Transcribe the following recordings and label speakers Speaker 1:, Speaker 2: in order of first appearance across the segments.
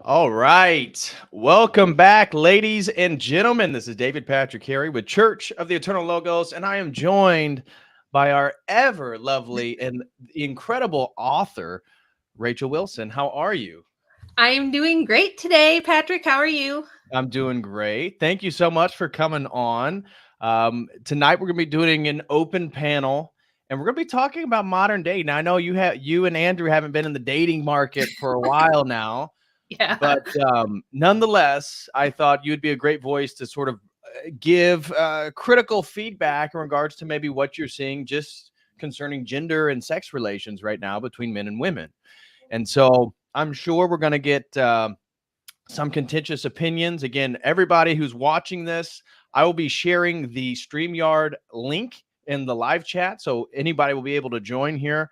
Speaker 1: All right. Welcome back, ladies and gentlemen. This is David Patriarchy with Church of the Eternal Logos, and I am joined by our ever lovely and incredible author, Rachel Wilson. How are you?
Speaker 2: I'm doing great today, Patrick. How are you?
Speaker 1: I'm doing great. Thank you so much for coming on. Tonight we're going to be doing an open panel, and we're going to be talking about modern dating. Now, I know you and Andrew haven't been in the dating market for a while now.
Speaker 2: Yeah.
Speaker 1: But nonetheless, I thought you'd be a great voice to sort of give critical feedback in regards to maybe what you're seeing just concerning gender and sex relations right now between men and women. And so I'm sure we're going to get some contentious opinions. Again, everybody who's watching this, I will be sharing the StreamYard link in the live chat, so anybody will be able to join here.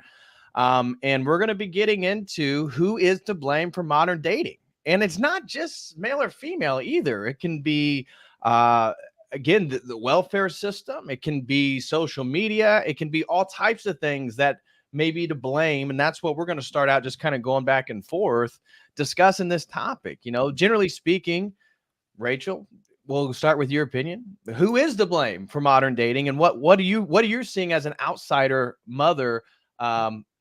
Speaker 1: And we're going to be getting into who is to blame for modern dating. And it's not just male or female either. It can be, again, the welfare system. It can be social media. It can be all types of things that may be to blame. And that's what we're going to start out just kind of going back and forth discussing this topic. You know, generally speaking, Rachel, we'll start with your opinion. Who is to blame for modern dating, and what are you seeing as an outsider mother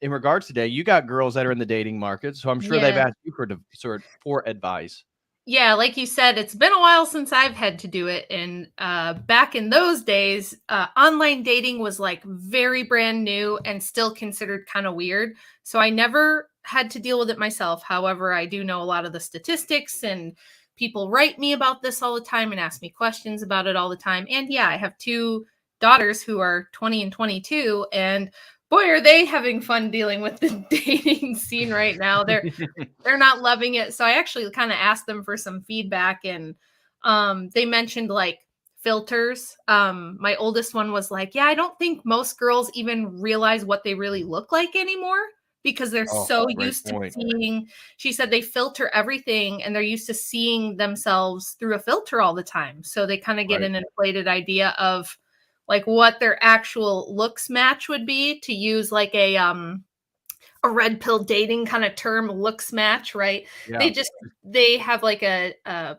Speaker 1: in regards to today? You got girls that are in the dating market, so I'm sure they've asked you for advice.
Speaker 2: Yeah, like you said, it's been a while since I've had to do it. And back in those days, online dating was like very brand new and still considered kind of weird. So I never had to deal with it myself. However, I do know a lot of the statistics, and people write me about this all the time and ask me questions about it all the time. And yeah, I have two daughters who are 20 and 22, and boy, are they having fun dealing with the dating scene right now. They're not loving it. So I actually kind of asked them for some feedback, and they mentioned like filters. My oldest one was like, yeah, I don't think most girls even realize what they really look like anymore, because they're so used to seeing, she said they filter everything and they're used to seeing themselves through a filter all the time. So they kind of get an inflated idea of like what their actual looks match would be, to use like a red pill dating kind of term, looks match, right? Yeah. They have like a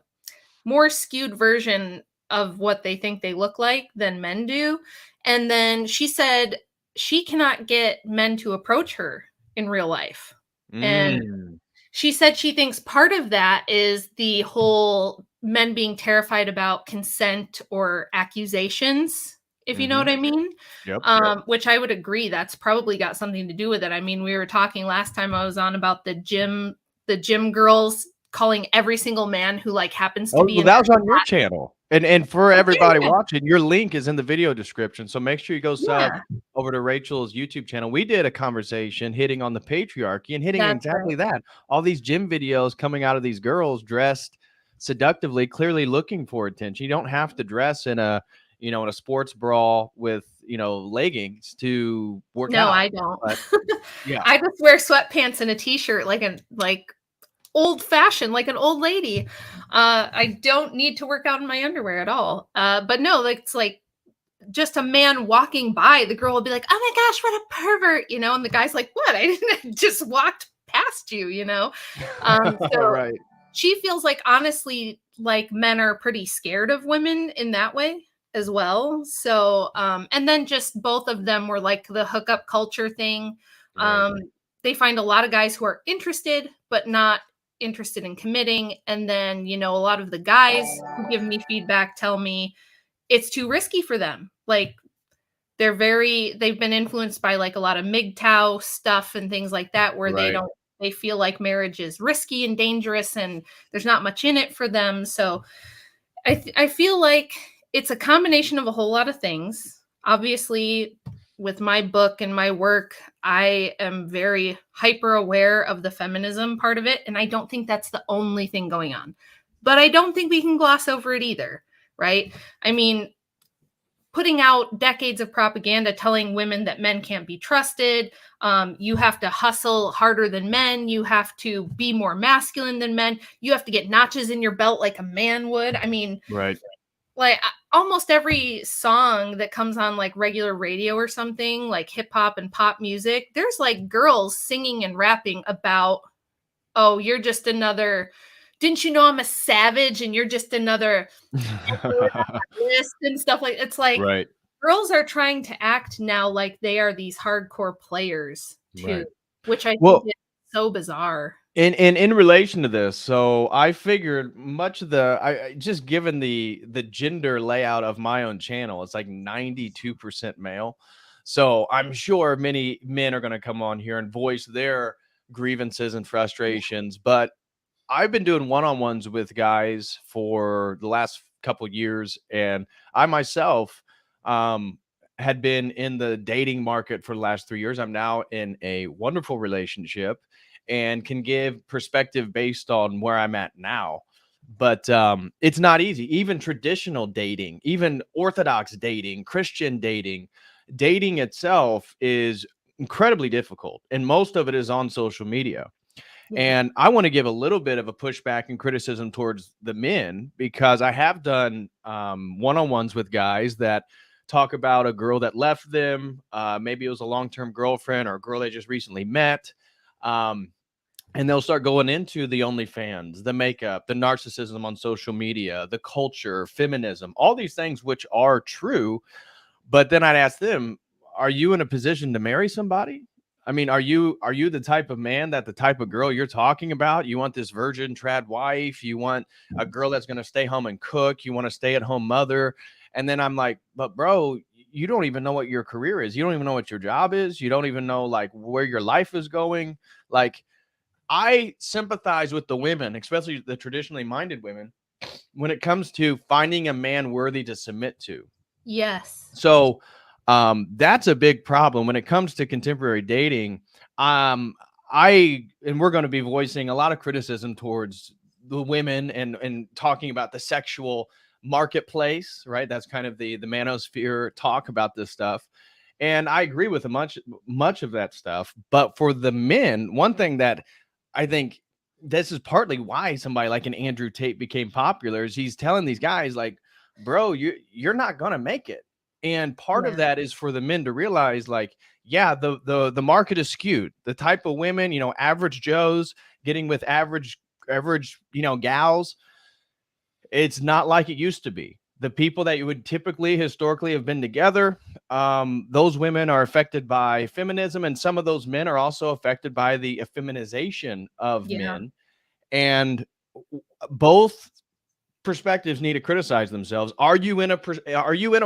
Speaker 2: more skewed version of what they think they look like than men do. And then she said she cannot get men to approach her in real life. And she said she thinks part of that is the whole men being terrified about consent or accusations, if you know what I mean. Yep. Which I would agree, that's probably got something to do with it. I mean, we were talking last time I was on about the gym girls calling every single man who like happens to be
Speaker 1: in that was on your channel. And for everybody watching, your link is in the video description. So make sure you go sub over to Rachel's YouTube channel. We did a conversation hitting on the patriarchy and hitting exactly that. All these gym videos coming out of these girls dressed seductively, clearly looking for attention. You don't have to dress in a sports bra with, leggings to work out.
Speaker 2: No, I don't. But, yeah. I just wear sweatpants and a t-shirt like old fashioned, like an old lady. I don't need to work out in my underwear at all. But no, it's like just a man walking by, the girl will be like, oh my gosh, what a pervert, and the guy's like, what? I didn't just walked past you, So she feels like, honestly, like men are pretty scared of women in that way as well. So, and then just both of them were like the hookup culture thing. They find a lot of guys who are interested, but not interested in committing. And then, a lot of the guys who give me feedback tell me it's too risky for them. Like they've been influenced by like a lot of MGTOW stuff and things like that, where they feel like marriage is risky and dangerous and there's not much in it for them. So I feel like it's a combination of a whole lot of things. Obviously, with my book and my work, I am very hyper aware of the feminism part of it. And I don't think that's the only thing going on. But I don't think we can gloss over it either, right? I mean, putting out decades of propaganda telling women that men can't be trusted. You have to hustle harder than men. You have to be more masculine than men. You have to get notches in your belt like a man would. I mean,
Speaker 1: Right.
Speaker 2: like almost every song that comes on like regular radio or something, like hip hop and pop music, there's like girls singing and rapping about, oh, you're just another, didn't you know I'm a savage and you're just another list and stuff like it's like
Speaker 1: Right.
Speaker 2: girls are trying to act now like they are these hardcore players too,
Speaker 1: Right.
Speaker 2: which I think
Speaker 1: Well,
Speaker 2: is so bizarre.
Speaker 1: in relation to this, so I figured much of the just given the gender layout of my own channel, it's like 92% male. So I'm sure many men are going to come on here and voice their grievances and frustrations, but I've been doing one-on-ones with guys for the last couple years, and I myself um, had been in the dating market for the last 3 years. I'm now in a wonderful relationship and can give perspective based on where I'm at now. But it's not easy. Even traditional dating, even Orthodox dating, Christian dating, dating itself is incredibly difficult, and most of it is on social media.
Speaker 2: Yeah.
Speaker 1: And I want to give a little bit of a pushback and criticism towards the men because I have done one-on-ones with guys that talk about a girl that left them. Maybe it was a long-term girlfriend or a girl they just recently met. Um, and they'll start going into the OnlyFans, the makeup, the narcissism on social media, the culture, feminism, all these things which are true. But then I'd ask them, are you in a position to marry somebody? I mean, are you the type of man that the type of girl you're talking about? You want this virgin trad wife, you want a girl that's going to stay home and cook, you want a stay-at-home mother. And then I'm like, but bro, you don't even know what your career is. You don't even know what your job is. You don't even know like where your life is going. Like I sympathize with the women, especially the traditionally minded women, when it comes to finding a man worthy to submit to.
Speaker 2: Yes.
Speaker 1: So that's a big problem when it comes to contemporary dating. Um, and we're going to be voicing a lot of criticism towards the women and talking about the sexual marketplace, right? That's kind of the manosphere talk about this stuff. And I agree with much of that stuff. But for the men, one thing that I think this is partly why somebody like an Andrew Tate became popular is he's telling these guys like, bro, you're not gonna make it. And part of
Speaker 2: Yeah.
Speaker 1: that is for the men to realize, like, yeah, the market is skewed. The type of women, average Joes getting with average, gals, it's not like it used to be. The people that you would typically historically have been together, those women are affected by feminism, and some of those men are also affected by the effeminization of
Speaker 2: Yeah.
Speaker 1: men. And both perspectives need to criticize themselves. Are you in a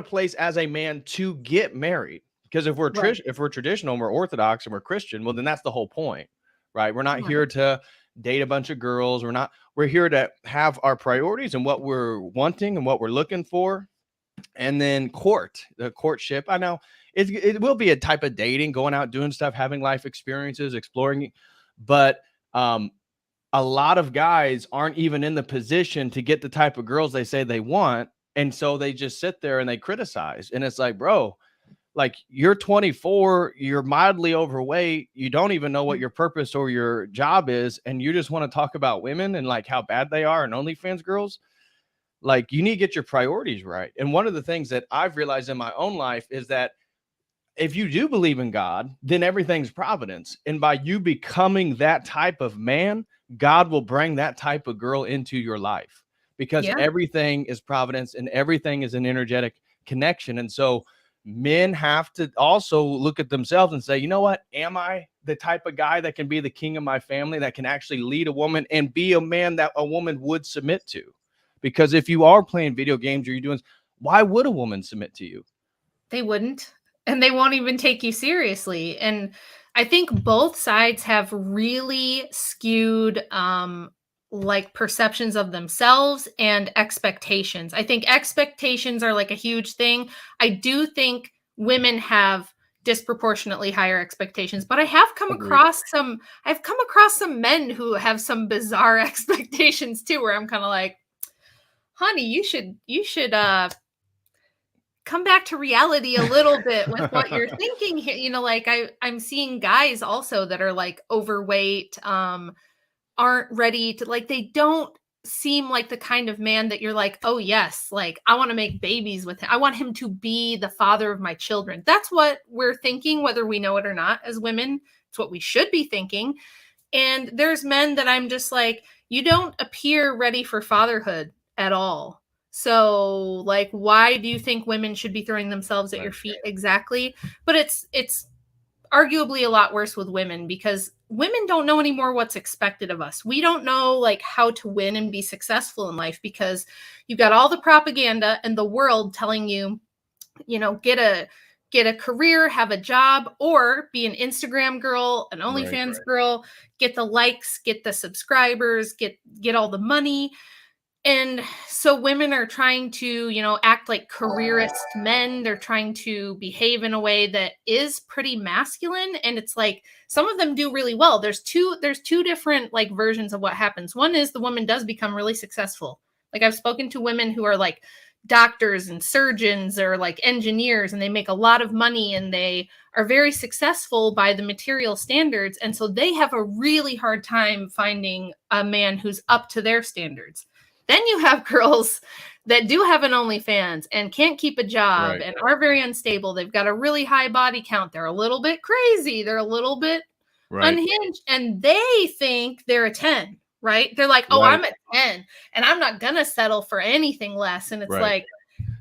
Speaker 1: place as a man to get married? Because if we're
Speaker 2: Right.
Speaker 1: if we're traditional and we're Orthodox and we're Christian, well, then that's the whole point, right? We're not
Speaker 2: Right.
Speaker 1: here to date a bunch of girls. We're here to have our priorities and what we're wanting and what we're looking for, and then the courtship. I know it will be a type of dating, going out, doing stuff, having life experiences, exploring, but a lot of guys aren't even in the position to get the type of girls they say they want. And so they just sit there and they criticize. And it's like, bro, like you're 24, you're mildly overweight, you don't even know what your purpose or your job is, and you just want to talk about women and like how bad they are and OnlyFans girls. Like you need to get your priorities right. And one of the things that I've realized in my own life is that if you do believe in God, then everything's providence. And by you becoming that type of man, God will bring that type of girl into your life because
Speaker 2: Yeah.
Speaker 1: everything is providence and everything is an energetic connection. And so men have to also look at themselves and say, you know what? Am I the type of guy that can be the king of my family, that can actually lead a woman and be a man that a woman would submit to? Because if you are playing video games or you're doing, why would a woman submit to you?
Speaker 2: They wouldn't. And they won't even take you seriously. And I think both sides have really skewed like perceptions of themselves and expectations. I think expectations are like a huge thing. I do think women have disproportionately higher expectations. But I have come
Speaker 1: Agreed.
Speaker 2: across some men who have some bizarre expectations too, where I'm kind of like, honey, you should come back to reality a little bit with what you're thinking here. Like I'm seeing guys also that are like overweight, aren't ready to, like, they don't seem like the kind of man that you're like, oh yes, like I want to make babies with him. I want him to be the father of my children. That's what we're thinking, whether we know it or not as women. It's what we should be thinking. And there's men that I'm just like, you don't appear ready for fatherhood at all. So, like, why do you think women should be throwing themselves at your feet exactly? But it's arguably a lot worse with women, because women don't know anymore what's expected of us. We don't know like how to win and be successful in life, because you've got all the propaganda and the world telling you, get a career, have a job, or be an Instagram girl, an OnlyFans girl, get the likes, get the subscribers, get all the money. And so women are trying to, act like careerist men. They're trying to behave in a way that is pretty masculine. And it's like, some of them do really well. There's two different like versions of what happens. One is the woman does become really successful. Like, I've spoken to women who are like doctors and surgeons or like engineers, and they make a lot of money and they are very successful by the material standards. And so they have a really hard time finding a man who's up to their standards. Then you have girls that do have an OnlyFans and can't keep a job and are very unstable. They've got a really high body count. They're a little bit crazy. They're a little bit unhinged, and they think they're a 10, right? They're like, oh, I'm a 10 and I'm not going to settle for anything less. And it's like,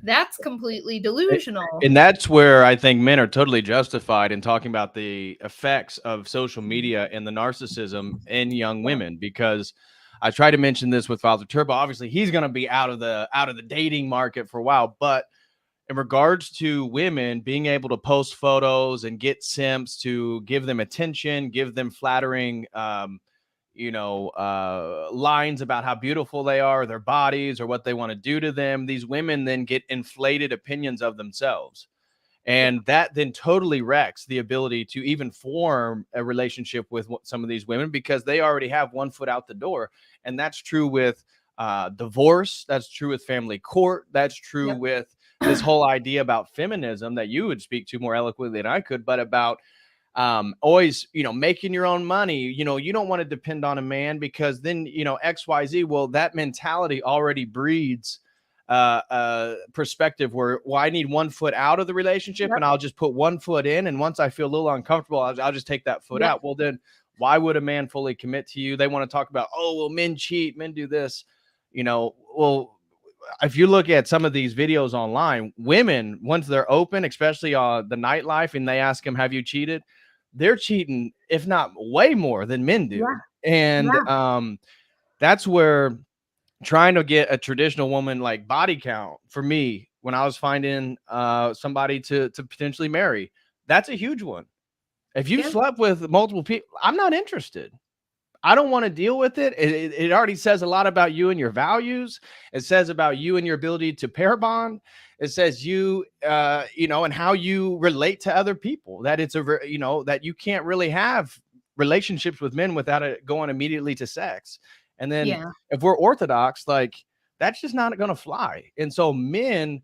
Speaker 2: that's completely delusional.
Speaker 1: And that's where I think men are totally justified in talking about the effects of social media and the narcissism in young women, because I tried to mention this with Father Turbo. Obviously, he's going to be out of the dating market for a while. But in regards to women being able to post photos and get simps to give them attention, give them flattering, lines about how beautiful they are, their bodies, or what they want to do to them, these women then get inflated opinions of themselves. And that then totally wrecks the ability to even form a relationship with some of these women, because they already have one foot out the door. And that's true with divorce. That's true with family court. That's true with this whole idea about feminism that you would speak to more eloquently than I could, but about always, making your own money. You don't want to depend on a man, because then, XYZ. Well, that mentality already breeds perspective where, well, I need one foot out of the relationship and I'll just put one foot in. And once I feel a little uncomfortable, I'll just take that foot out. Well, then why would a man fully commit to you? They want to talk about, oh, well, men cheat, men do this, well, if you look at some of these videos online, women, once they're open, especially the nightlife, and they ask them, have you cheated? They're cheating, if not way more than men do. And that's where trying to get a traditional woman like body count, for me, when I was finding somebody to potentially marry, that's a huge one. If you slept with multiple people, I'm not interested. I don't want to deal with it. It already says a lot about you and your values. It says about you and your ability to pair bond. It says you, and how you relate to other people, that it's that you can't really have relationships with men without it going immediately to sex. And then if we're Orthodox, like, that's just not going to fly. And so men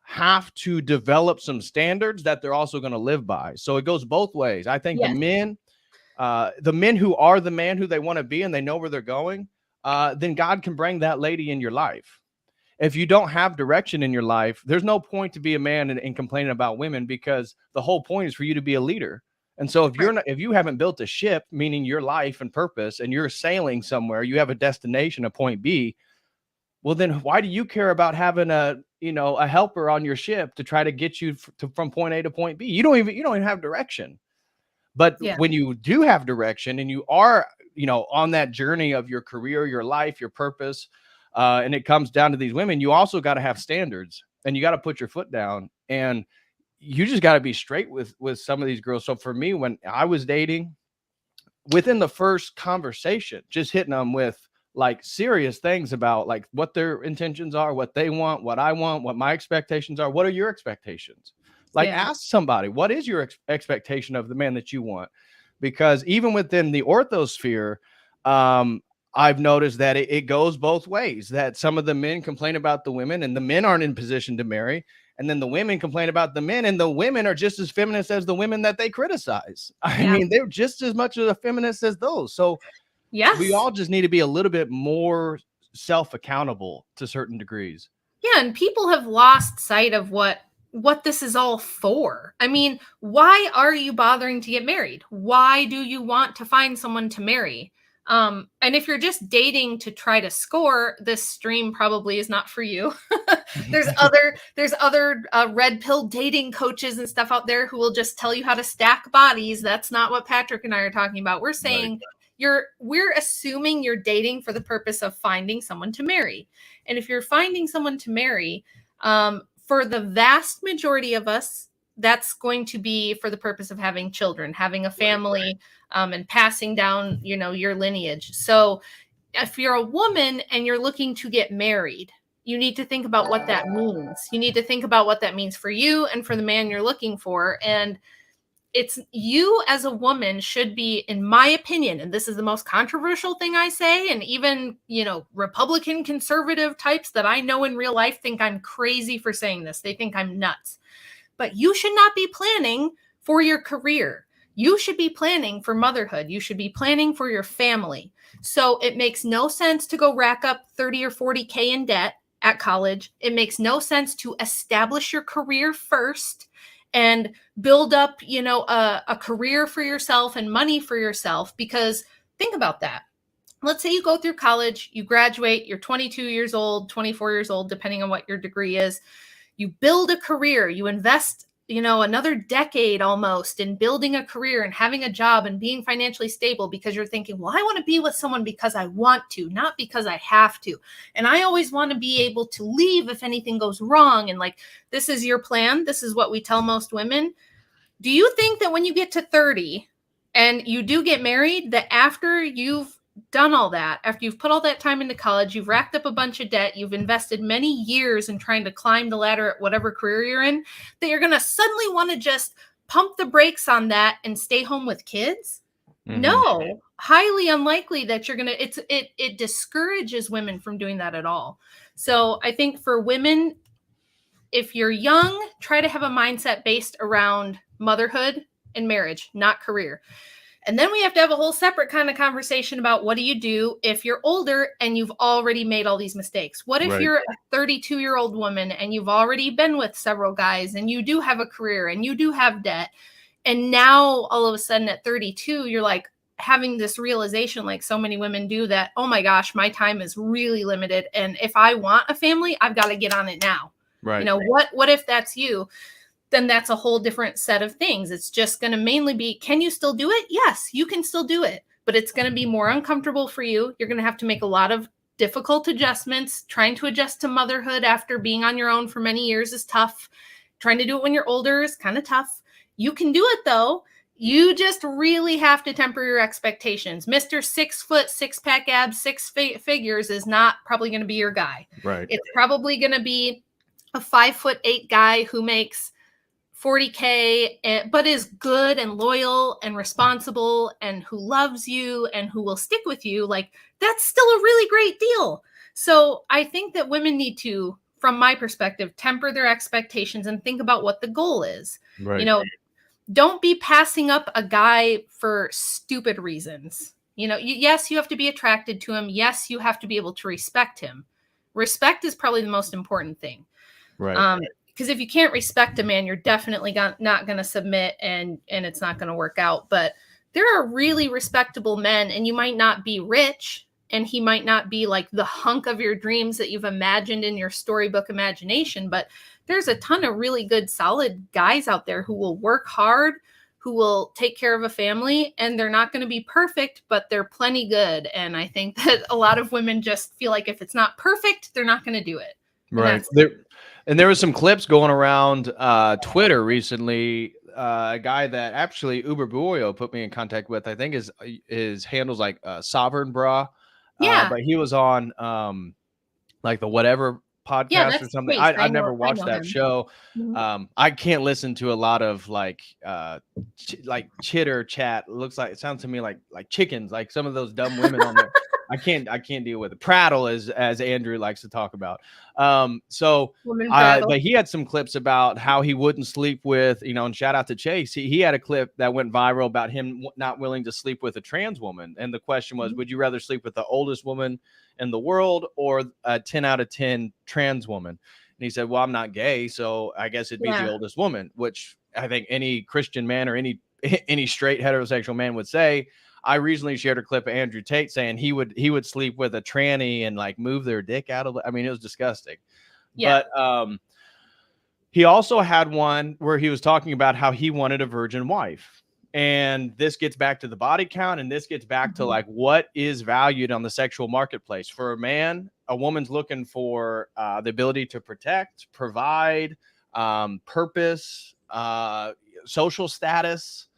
Speaker 1: have to develop some standards that they're also going to live by. So it goes both ways. I think the men who are the man who they want to be and they know where they're going, then God can bring that lady in your life. If you don't have direction in your life, there's no point to be a man and complaining about women, because the whole point is for you to be a leader. And so if you haven't built a ship, meaning your life and purpose, and you're sailing somewhere, you have a destination, a point B, well, then why do you care about having a helper on your ship to try to get you from point A to point B? You don't even have direction. But when you do have direction and you are, on that journey of your career, your life, your purpose, and it comes down to these women, you also got to have standards, and you got to put your foot down, and you just got to be straight with some of these girls. So for me, when I was dating, within the first conversation, just hitting them with like serious things about like what their intentions are, what they want, what I want, what my expectations are. What are your expectations? Like,
Speaker 2: Yeah.
Speaker 1: ask somebody, what is your expectation of the man that you want? Because even within the orthosphere, I've noticed that it goes both ways, that some of the men complain about the women and the men aren't in position to marry. And then the women complain about the men, and the women are just as feminist as the women that they criticize. I
Speaker 2: Yeah.
Speaker 1: mean, they're just as much of a feminist as those. So we
Speaker 2: Yes.
Speaker 1: all just need to be a little bit more self-accountable to certain degrees.
Speaker 2: Yeah, and people have lost sight of what this is all for. I mean, why are you bothering to get married? Why do you want to find someone to marry? And if you're just dating to try to score, this stream probably is not for you. there's other red pill dating coaches and stuff out there who will just tell you how to stack bodies. That's not what Patrick and I are talking about. We're saying we're assuming you're dating for the purpose of finding someone to marry. And if you're finding someone to marry, for the vast majority of us, that's going to be for the purpose of having children, having a family, and passing down, your lineage. So if you're a woman and you're looking to get married, you need to think about what that means. You need to think about what that means for you and for the man you're looking for. And it's you as a woman should be, in my opinion, and this is the most controversial thing I say, and even, Republican conservative types that I know in real life think I'm crazy for saying this. They think I'm nuts. But you should not be planning for your career. You should be planning for motherhood. You should be planning for your family. So it makes no sense to go rack up 30 or 40K in debt at college. It makes no sense to establish your career first and build up, a career for yourself and money for yourself. Because think about that. Let's say you go through college, you graduate, you're 22 years old, 24 years old, depending on what your degree is. You build a career, you invest, another decade almost in building a career and having a job and being financially stable because you're thinking, well, I want to be with someone because I want to, not because I have to. And I always want to be able to leave if anything goes wrong. And this is your plan. This is what we tell most women. Do you think that when you get to 30 and you do get married, that after you've done all that, after you've put all that time into college, you've racked up a bunch of debt, you've invested many years in trying to climb the ladder at whatever career you're in, that you're going to suddenly want to just pump the brakes on that and stay home with kids? Mm-hmm. No, highly unlikely that you're going to, it discourages women from doing that at all. So I think for women, if you're young, try to have a mindset based around motherhood and marriage, not career. And then we have to have a whole separate kind of conversation about what do you do if you're older and you've already made all these mistakes? What if you're a 32-year-old woman and you've already been with several guys and you do have a career and you do have debt, and now all of a sudden at 32, you're like having this realization, like so many women do, that, oh my gosh, my time is really limited. And if I want a family, I've got to get on it now.
Speaker 1: Right.
Speaker 2: What if that's you? Then that's a whole different set of things. It's just going to mainly be, can you still do it? Yes, you can still do it, but it's going to be more uncomfortable for you. You're going to have to make a lot of difficult adjustments. Trying to adjust to motherhood after being on your own for many years is tough. Trying to do it when you're older is kind of tough. You can do it though. You just really have to temper your expectations. Mr. 6 foot, 6-pack abs, figures is not probably going to be your guy.
Speaker 1: Right.
Speaker 2: It's probably going to be a 5'8" guy who makes 40K, but is good and loyal and responsible and who loves you and who will stick with you. Like, that's still a really great deal. So I think that women need to, from my perspective, temper their expectations and think about what the goal is.
Speaker 1: Right.
Speaker 2: Don't be passing up a guy for stupid reasons. Yes, you have to be attracted to him. Yes, you have to be able to respect him. Respect is probably the most important thing.
Speaker 1: Right.
Speaker 2: Because if you can't respect a man, you're definitely not going to submit, and it's not going to work out. But there are really respectable men, and you might not be rich, and he might not be like the hunk of your dreams that you've imagined in your storybook imagination. But there's a ton of really good, solid guys out there who will work hard, who will take care of a family, and they're not going to be perfect, but they're plenty good. And I think that a lot of women just feel like if it's not perfect, they're not going to do it.
Speaker 1: Right. And there was some clips going around Twitter recently. A guy that actually Uber Buoyo put me in contact with, I think his handle's like Sovereign Bra.
Speaker 2: Yeah.
Speaker 1: But he was on like the Whatever
Speaker 2: Yeah,
Speaker 1: podcast or
Speaker 2: that's
Speaker 1: something.
Speaker 2: Chase.
Speaker 1: I've never
Speaker 2: I
Speaker 1: watched
Speaker 2: know
Speaker 1: that
Speaker 2: him.
Speaker 1: show.
Speaker 2: Mhm.
Speaker 1: I can't listen to a lot of like like chitter chat. It looks like, it sounds to me like chickens, like some of those dumb women on there. I can't deal with it. Prattle, as Andrew likes to talk about. So
Speaker 2: Woman prattle.
Speaker 1: but he had some clips about how he wouldn't sleep with, and shout out to Chase. He had a clip that went viral about him not willing to sleep with a trans woman. And the question was,
Speaker 2: Mhm.
Speaker 1: would you rather sleep with the oldest woman in the world or a 10 out of 10 trans woman? And he said, well, I'm not gay, so I guess it'd be the
Speaker 2: Yeah.
Speaker 1: oldest woman, which I think any Christian man or any straight heterosexual man would say. I recently shared a clip of Andrew Tate saying he would sleep with a tranny and like move their dick out of it. I mean, it was disgusting.
Speaker 2: Yeah.
Speaker 1: But he also had one where he was talking about how he wanted a virgin wife. And this gets back to the body count, and this gets back to
Speaker 2: Mhm.
Speaker 1: like what is valued on the sexual marketplace. For a man, a woman's looking for the ability to protect, provide, purpose, social status,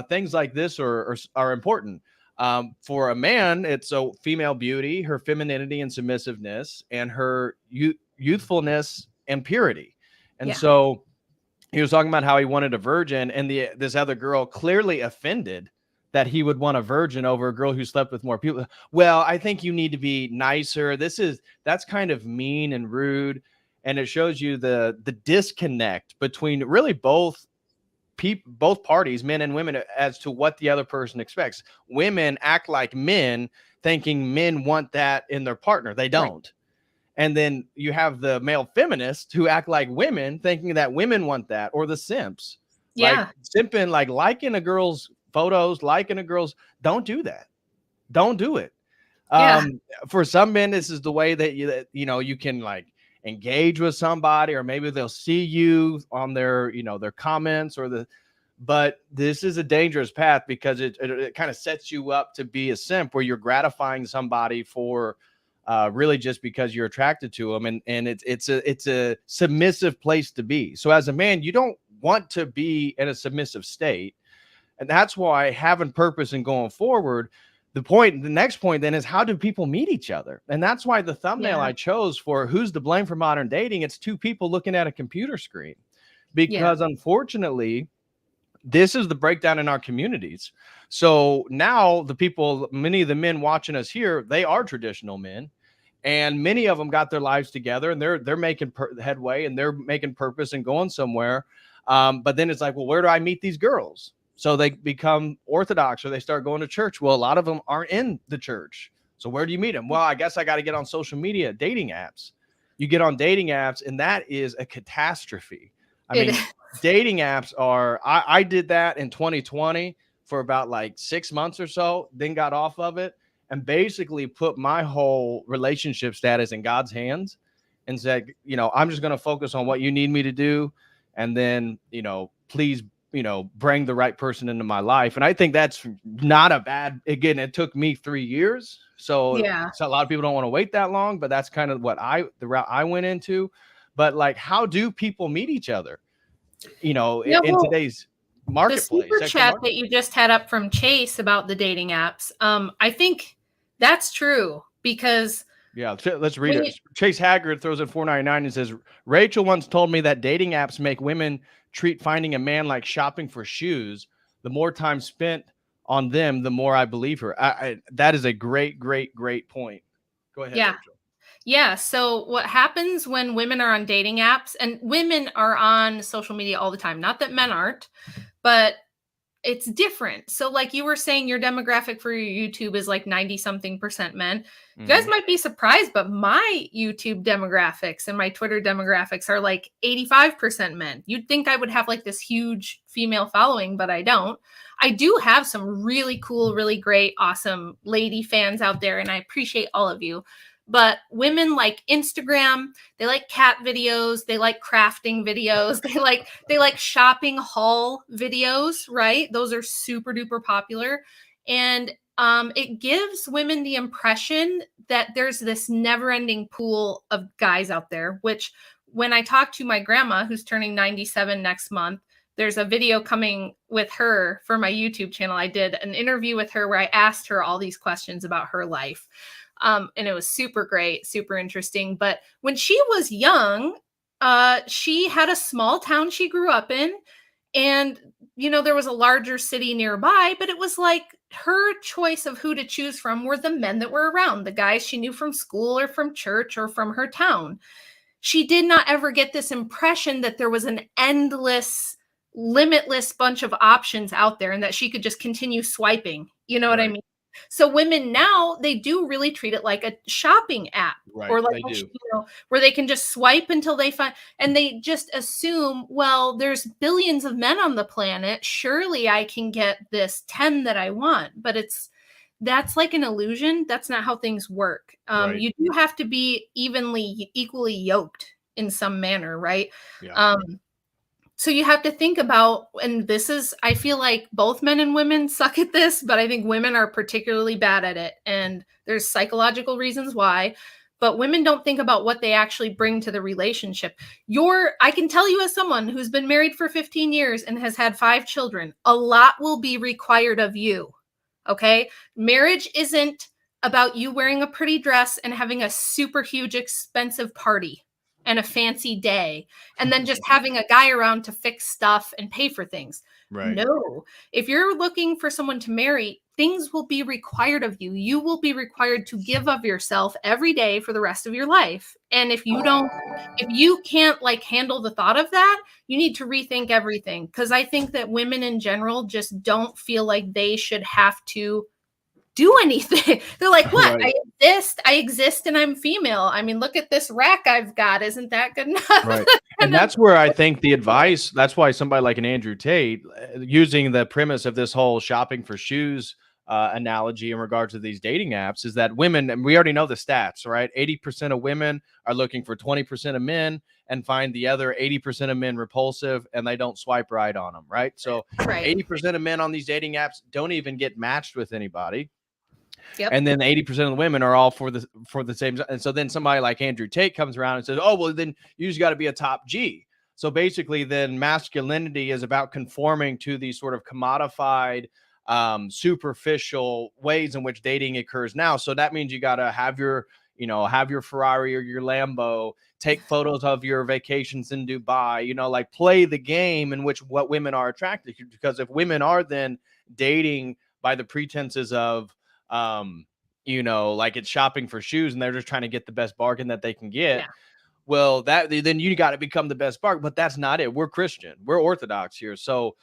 Speaker 1: things like this are important. For a man, it's a female beauty, her femininity and submissiveness, and her youthfulness and purity. And
Speaker 2: Yeah.
Speaker 1: so he was talking about how he wanted a virgin, and this other girl clearly offended that he would want a virgin over a girl who slept with more people. Well, I think you need to be nicer. That's kind of mean and rude, and it shows you the disconnect between really both parties, men and women, as to what the other person expects. Women act like men, thinking men want that in their partner. They
Speaker 2: Right.
Speaker 1: don't. And then you have the male feminists who act like women, thinking that women want that, or the simps, like
Speaker 2: Yeah.
Speaker 1: simping, like liking a girl's photos, liking a girl's. Don't do that. Don't do it.
Speaker 2: Yeah.
Speaker 1: For some men, this is the way that you can like engage with somebody, or maybe they'll see you on their comments but this is a dangerous path because it kind of sets you up to be a simp, where you're gratifying somebody for really just because you're attracted to them, and it's a submissive place to be. So as a man, you don't want to be in a submissive state, and that's why having purpose and going forward. The next point then is, how do people meet each other? And that's why the thumbnail
Speaker 2: Yeah.
Speaker 1: I chose for who's to blame for modern dating, it's two people looking at a computer screen,
Speaker 2: Yeah.
Speaker 1: because unfortunately this is the breakdown in our communities. So now many of the men watching us here, they are traditional men, and many of them got their lives together, and they're making headway, and they're making purpose and going somewhere. But then it's like, well, where do I meet these girls? So they become Orthodox, or they start going to church. Well, a lot of them aren't in the church. So where do you meet them? Well, I guess I got to get on social media, dating apps. You get on dating apps, and that is a catastrophe. I
Speaker 2: It
Speaker 1: mean, dating apps are, I did that in 2020 for about like 6 months or so, then got off of it, and basically put my whole relationship status in God's hands, and said, I'm just going to focus on what you need me to do. And then, please, bring the right person into my life. And I think that's not a bad, again, it took me 3 years. So
Speaker 2: Yeah.
Speaker 1: a lot of people don't want to wait that long, but that's kind of the route I went into. But like, how do people meet each other?
Speaker 2: Yeah,
Speaker 1: In
Speaker 2: well,
Speaker 1: today's
Speaker 2: the
Speaker 1: marketplace,
Speaker 2: super
Speaker 1: sexual
Speaker 2: chat
Speaker 1: market.
Speaker 2: that you just had up from Chase about the dating apps, I think that's true, because
Speaker 1: Yeah, let's read
Speaker 2: when
Speaker 1: it. Chase Haggard throws in 499 and says, Rachel once told me that dating apps make women treat finding a man like shopping for shoes. The more time spent on them, the more I believe her. That is a great, great, great point. Go ahead,
Speaker 2: yeah.
Speaker 1: Rachel.
Speaker 2: Yeah. So what happens when women are on dating apps, and women are on social media all the time, not that men aren't, but it's different. So like you were saying, your demographic for your YouTube is like 90 something percent men. You guys might be surprised, but my YouTube demographics and my Twitter demographics are like 85% men. You'd think I would have like this huge female following, but I don't. I do have some really cool, really great, awesome lady fans out there, and I appreciate all of you. But women like Instagram, they like cat videos, they like crafting videos, they like shopping haul videos, right? Those are super duper popular. And it gives women the impression that there's this never ending pool of guys out there, which when I talk to my grandma, who's turning 97 next month, there's a video coming with her for my YouTube channel. I did an interview with her where I asked her all these questions about her life. And it was super great, super interesting. But when she was young, she had a small town she grew up in, and there was a larger city nearby, but it was like her choice of who to choose from were the men that were around, the guys she knew from school or from church or from her town. She did not ever get this impression that there was an endless, limitless bunch of options out there and that she could just continue swiping. You know what I mean? So women now, they do really treat it like a shopping app, or like,
Speaker 1: They do.
Speaker 2: where they can just swipe until they find, and they just assume, well, there's billions of men on the planet. Surely I can get this 10 that I want. But that's like an illusion. That's not how things work. You do have to be equally yoked in some manner, right?
Speaker 1: Yeah.
Speaker 2: So you have to think about, and I feel like both men and women suck at this, but I think women are particularly bad at it. And there's psychological reasons why, but women don't think about what they actually bring to the relationship. I can tell you, as someone who's been married for 15 years and has had 5 children, a lot will be required of you. Okay. Marriage isn't about you wearing a pretty dress and having a super huge, expensive party and a fancy day, and then just having a guy around to fix stuff and pay for things. No, if you're looking for someone to marry, things will be required of you. You will be required to give of yourself every day for the rest of your life. And if you can't like handle the thought of that, you need to rethink everything. Because I think that women in general just don't feel like they should have to do anything. They're like, what?
Speaker 1: Right.
Speaker 2: I exist and I'm female. I mean, look at this rack I've got. Isn't that good enough?
Speaker 1: Right. And that's where I think the advice, that's why somebody like an Andrew Tate, using the premise of this whole shopping for shoes analogy in regards to these dating apps, is that women, and we already know the stats, right? 80% of women are looking for 20% of men and find the other 80% of men repulsive, and they don't swipe right on them, right? So 80% of men on these dating apps don't even get matched with anybody.
Speaker 2: Yep.
Speaker 1: And then 80% of the women are all for the same. And so then somebody like Andrew Tate comes around and says, oh, well, then you just got to be a top G. So basically then masculinity is about conforming to these sort of commodified, superficial ways in which dating occurs now. So that means you got to have your Ferrari or your Lambo, take photos of your vacations in Dubai, like play the game in which what women are attracted to. Because if women are then dating by the pretenses of, like it's shopping for shoes and they're just trying to get the best bargain that they can get.
Speaker 2: Yeah.
Speaker 1: Well, then you got to become the best bargain, but that's not it. We're Christian, we're Orthodox here. So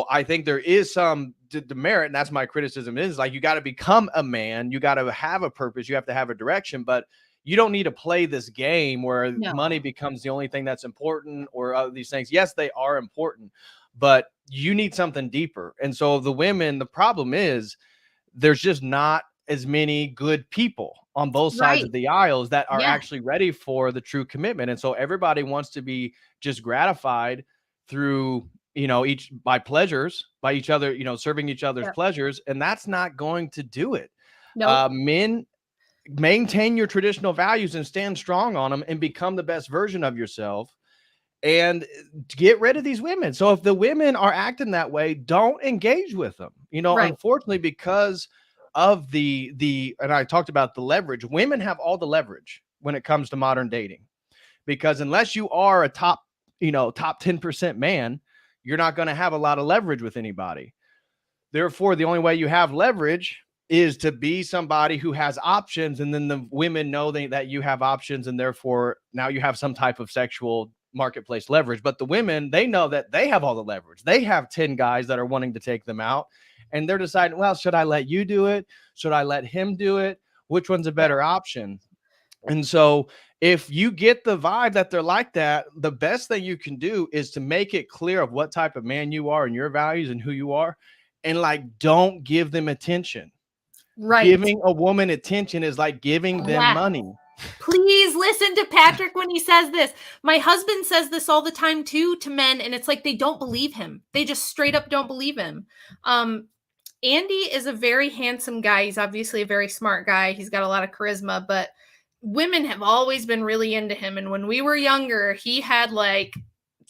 Speaker 1: I think there is some demerit, and that's my criticism, is like, you got to become a man, you got to have a purpose, you have to have a direction, but you don't need to play this game where money becomes the only thing that's important, or these things. Yes, they are important, but you need something deeper. And so the women, the problem is, there's just not as many good people on both sides of the aisles that are actually ready for the true commitment. And so everybody wants to be just gratified through, by pleasures, by each other, serving each other's pleasures. And that's not going to do it.
Speaker 2: Nope.
Speaker 1: Men, maintain your traditional values and stand strong on them and become the best version of yourself, and get rid of these women. So if the women are acting that way, don't engage with them. Unfortunately, because of the and I talked about the leverage, women have all the leverage when it comes to modern dating, because unless you are a top 10% man, you're not going to have a lot of leverage with anybody. Therefore, the only way you have leverage is to be somebody who has options, and then the women know that you have options, and therefore now you have some type of sexual marketplace leverage. But the women, they know that they have all the leverage. They have 10 guys that are wanting to take them out, and they're deciding, well, should I let you do it? Should I let him do it? Which one's a better option? And so if you get the vibe that they're like that, the best thing you can do is to make it clear of what type of man you are and your values and who you are, and don't give them attention.
Speaker 2: Right.
Speaker 1: Giving a woman attention is like giving them money.
Speaker 2: Please listen to Patrick when he says this. My husband says this all the time too, to men, and it's like they don't believe him. They just straight up don't believe him. Andy is a very handsome guy. He's obviously a very smart guy. He's got a lot of charisma, but women have always been really into him. And when we were younger, he had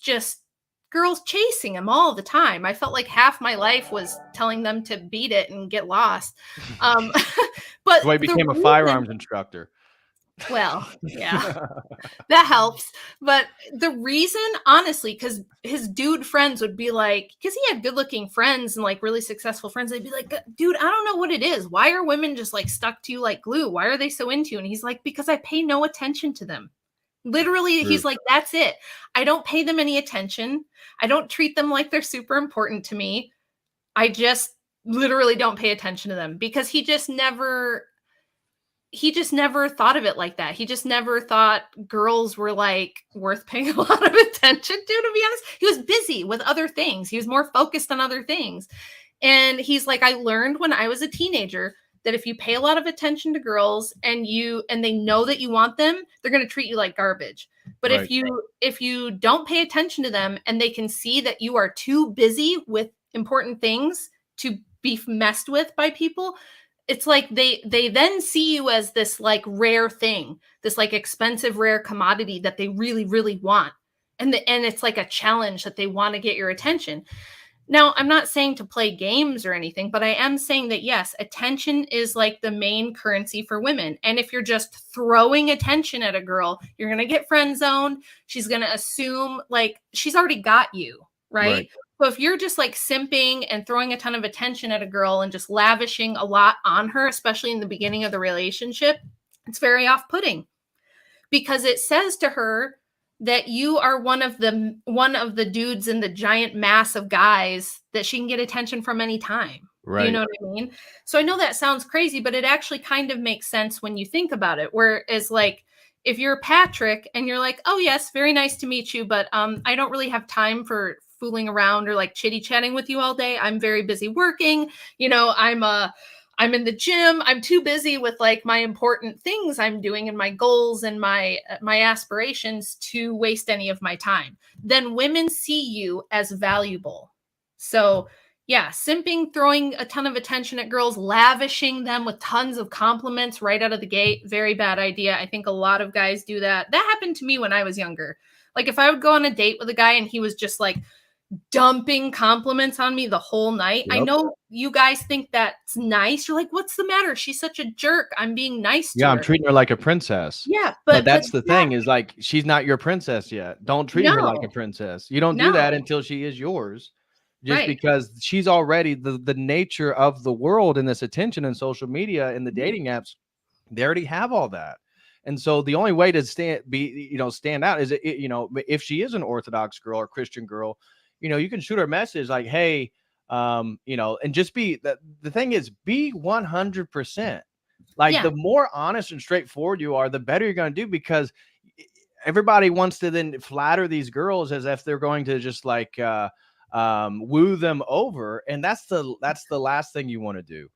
Speaker 2: just girls chasing him all the time. I felt like half my life was telling them to beat it and get lost. But
Speaker 1: So he
Speaker 2: the
Speaker 1: became a
Speaker 2: reason,
Speaker 1: firearms instructor.
Speaker 2: well, yeah, that helps. But the reason, honestly, because his dude friends would be like, because he had good looking friends and like really successful friends, they'd be like, dude, I don't know what it is. Why are women just like stuck to you like glue? Why are they so into you? And he's like, because I pay no attention to them. Literally,
Speaker 1: True.
Speaker 2: he's like, that's it. I don't pay them any attention. I don't treat them like they're super important to me. I just literally don't pay attention to them because he just never thought of it like that. He just never thought girls were like worth paying a lot of attention to be honest. He was busy with other things. He was more focused on other things. And he's like, I learned when I was a teenager that if you pay a lot of attention to girls and they know that you want them, they're going to treat you like garbage. But
Speaker 1: Right.
Speaker 2: if you don't pay attention to them and they can see that you are too busy with important things to be messed with by people, it's like they then see you as this like rare thing, this like expensive rare commodity that they really really want, and it's like a challenge that they want to get your attention. Now, I'm not saying to play games or anything, but I am saying that yes, attention is like the main currency for women. And if you're just throwing attention at a girl, you're going to get friend zoned. She's going to assume like she's already got you, right? So if you're just like simping and throwing a ton of attention at a girl and just lavishing a lot on her, especially in the beginning of the relationship, it's very off-putting because it says to her that you are one of the dudes in the giant mass of guys that she can get attention from anytime.
Speaker 1: Right.
Speaker 2: You know what I mean? So I know that sounds crazy, but it actually kind of makes sense when you think about it. Whereas like if you're Patrick and you're like, oh yes, very nice to meet you, but I don't really have time for fooling around or like chitty chatting with you all day. I'm very busy working. You know, I'm in the gym. I'm too busy with like my important things I'm doing and my goals and my aspirations to waste any of my time. Then women see you as valuable. So yeah, simping, throwing a ton of attention at girls, lavishing them with tons of compliments right out of the gate. Very bad idea. I think a lot of guys do that. That happened to me when I was younger. Like if I would go on a date with a guy and he was just like dumping compliments on me the whole night.
Speaker 1: Yep.
Speaker 2: I know you guys think that's nice. You're like, what's the matter? She's such a jerk. I'm being nice to her.
Speaker 1: Yeah, I'm treating her like a princess.
Speaker 2: Yeah,
Speaker 1: but that's the thing is like she's not your princess yet. Don't treat her like a
Speaker 2: No.
Speaker 1: princess. You don't do that until she is yours. Just
Speaker 2: Right.
Speaker 1: because she's already the nature of the world and this attention and social media and the dating apps, they already have all that. And so the only way to stand out is if she is an Orthodox girl or Christian girl, you can shoot her a message like, hey, and just be the thing is be 100%. Like the more honest and straightforward you are, the better you're going to do, because everybody wants to then flatter these girls as if they're going to just like woo them over, and that's the last thing you want to do.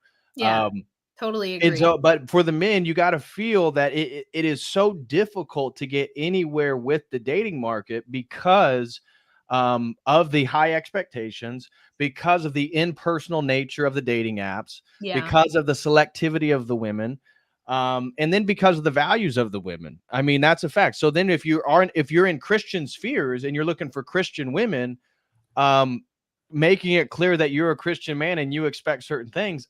Speaker 2: Totally agree.
Speaker 1: And so, but for the men, you got to feel that it is so difficult to get anywhere with the dating market because of the high expectations, because of the impersonal nature of the dating apps, because of the selectivity of the women, and then because of the values of the women. I mean, that's a fact. So then if you're in Christian spheres and you're looking for Christian women, making it clear that you're a Christian man and you expect certain things,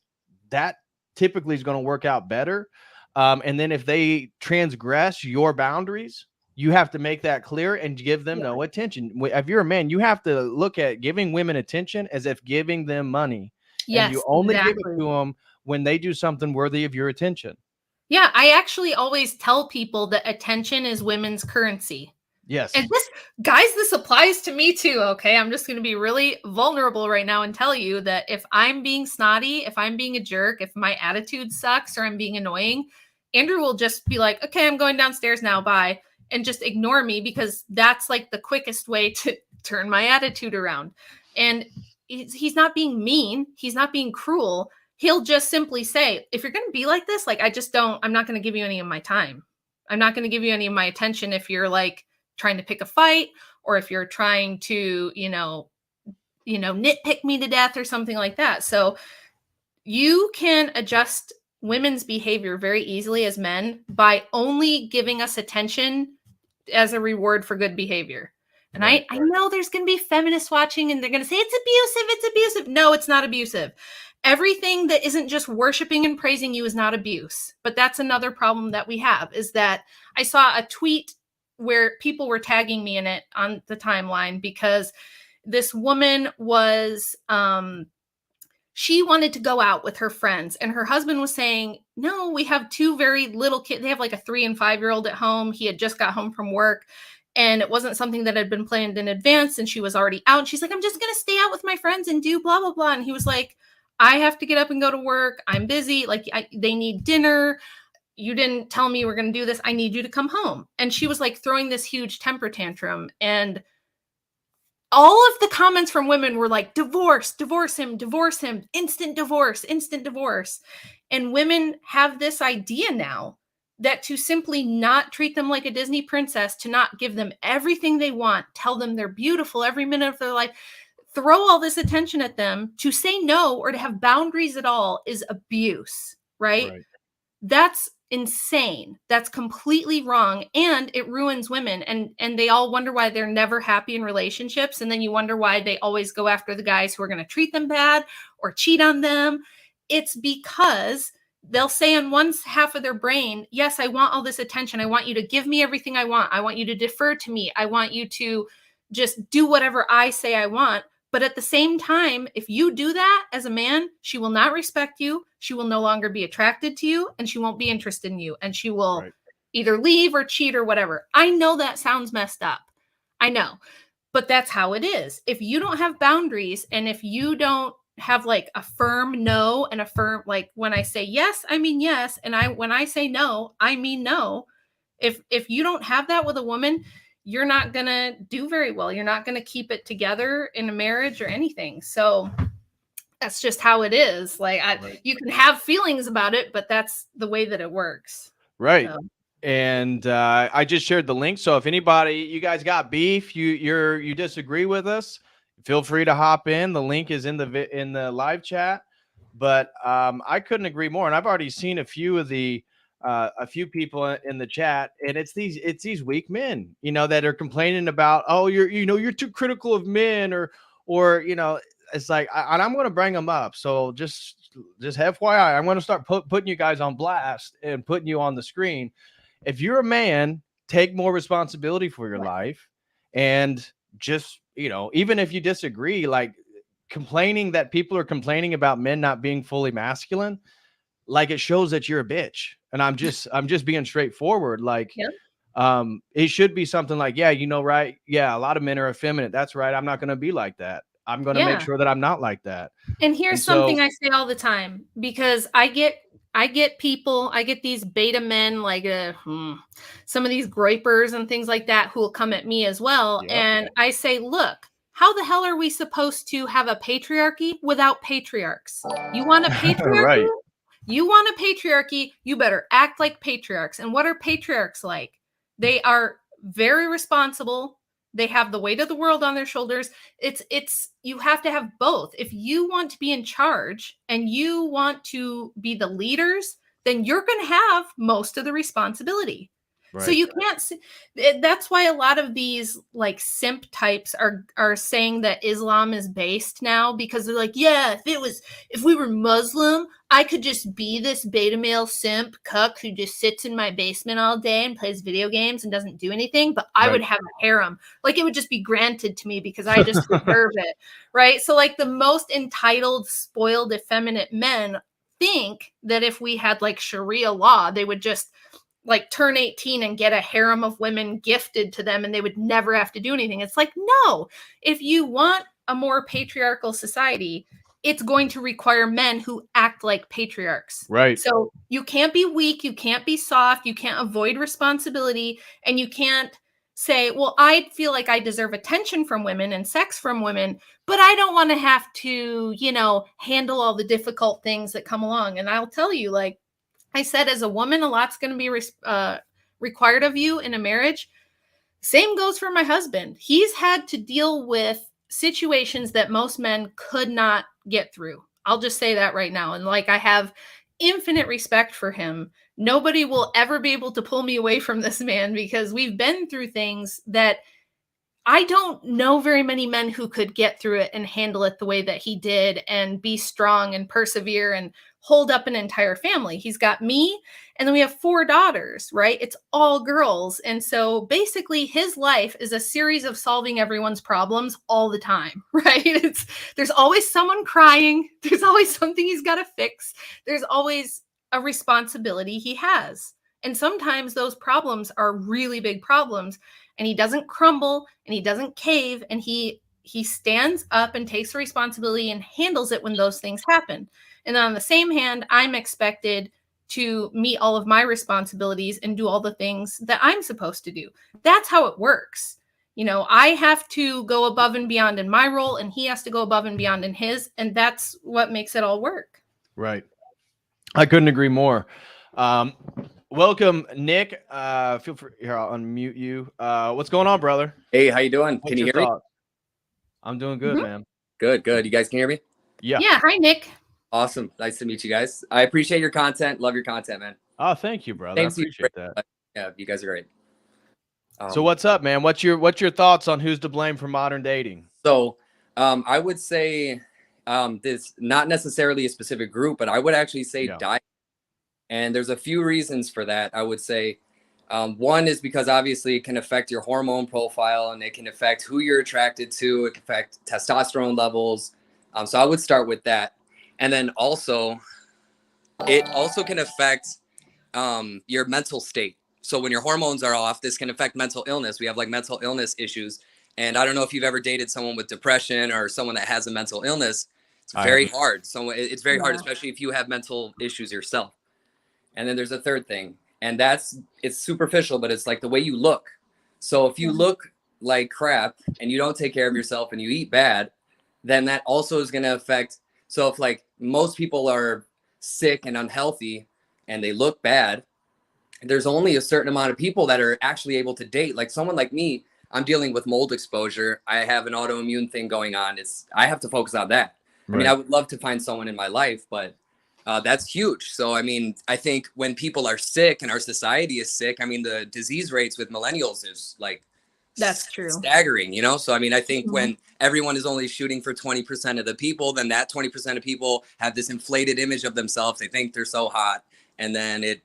Speaker 1: that typically is going to work out better. And then if they transgress your boundaries, you have to make that clear and give them no attention. If you're a man, you have to look at giving women attention as if giving them money.
Speaker 2: Yes,
Speaker 1: and you only
Speaker 2: exactly.
Speaker 1: give it to them when they do something worthy of your attention.
Speaker 2: Yeah, I actually always tell people that attention is women's currency.
Speaker 1: Yes.
Speaker 2: And this applies to me too, okay? I'm just going to be really vulnerable right now and tell you that if I'm being snotty, if I'm being a jerk, if my attitude sucks or I'm being annoying, Andrew will just be like, okay, I'm going downstairs now, bye, and just ignore me, because that's like the quickest way to turn my attitude around. And he's not being mean. He's not being cruel. He'll just simply say, if you're going to be like this, like, I'm not going to give you any of my time. I'm not going to give you any of my attention if you're like trying to pick a fight, or if you're trying to, nitpick me to death or something like that. So you can adjust women's behavior very easily as men by only giving us attention as a reward for good behavior. And I know there's going to be feminists watching and they're going to say, it's abusive. No, it's not abusive. Everything that isn't just worshiping and praising you is not abuse. But that's another problem that we have, is that I saw a tweet where people were tagging me in it on the timeline because this woman was, she wanted to go out with her friends and her husband was saying, no, we have two very little kids. They have like a 3 and 5-year-old at home. He had just got home from work and it wasn't something that had been planned in advance. And she was already out. And she's like, I'm just going to stay out with my friends and do blah, blah, blah. And he was like, I have to get up and go to work. I'm busy. Like they need dinner. You didn't tell me you were going to do this. I need you to come home. And she was like throwing this huge temper tantrum. And all of the comments from women were like, divorce him, instant divorce. And women have this idea now that to simply not treat them like a Disney princess, to not give them everything they want, tell them they're beautiful every minute of their life, throw all this attention at them, to say no or to have boundaries at all is abuse, right? That's insane. That's completely wrong. And it ruins women. And they all wonder why they're never happy in relationships. And then you wonder why they always go after the guys who are going to treat them bad or cheat on them. It's because they'll say in one half of their brain, yes, I want all this attention. I want you to give me everything I want. I want you to defer to me. I want you to just do whatever I say I want. But at the same time, if you do that as a man, she will not respect you. She will no longer be attracted to you and she won't be interested in you. And she will either leave or cheat or whatever. I know that sounds messed up. I know, but that's how it is. If you don't have boundaries and if you don't have like a firm no and a firm, like when I say yes, I mean yes. And when I say no, I mean no. If you don't have that with a woman, you're not going to do very well. You're not going to keep it together in a marriage or anything. So that's just how it is. Like you can have feelings about it, but that's the way that it works.
Speaker 1: Right. So. And I just shared the link. So if anybody, you guys got beef, you disagree with us, feel free to hop in. The link is in the live chat. But I couldn't agree more. And I've already seen a few people in the chat, and it's these weak men, that are complaining about, oh, you're too critical of men, or it's like, and I'm going to bring them up. So just FYI, I'm going to start putting you guys on blast and putting you on the screen. If you're a man, take more responsibility for your life, and just, even if you disagree, like complaining that people are complaining about men not being fully masculine, like it shows that you're a bitch. And I'm just being straightforward. Like, it should be something like, right. Yeah. A lot of men are effeminate. That's right. I'm not going to be like that. I'm going to make sure that I'm not like that.
Speaker 2: And here's something I say all the time, because I get these beta men, like some of these groypers and things like that, who will come at me as well. Yep. And I say, look, how the hell are we supposed to have a patriarchy without patriarchs? You want a patriarchy? Right. You want a patriarchy, you better act like patriarchs. And what are patriarchs like? They are very responsible. They have the weight of the world on their shoulders. You have to have both. If you want to be in charge and you want to be the leaders, then you're going to have most of the responsibility. Right. So you can't. That's why a lot of these like simp types are saying that Islam is based now, because they're like, yeah, if we were Muslim, I could just be this beta male simp cuck who just sits in my basement all day and plays video games and doesn't do anything, but I would have a harem. Like it would just be granted to me because I just deserve it. Right. So like the most entitled, spoiled, effeminate men think that if we had like Sharia law, they would just like turn 18 and get a harem of women gifted to them and they would never have to do anything. It's like, no, if you want a more patriarchal society, it's going to require men who act like patriarchs.
Speaker 1: Right.
Speaker 2: So you can't be weak. You can't be soft. You can't avoid responsibility. And you can't say, well, I feel like I deserve attention from women and sex from women, but I don't want to have to, handle all the difficult things that come along. And I'll tell you, like I said, as a woman, a lot's going to be required of you in a marriage. Same goes for my husband. He's had to deal with situations that most men could not get through. I'll just say that right now. And like, I have infinite respect for him. Nobody will ever be able to pull me away from this man, because we've been through things that I don't know very many men who could get through it and handle it the way that he did and be strong and persevere and hold up an entire family. He's got me, and then we have 4 daughters, right? It's all girls. And so basically his life is a series of solving everyone's problems all the time, right? There's always someone crying, there's always something he's got to fix. There's always a responsibility he has. And sometimes those problems are really big problems, and he doesn't crumble and he doesn't cave, and he stands up and takes the responsibility and handles it when those things happen. And on the same hand, I'm expected to meet all of my responsibilities and do all the things that I'm supposed to do. That's how it works. You know, I have to go above and beyond in my role, and he has to go above and beyond in his, and that's what makes it all work.
Speaker 1: Right. I couldn't agree more. Welcome, Nick. Feel free here. I'll unmute you. What's going on, brother?
Speaker 3: Hey, how you doing?
Speaker 1: What's
Speaker 3: Can you
Speaker 1: your
Speaker 3: hear me?
Speaker 1: thoughts? I'm doing good, man.
Speaker 3: Good, good. You guys can hear me?
Speaker 1: Yeah.
Speaker 2: Yeah. Hi, Nick.
Speaker 3: Awesome. Nice to meet you guys. I appreciate your content. Love your content, man.
Speaker 1: Oh, thank you, brother. I
Speaker 3: Thanks to you.
Speaker 1: appreciate that.
Speaker 3: Yeah, you guys are great.
Speaker 1: So what's up, man? What's your thoughts on who's to blame for modern dating?
Speaker 3: So I would say this not necessarily a specific group, but I would actually say diet. And there's a few reasons for that. I would say one is because obviously it can affect your hormone profile, and it can affect who you're attracted to. It can affect testosterone levels. So I would start with that. And then also, it also can affect your mental state. So when your hormones are off, this can affect mental illness. We have like mental illness issues. And I don't know if you've ever dated someone with depression or someone that has a mental illness. It's very hard. So it's very hard, especially if you have mental issues yourself. And then there's a third thing, and it's superficial, but it's like the way you look. So if you look like crap and you don't take care of yourself and you eat bad, then that also is going to affect. So if like most people are sick and unhealthy and they look bad, there's only a certain amount of people that are actually able to date. Like someone like me, I'm dealing with mold exposure. I have an autoimmune thing going on. I have to focus on that. Right. I mean, I would love to find someone in my life, but that's huge. So, I mean, I think when people are sick and our society is sick, I mean, the disease rates with millennials is like,
Speaker 2: that's true,
Speaker 3: staggering, you know? So, I mean, I think when everyone is only shooting for 20% of the people, then that 20% of people have this inflated image of themselves. They think they're so hot. And then it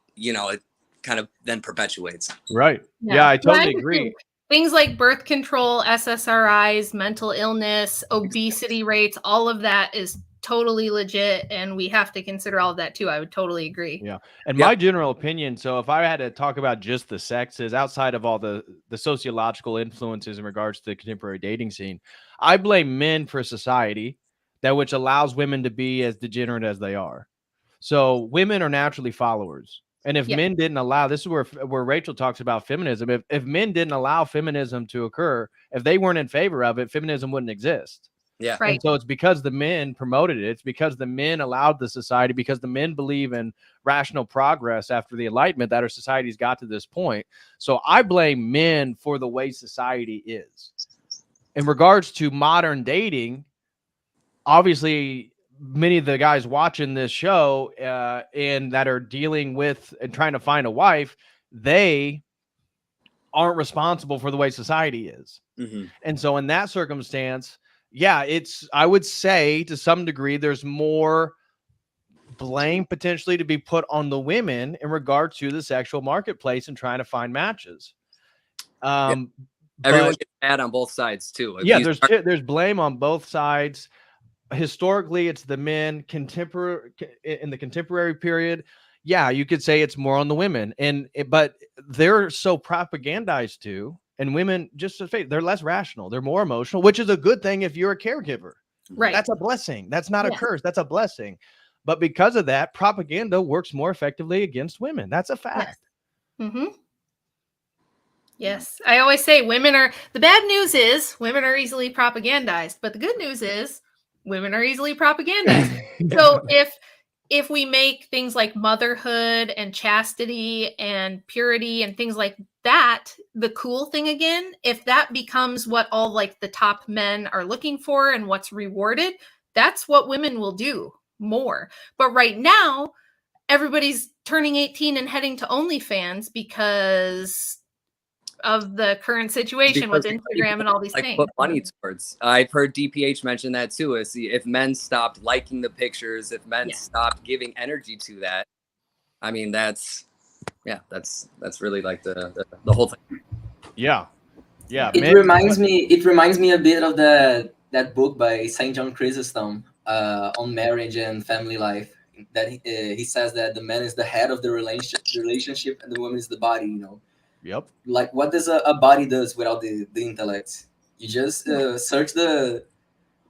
Speaker 3: kind of then perpetuates.
Speaker 1: Right. Yeah, I totally agree.
Speaker 2: Things like birth control, SSRIs, mental illness, obesity rates, all of that is totally legit, and we have to consider all of that too. I would totally agree.
Speaker 1: Yeah. And my general opinion, so if I had to talk about just the sexes outside of all the sociological influences in regards to the contemporary dating scene, I blame men for society which allows women to be as degenerate as they are. So women are naturally followers. And if men didn't allow, this is where Rachel talks about feminism. If men didn't allow feminism to occur, if they weren't in favor of it, feminism wouldn't exist.
Speaker 3: Yeah.
Speaker 2: Right.
Speaker 1: And so it's because the men promoted it. It's because the men allowed the society, because the men believe in rational progress after the Enlightenment, that our society's got to this point. So I blame men for the way society is. In regards to modern dating, obviously, many of the guys watching this show and that are dealing with and trying to find a wife, they aren't responsible for the way society is. And so in that circumstance, I would say to some degree, there's more blame potentially to be put on the women in regard to the sexual marketplace and trying to find matches.
Speaker 3: Everyone gets mad on both sides too.
Speaker 1: There's blame on both sides. Historically, it's the men. In the contemporary period, you could say it's more on the women, but they're so propagandized too. And women, just to say, they're less rational. They're more emotional, which is a good thing if you're a caregiver.
Speaker 2: Right.
Speaker 1: That's a blessing. That's not a curse. That's a blessing. But because of that, propaganda works more effectively against women. That's a fact.
Speaker 2: Yes. I always say the bad news is women are easily propagandized, but the good news is women are easily propagandized. So if we make things like motherhood and chastity and purity and things like that the cool thing again, if that becomes what all like the top men are looking for and what's rewarded, that's what women will do more. But right now, everybody's turning 18 and heading to OnlyFans because of the current situation with Instagram and all these things.
Speaker 3: Put money towards. I've heard DPH mention that too. If men stopped liking the pictures, if men stopped giving energy to that, I mean, that's really like the whole thing.
Speaker 1: Yeah.
Speaker 4: It reminds me a bit of that book by Saint John Chrysostom on marriage and family life. That he says that the man is the head of the relationship and the woman is the body. You know.
Speaker 1: Yep.
Speaker 4: Like, what does a body does without the intellect? You just search the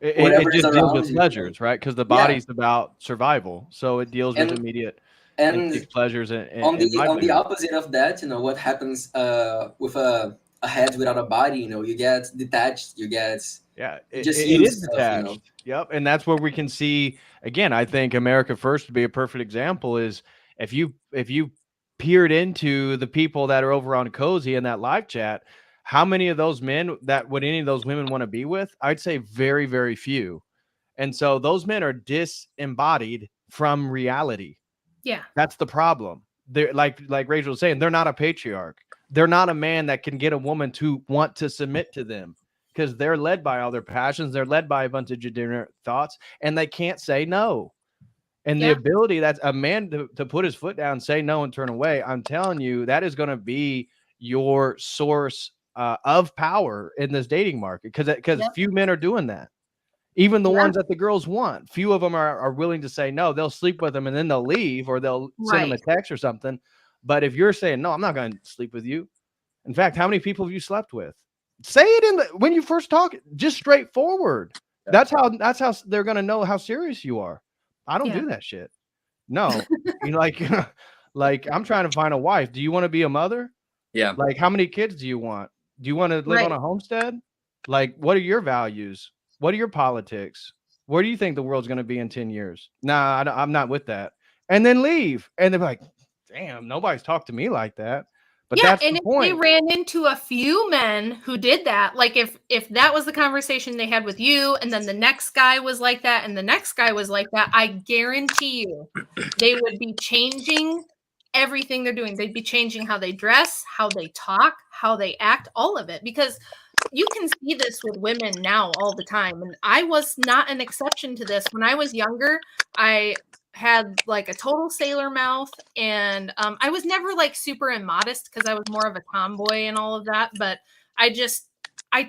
Speaker 4: whatever
Speaker 1: it just
Speaker 4: is
Speaker 1: deals
Speaker 4: around
Speaker 1: with
Speaker 4: you.
Speaker 1: pleasures, right? Because the body's about survival, so it deals with immediate
Speaker 4: and
Speaker 1: these pleasures. And
Speaker 4: on the opposite of that, you know, what happens with a head without a body? You know, you get detached. You get
Speaker 1: it is detached. You know? Yep, and that's where we can see again. I think America First would be a perfect example. Is if you peered into the people that are over on Cozy in that live chat, how many of those men that would any of those women want to be with? I'd say very, very few. And so those men are disembodied from reality.
Speaker 2: Yeah.
Speaker 1: That's the problem. They're like Rachel was saying, they're not a patriarch. They're not a man that can get a woman to want to submit to them because they're led by all their passions. They're led by a bunch of degenerate thoughts and they can't say no. And the ability that's a man to put his foot down, say no, and turn away. I'm telling you, that is going to be your source of power in this dating market because few men are doing that. Even the ones that the girls want, few of them are willing to say no. They'll sleep with them and then they'll leave or they'll send them a text or something. But if you're saying, no, I'm not going to sleep with you. In fact, how many people have you slept with? Say it when you first talk, just straightforward. That's how they're going to know how serious you are. I don't do that shit. No, you know, like I'm trying to find a wife. Do you want to be a mother?
Speaker 3: Yeah.
Speaker 1: Like, how many kids do you want? Do you want to live on a homestead? Like, what are your values? What are your politics? Where do you think the world's going to be in 10 years? Nah, I'm not with that. And then leave. And they're like, damn, nobody's talked to me like that. But that's the point.
Speaker 2: They ran into a few men who did that. Like if that was the conversation they had with you, and then the next guy was like that, and the next guy was like that, I guarantee you they would be changing everything they're doing. They'd be changing how they dress, how they talk, how they act, all of it. Because you can see this with women now all the time. And I was not an exception to this. When I was younger, I had like a total sailor mouth, and I was never like super immodest because I was more of a tomboy and all of that, but I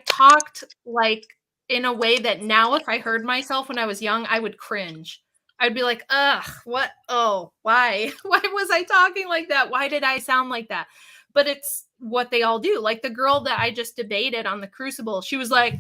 Speaker 2: talked like in a way that now if I heard myself when I was young, I would cringe. I'd be like, ugh, what? Oh, why was I talking like that? Why did I sound like that? But it's what they all do. Like the girl that I just debated on the Crucible, she was like,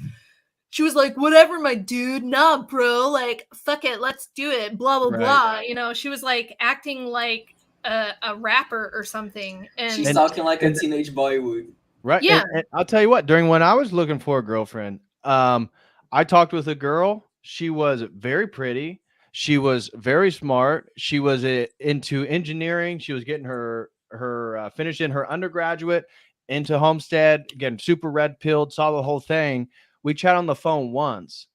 Speaker 2: whatever, my dude. Nah, bro. Like, fuck it. Let's do it. Blah, blah, blah. You know, she was like acting like a rapper or something. And
Speaker 4: she's talking like a teenage boy would.
Speaker 1: Right. Yeah. And I'll tell you what, during when I was looking for a girlfriend, I talked with a girl. She was very pretty. She was very smart. She was into engineering. She was getting her finishing her undergraduate into Homestead. Again, super red pilled, saw the whole thing. We chat on the phone once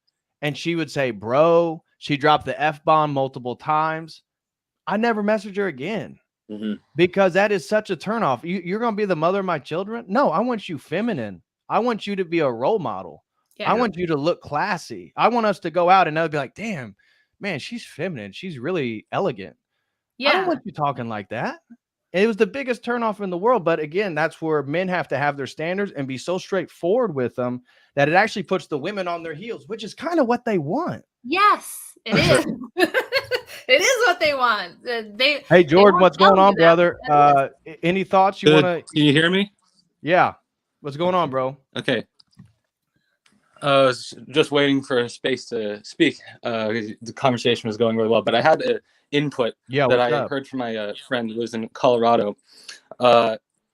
Speaker 1: and she would say, bro, she dropped the F-bomb multiple times. I never messaged her again because that is such a turnoff. You're going to be the mother of my children? No, I want you feminine. I want you to be a role model. I want you to look classy. I want us to go out and they'll be like, damn, man, she's feminine. She's really elegant. I don't want you talking like that. It was the biggest turnoff in the world. But again, that's where men have to have their standards and be so straightforward with them that it actually puts the women on their heels, which is kind of what they want.
Speaker 2: Yes, it is. It is what they want.
Speaker 1: Hey, George, what's going on, brother? Any thoughts you want to?
Speaker 5: Can you hear me?
Speaker 1: Yeah. What's going on, bro?
Speaker 5: Okay. I was just waiting for a space to speak. The conversation was going really well, but I had an input that I heard from my friend who lives in Colorado.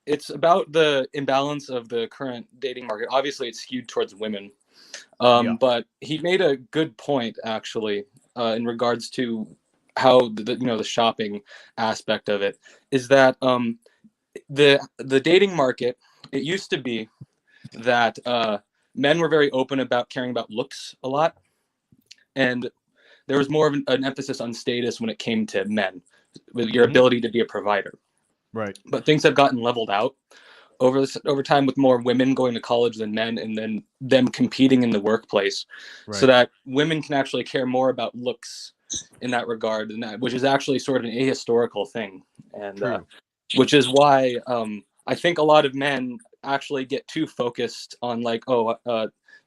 Speaker 5: It's about the imbalance of the current dating market. Obviously, it's skewed towards women, but he made a good point actually in regards to how the shopping aspect of it is that the dating market. It used to be that men were very open about caring about looks a lot, and there was more of an emphasis on status when it came to men, with your ability to be a provider.
Speaker 1: Right.
Speaker 5: But things have gotten leveled out. over time with more women going to college than men, and then them competing in the workplace, so that women can actually care more about looks in that regard, and that, which is actually sort of an ahistorical thing, and which is why I think a lot of men actually get too focused on like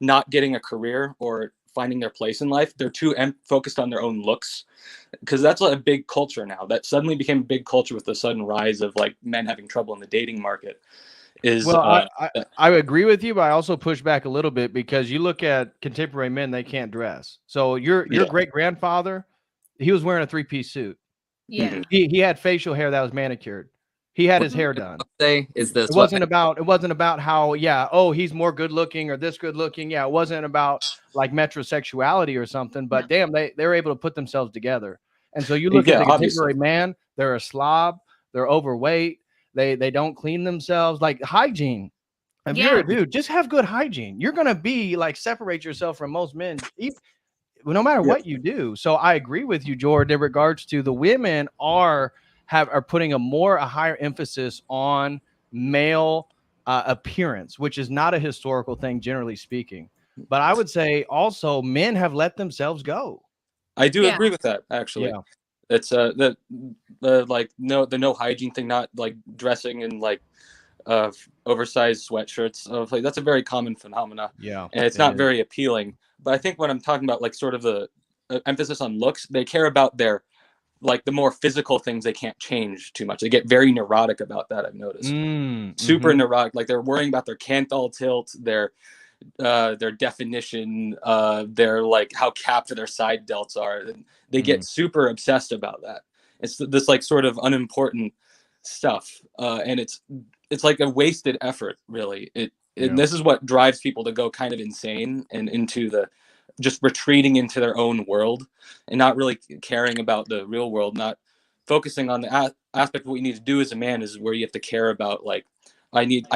Speaker 5: not getting a career or finding their place in life. They're too focused on their own looks, because that's a big culture now. That suddenly became a big culture with the sudden rise of like men having trouble in the dating market.
Speaker 1: I agree with you, but I also push back a little bit, because you look at contemporary men, they can't dress. So your great grandfather, he was wearing a 3-piece suit.
Speaker 2: Yeah.
Speaker 1: He had facial hair that was manicured. He had his hair done.
Speaker 3: It
Speaker 1: wasn't about how, he's more good looking or this good looking. Yeah, it wasn't about like metrosexuality or something, but damn, they're able to put themselves together. And so you look at the contemporary man, they're a slob, they're overweight, they don't clean themselves. Like hygiene. If you're a dude, just have good hygiene. You're gonna be like separate yourself from most men, no matter what you do. So I agree with you, Jordan, in regards to the women are putting a higher emphasis on male appearance, which is not a historical thing, generally speaking. But I would say also men have let themselves go.
Speaker 5: I do agree with that, actually. Yeah. It's the no hygiene thing, not like dressing in like oversized sweatshirts. Like that's a very common phenomena.
Speaker 1: Yeah,
Speaker 5: and it's not very appealing. But I think when I'm talking about like sort of the emphasis on looks, they care about their like the more physical things they can't change too much. They get very neurotic about that, I've noticed. Super neurotic. Like they're worrying about their canthal tilt, their definition, their like how capped their side delts are. They get super obsessed about that. It's this like sort of unimportant stuff, and it's like a wasted effort, really. And this is what drives people to go kind of insane and into the just retreating into their own world and not really caring about the real world, not focusing on the aspect of what you need to do as a man is where you have to care about like, I need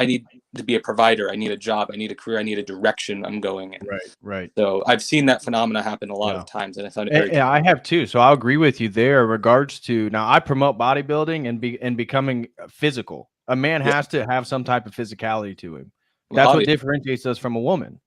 Speaker 5: to be a provider. I need a job. I need a career. I need a direction I'm going in.
Speaker 1: Right.
Speaker 5: So I've seen that phenomena happen a lot of times, and I found it very.
Speaker 1: Yeah, I have too. So I'll agree with you there in regards to, now I promote bodybuilding and becoming physical. A man has to have some type of physicality to him. That's what differentiates us from a woman.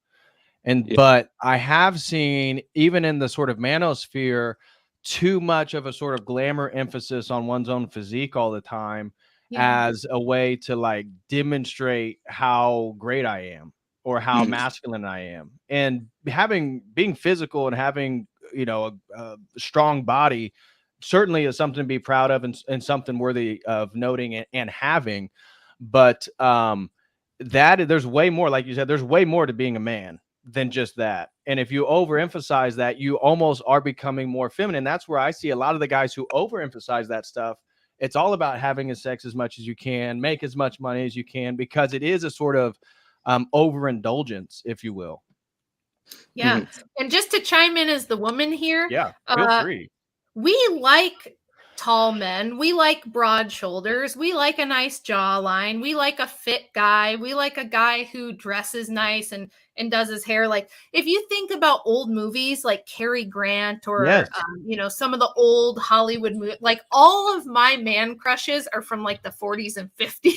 Speaker 1: But I have seen, even in the sort of manosphere, too much of a sort of glamour emphasis on one's own physique all the time as a way to like demonstrate how great I am or how masculine I am. And being physical and having, a strong body certainly is something to be proud of and something worthy of noting and having. But there's way more, like you said, there's way more to being a man than just that. And if you overemphasize that, you almost are becoming more feminine. That's where I see a lot of the guys who overemphasize that stuff. It's all about having sex as much as you can, make as much money as you can, because it is a sort of overindulgence, if you will.
Speaker 2: Yeah. And just to chime in as the woman here.
Speaker 1: Yeah, feel free.
Speaker 2: We like tall men. We like broad shoulders. We like a nice jawline. We like a fit guy. We like a guy who dresses nice and does his hair. Like if you think about old movies like Cary Grant or, some of the old Hollywood movies, like all of my man crushes are from like the 40s and 50s.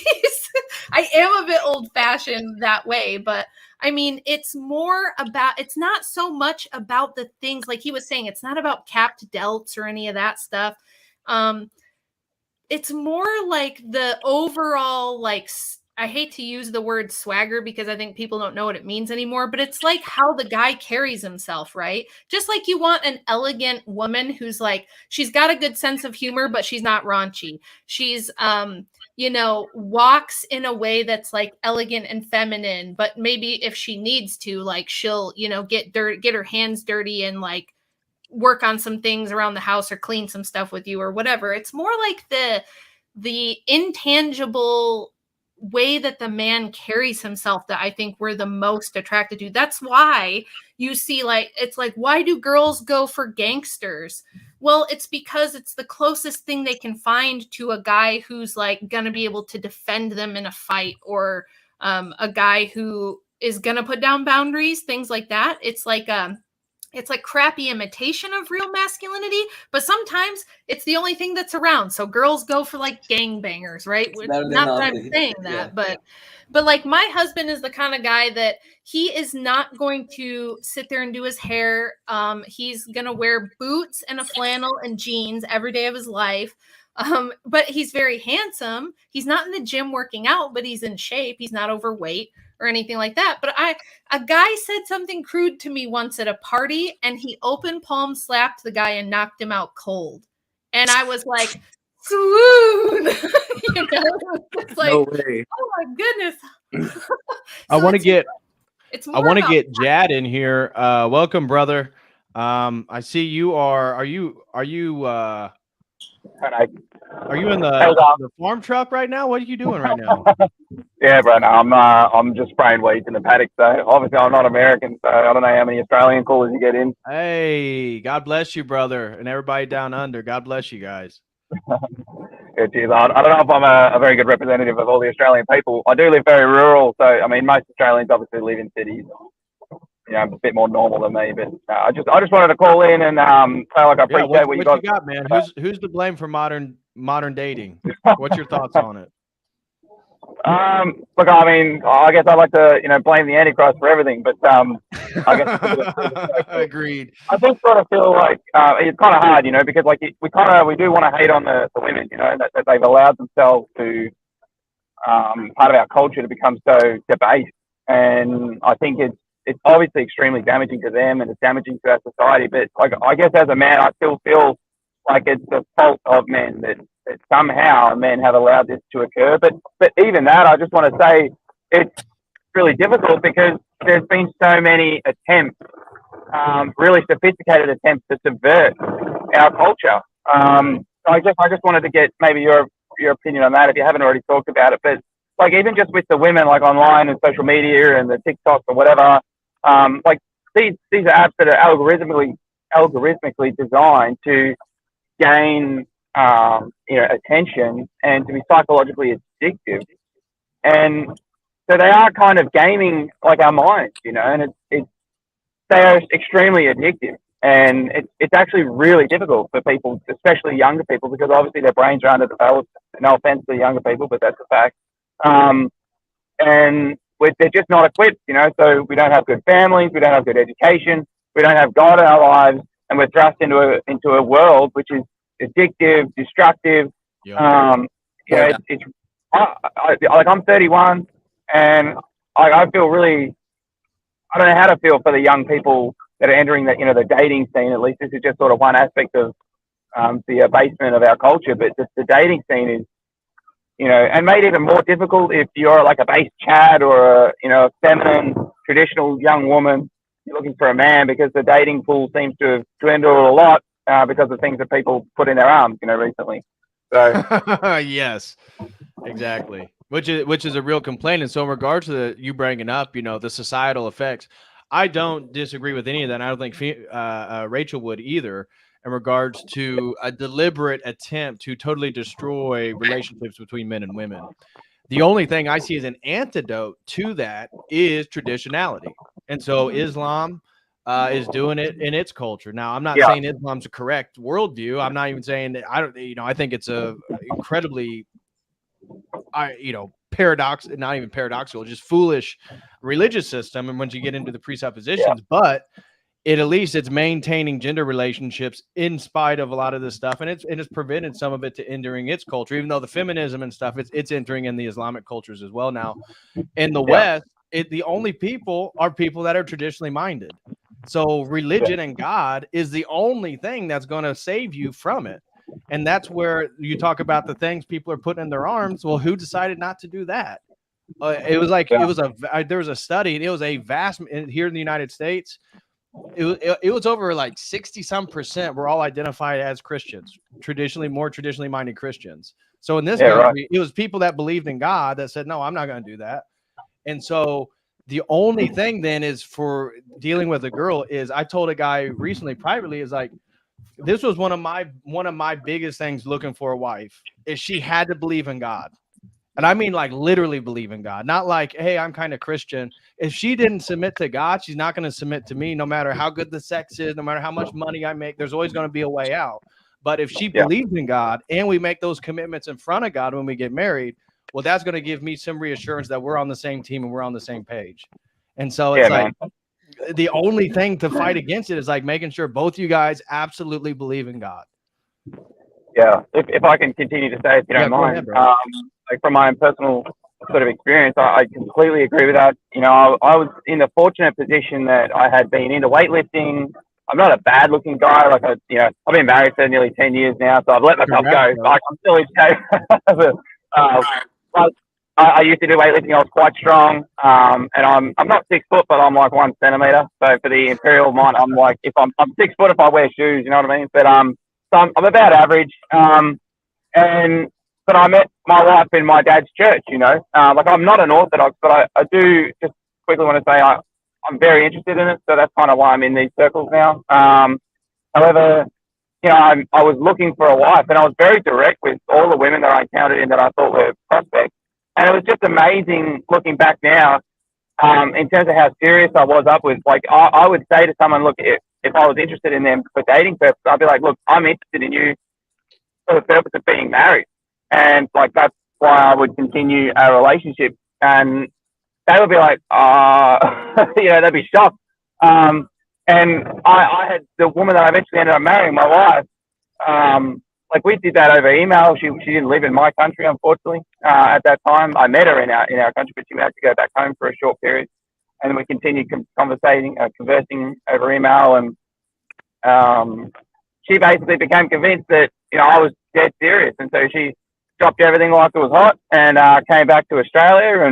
Speaker 2: I am a bit old fashioned that way, but I mean, it's not so much about the things like he was saying. It's not about capped delts or any of that stuff. It's more like the overall, like, I hate to use the word swagger because I think people don't know what it means anymore, but it's like how the guy carries himself, right? Just like you want an elegant woman who's like, she's got a good sense of humor, but she's not raunchy. She's, walks in a way that's like elegant and feminine, but maybe if she needs to, like she'll, get her hands dirty and like work on some things around the house or clean some stuff with you or whatever. It's more like the intangible way that the man carries himself that I think we're the most attracted to. That's why you see it's like, why do girls go for gangsters? Well, it's because it's the closest thing they can find to a guy who's like going to be able to defend them in a fight, or a guy who is going to put down boundaries, things like that. It's like, it's like crappy imitation of real masculinity, but sometimes it's the only thing that's around. So girls go for like gangbangers, right? Not that I'm saying that, but like my husband is the kind of guy that he is not going to sit there and do his hair. He's going to wear boots and a flannel and jeans every day of his life. But he's very handsome. He's not in the gym working out, but he's in shape. He's not overweight or anything like that. But a guy said something crude to me once at a party, and he open palm slapped the guy and knocked him out cold. And I was like, swoon. You know, it's like,
Speaker 3: No way.
Speaker 2: oh my goodness.
Speaker 1: I want to get
Speaker 2: Jad
Speaker 1: in here. Welcome, brother. I see you are you in the farm truck right now? What are you doing right now?
Speaker 6: Yeah, bro. No, I'm just spraying weeds in the paddock. So obviously I'm not American, so I don't know how many Australian callers you get in.
Speaker 1: Hey, God bless you, brother, and everybody down under. God bless you guys.
Speaker 6: Yeah, cheers. I don't know if I'm a very good representative of all the Australian people. I do live very rural, so I mean most Australians obviously live in cities. You know, a bit more normal than me, but I just wanted to call in and say like I appreciate what you guys
Speaker 1: got, man. Who's to blame for modern dating? What's your thoughts on it?
Speaker 6: Look, I mean, I guess I like to, blame the Antichrist for everything, but I guess
Speaker 1: agreed.
Speaker 6: I just sort of feel like it's kind of hard, because like we do want to hate on the women, that they've allowed themselves to part of our culture to become so debased, and I think it's obviously extremely damaging to them and it's damaging to our society. But like, I guess as a man, I still feel like it's the fault of men that somehow men have allowed this to occur. But even that, I just want to say it's really difficult because there's been so many attempts, really sophisticated attempts to subvert our culture. I just wanted to get maybe your opinion on that if you haven't already talked about it. But like even just with the women, like online and social media and the TikToks or whatever, like these are apps that are algorithmically designed to gain attention and to be psychologically addictive, and so they are kind of gaming like our minds, and they are extremely addictive, and it's actually really difficult for people, especially younger people, because obviously their brains are underdeveloped. No offense to the younger people, but that's a fact. And they're just not equipped, so we don't have good families, we don't have good education, we don't have God in our lives, and we're thrust into a world which is addictive, destructive. It's like I'm 31, and I feel really, I don't know how to feel for the young people that are entering the dating scene. At least this is just sort of one aspect of the abasement of our culture, but the dating scene is, and made even more difficult if you're like a base Chad or a feminine, traditional young woman. You're looking for a man, because the dating pool seems to have dwindled a lot because of things that people put in their arms, recently. So
Speaker 1: yes, exactly. Which is a real complaint. And so in regards to you bringing up, the societal effects, I don't disagree with any of that. I don't think Rachel would either, in regards to a deliberate attempt to totally destroy relationships between men and women. The only thing I see as an antidote to that is traditionality. And so Islam is doing it in its culture. Now, I'm not saying Islam's a correct worldview. I'm not even saying that I think it's a incredibly, not even paradoxical, just foolish religious system. And once you get into the presuppositions, but at least it's maintaining gender relationships in spite of a lot of this stuff, and it's prevented some of it to entering its culture, even though the feminism and stuff it's entering in the Islamic cultures as well now. In the West, the only people are people that are traditionally minded. So religion and God is the only thing that's going to save you from it. And that's where you talk about the things people are putting in their arms. Well, who decided not to do that? It was like there was a study, and it was a vast here in the United States. It was over like 60% were all identified as Christians, more traditionally minded Christians. So in this country, it was people that believed in God that said, no, I'm not going to do that. And so the only thing then is for dealing with a girl is, I told a guy recently privately, is like, this was one of my biggest things looking for a wife, is she had to believe in God. And I mean, like, literally believe in God, not like, hey, I'm kind of Christian. If she didn't submit to God, she's not going to submit to me, no matter how good the sex is, no matter how much money I make. There's always going to be a way out. But if she believes in God and we make those commitments in front of God when we get married, well, that's going to give me some reassurance that we're on the same team and we're on the same page. And so it's like the only thing to fight against it is like making sure both you guys absolutely believe in God.
Speaker 6: Yeah, if I can continue to say, if you don't mind, like from my own personal sort of experience, I completely agree with that. You know, I was in the fortunate position that I had been into weightlifting. I'm not a bad looking guy. Like, I've been married for nearly 10 years now, so I've let myself go. Like, I'm still in shape. But I used to do weightlifting. I was quite strong. And I'm not 6 foot, but I'm like 1 centimeter. So for the imperial mind, I'm like, if I'm 6 foot if I wear shoes, you know what I mean? But so I'm about average. But I met my wife in my dad's church, you know. Like, I'm not an Orthodox, but I do just quickly want to say I'm very interested in it. So that's kind of why I'm in these circles now. However, you know, I was looking for a wife, and I was very direct with all the women that I encountered in that I thought were prospects. And it was just amazing looking back now, in terms of how serious I was up with. Like, I would say to someone, look, if I was interested in them for dating purposes, I'd be like, look, I'm interested in you for the purpose of being married. And like, that's why I would continue a relationship. And they would be like, you know, they'd be shocked. And I had the woman that I eventually ended up marrying, my wife, like, we did that over email. She didn't live in my country, unfortunately, at that time. I met her in our country, but she had to go back home for a short period. And then we continued conversing over email. And she basically became convinced that, you know, I was dead serious. And so she dropped everything like it was hot and came back to Australia.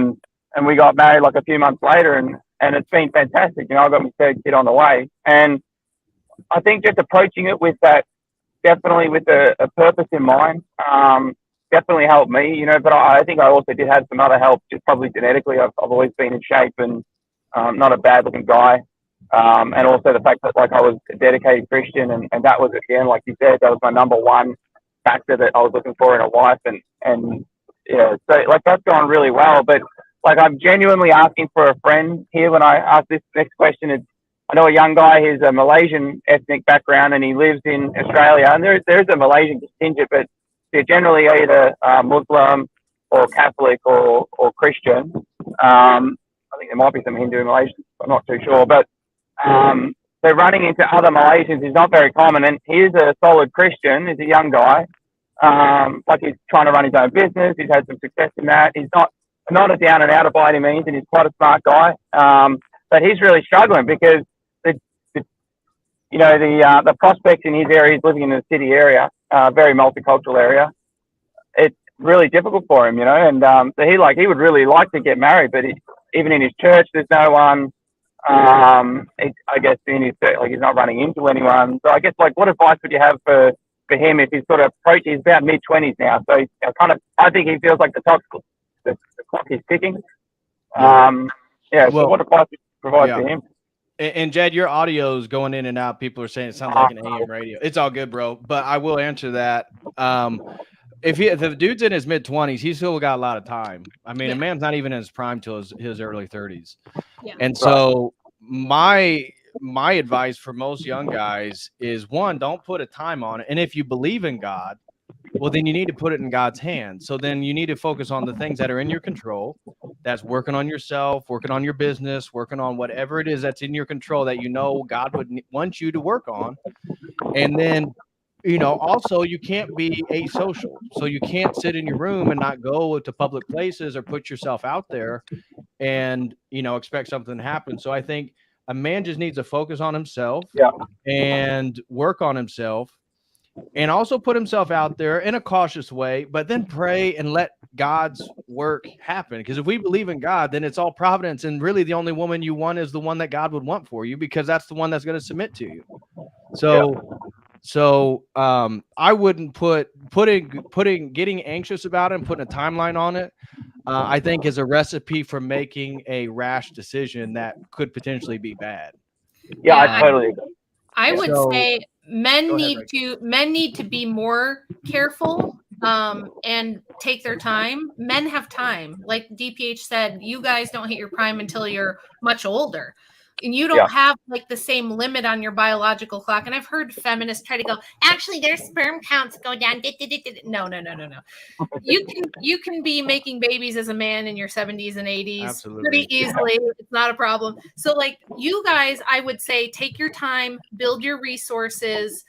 Speaker 6: And we got married like a few months later. And it's been fantastic. You know, I got my third kid on the way. And I think just approaching it with that, definitely with a purpose in mind, definitely helped me, you know. But I think I also did have some other help, just probably genetically. I've always been in shape and not a bad looking guy. And also the fact that, like, I was a dedicated Christian, and that was, again, like you said, that was my number one factor that I was looking for in a wife. And yeah, so like, that's gone really well. But like, I'm genuinely asking for a friend here when I ask this next question. I know a young guy, he's a Malaysian ethnic background, and he lives in Australia. And there's a Malaysian contingent, but they're generally either Muslim or Catholic or Christian. I think there might be some Hindu Malaysians, I'm not too sure. But so running into other Malaysians is not very common. And he's a solid Christian. He's a young guy. Like, he's trying to run his own business. He's had some success in that. He's not a down and outer by any means, and he's quite a smart guy. But he's really struggling because the prospects in his area, he's living in a city area, very multicultural area. It's really difficult for him, you know. And so he would really like to get married, but even in his church, there's no one. I guess he's not running into anyone. So I guess, like, what advice would you have for him if he's sort of he's about mid-20s now? So he's I think he feels like the clock is ticking. So what advice would you provide to him?
Speaker 1: And Jed, your audio is going in and out. People are saying it sounds like an AM radio. It's all good, bro. But I will answer that. If the dude's in his mid-20s, he's still got a lot of time. I mean, a man's not even in his prime till his early 30s. Yeah. And so my advice for most young guys is, one, don't put a time on it. And if you believe in God, well, then you need to put it in God's hands. So then you need to focus on the things that are in your control. That's working on yourself, working on your business, working on whatever it is that's in your control that, you know, God would want you to work on. And then, you know, also, you can't be asocial. So you can't sit in your room and not go to public places or put yourself out there and, you know, expect something to happen. So I think a man just needs to focus on himself and work on himself, and also put himself out there in a cautious way, but then pray and let God's work happen. Because if we believe in God, then it's all providence. And really the only woman you want is the one that God would want for you, because that's the one that's going to submit to you. So I wouldn't getting anxious about it and putting a timeline on it, I think, is a recipe for making a rash decision that could potentially be bad.
Speaker 6: Yeah, I totally agree.
Speaker 2: I would say men need to be more careful and take their time. Men have time. Like DPH said, you guys don't hit your prime until you're much older. And you don't have like the same limit on your biological clock. And I've heard feminists try to go, actually, their sperm counts go down. No. You can be making babies as a man in your 70s and 80s pretty easily. It's not a problem. So like you guys, I would say take your time, build your resources,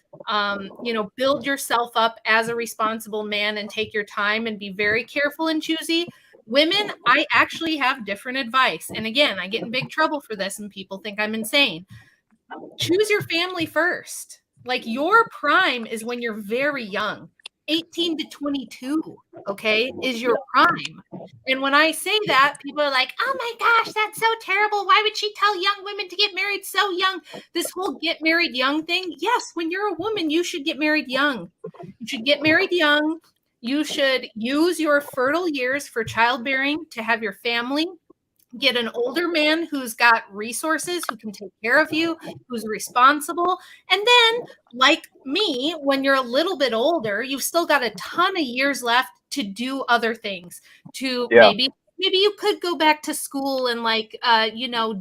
Speaker 2: build yourself up as a responsible man and take your time and be very careful and choosy. Women, I actually have different advice. And again, I get in big trouble for this and people think I'm insane. Choose your family first. Like your prime is when you're very young. 18 to 22, okay, is your prime. And when I say that, people are like, oh my gosh, that's so terrible. Why would she tell young women to get married so young? This whole get married young thing. Yes, when you're a woman, you should get married young. You should get married young. You should use your fertile years for childbearing to have your family. Get an older man who's got resources, who can take care of you, who's responsible. And then, like me, when you're a little bit older, you've still got a ton of years left to do other things. To maybe you could go back to school and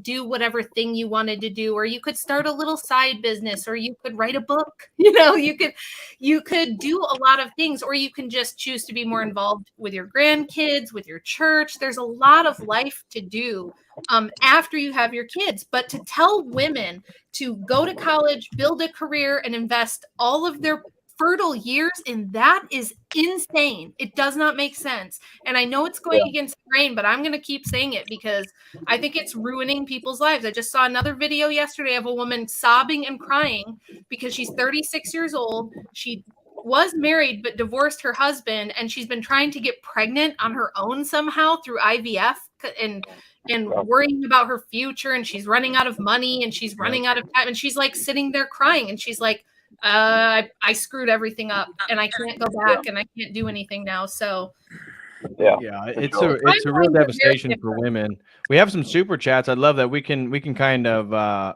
Speaker 2: do whatever thing you wanted to do, or you could start a little side business, or you could write a book. You could do a lot of things, or you can just choose to be more involved with your grandkids, with your church. There's a lot of life to do after you have your kids. But to tell women to go to college, build a career, and invest all of their fertile years in that is insane. It does not make sense. And I know it's going against the grain, but I'm going to keep saying it because I think it's ruining people's lives. I just saw another video yesterday of a woman sobbing and crying because she's 36 years old. She was married but divorced her husband, and she's been trying to get pregnant on her own somehow through IVF and worrying about her future, and she's running out of money and she's running out of time, and she's like sitting there crying, and she's like, I screwed everything up and I can't go back and I can't do anything now. So
Speaker 1: it's a real devastation for women. We have some super chats. I love that we can kind of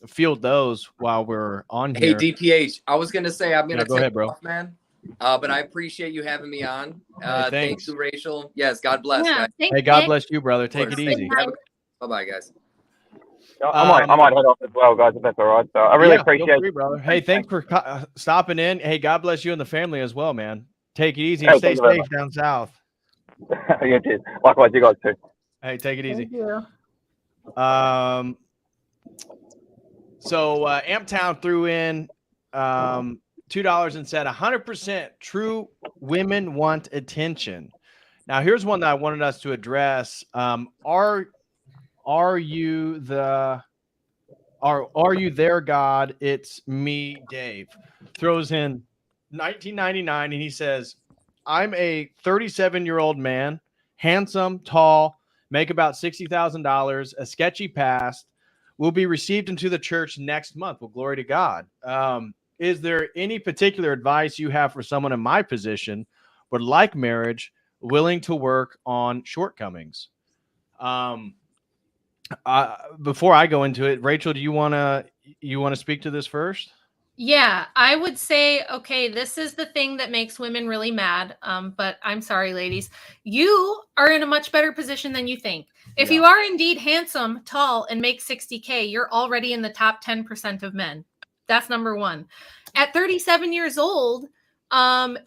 Speaker 1: field those while we're on here.
Speaker 3: Hey DPH, I was gonna say I'm gonna
Speaker 1: go ahead, bro.
Speaker 3: Off, man. But I appreciate you having me on. Thanks to Rachel. Yes, God bless, guys.
Speaker 1: Hey, God bless you, brother. Take it easy.
Speaker 3: Bye-bye, guys.
Speaker 6: I might head off as well, guys, if that's all right. So I really appreciate
Speaker 1: it, brother. Hey, thanks for stopping in. Hey, God bless you and the family as well, man. Take it easy and stay safe down south.
Speaker 6: Yeah, cheers. Likewise, you guys too.
Speaker 1: Hey, take it easy.
Speaker 2: Thank you.
Speaker 1: So Amptown threw in $2 and said 100% true women want attention. Now, here's one that I wanted us to address. Are you there, God? It's me, Dave. Throws in 1999, and he says, I'm a 37-year-old man, handsome, tall, make about $60,000, a sketchy past, will be received into the church next month. Well, glory to God. Is there any particular advice you have for someone in my position, would like marriage, willing to work on shortcomings? Before I go into it, Rachel, do you want to speak to this first?
Speaker 2: Yeah, I would say, okay, this is the thing that makes women really mad. But I'm sorry, ladies, you are in a much better position than you think. If you are indeed handsome, tall, and make 60K, you're already in the top 10% of men. That's number one. At 37 years old,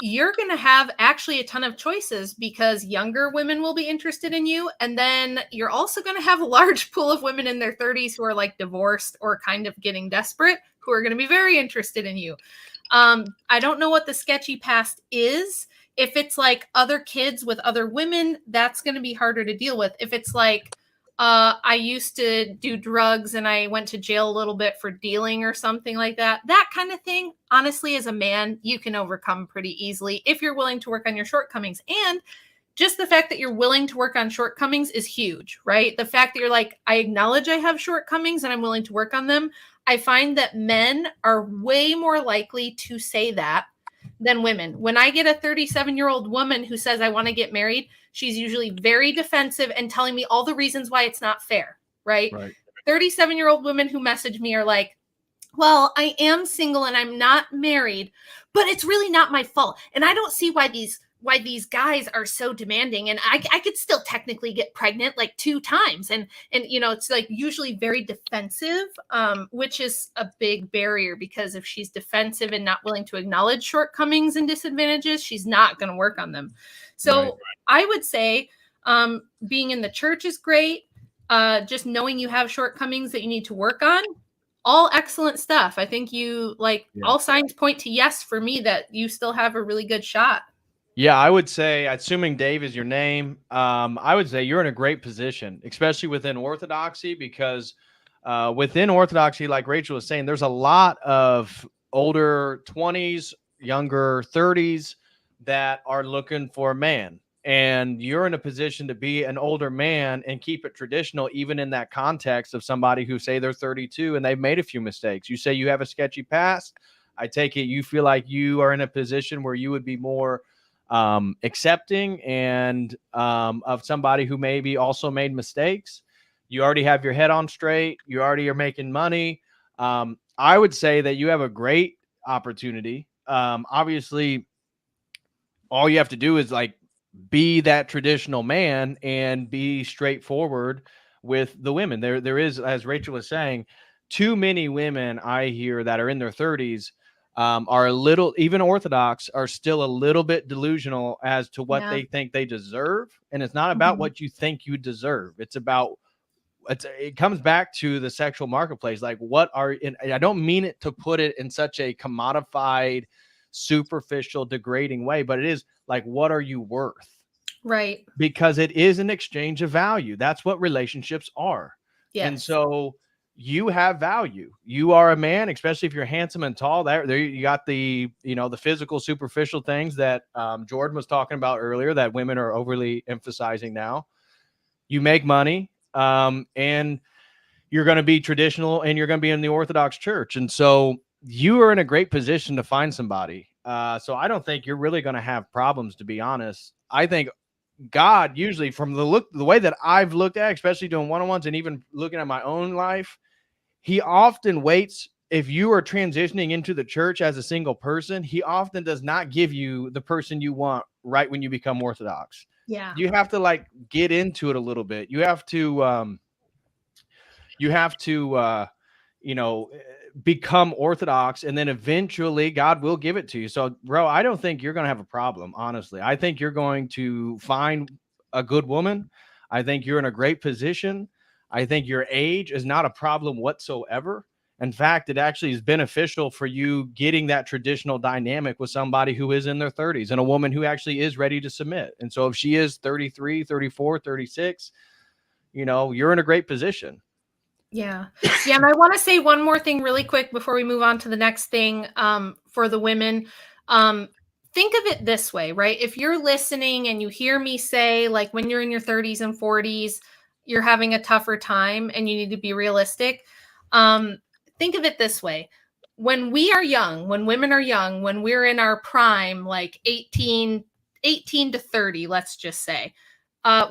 Speaker 2: you're going to have actually a ton of choices because younger women will be interested in you. And then you're also going to have a large pool of women in their 30s who are like divorced or kind of getting desperate, who are going to be very interested in you. I don't know what the sketchy past is. If it's like other kids with other women, that's going to be harder to deal with. If it's like, I used to do drugs and I went to jail a little bit for dealing or something like that. That kind of thing, honestly, as a man, you can overcome pretty easily if you're willing to work on your shortcomings. And just the fact that you're willing to work on shortcomings is huge, right? The fact that you're like, I acknowledge I have shortcomings and I'm willing to work on them. I find that men are way more likely to say that than women. When I get a 37-year-old woman who says, I want to get married, she's usually very defensive and telling me all the reasons why it's not fair, right? 37-year-old women who message me are like, well, I am single and I'm not married, but it's really not my fault. And I don't see why these guys are so demanding. And I could still technically get pregnant like 2 times. And it's like usually very defensive, which is a big barrier, because if she's defensive and not willing to acknowledge shortcomings and disadvantages, she's not going to work on them. So right. I would say being in the church is great. Just knowing you have shortcomings that you need to work on. All excellent stuff. I think all signs point to yes for me, that you still have a really good shot.
Speaker 1: Yeah, I would say, assuming Dave is your name, I would say you're in a great position, especially within Orthodoxy, because within Orthodoxy, like Rachel was saying, there's a lot of older 20s, younger 30s that are looking for a man. And you're in a position to be an older man and keep it traditional, even in that context of somebody who say they're 32 and they've made a few mistakes. You say you have a sketchy past. I take it you feel like you are in a position where you would be more accepting and of somebody who maybe also made mistakes. You already have your head on straight. You already are making money. I would say that you have a great opportunity. Obviously, all you have to do is like be that traditional man and be straightforward with the women. There is, as Rachel was saying, too many women I hear that are in their 30s are a little, even Orthodox, are still a little bit delusional as to what they think they deserve. And it's not about what you think you deserve. It's about, it comes back to the sexual marketplace. Like, what are, and I don't mean it to put it in such a commodified, superficial, degrading way, but it is like, what are you worth?
Speaker 2: Right.
Speaker 1: Because it is an exchange of value. That's what relationships are. Yes. And so you have value. You are a man, especially if you're handsome and tall. There you got the, the physical, superficial things that Jordan was talking about earlier that women are overly emphasizing now. You make money, and you're going to be traditional, and you're going to be in the Orthodox church. And so you are in a great position to find somebody. So I don't think you're really going to have problems, to be honest. I think God usually, from the way that I've looked at, especially doing one-on-ones and even looking at my own life, he often waits. If you are transitioning into the church as a single person, he often does not give you the person you want right when you become Orthodox.
Speaker 2: Yeah.
Speaker 1: You have to like get into it a little bit. You have to become Orthodox, and then eventually God will give it to you. So, bro, I don't think you're going to have a problem. Honestly, I think you're going to find a good woman. I think you're in a great position. I think your age is not a problem whatsoever. In fact, it actually is beneficial for you getting that traditional dynamic with somebody who is in their 30s and a woman who actually is ready to submit. And so if she is 33, 34, 36, you're in a great position.
Speaker 2: Yeah. Yeah. And I want to say one more thing really quick before we move on to the next thing for the women. Think of it this way, right? If you're listening and you hear me say, like, when you're in your 30s and 40s, you're having a tougher time and you need to be realistic. Think of it this way. When we are young, when women are young, when we're in our prime, like 18 to 30, let's just say,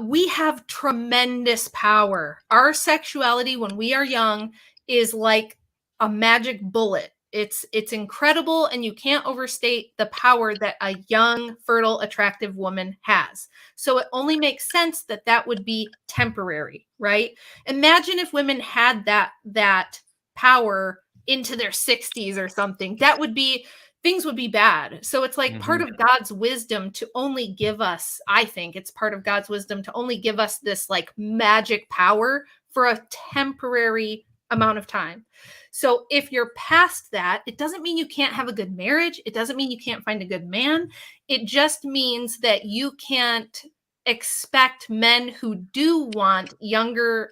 Speaker 2: we have tremendous power. Our sexuality when we are young is like a magic bullet. It's incredible, and you can't overstate the power that a young, fertile, attractive woman has. So it only makes sense that that would be temporary, right? Imagine if women had that power into their 60s or something. Things would be bad. So it's like part of God's wisdom to only give us, I think it's part of God's wisdom to only give us this like magic power for a temporary amount of time. So if you're past that, it doesn't mean you can't have a good marriage. It doesn't mean you can't find a good man. It just means that you can't expect men who do want younger,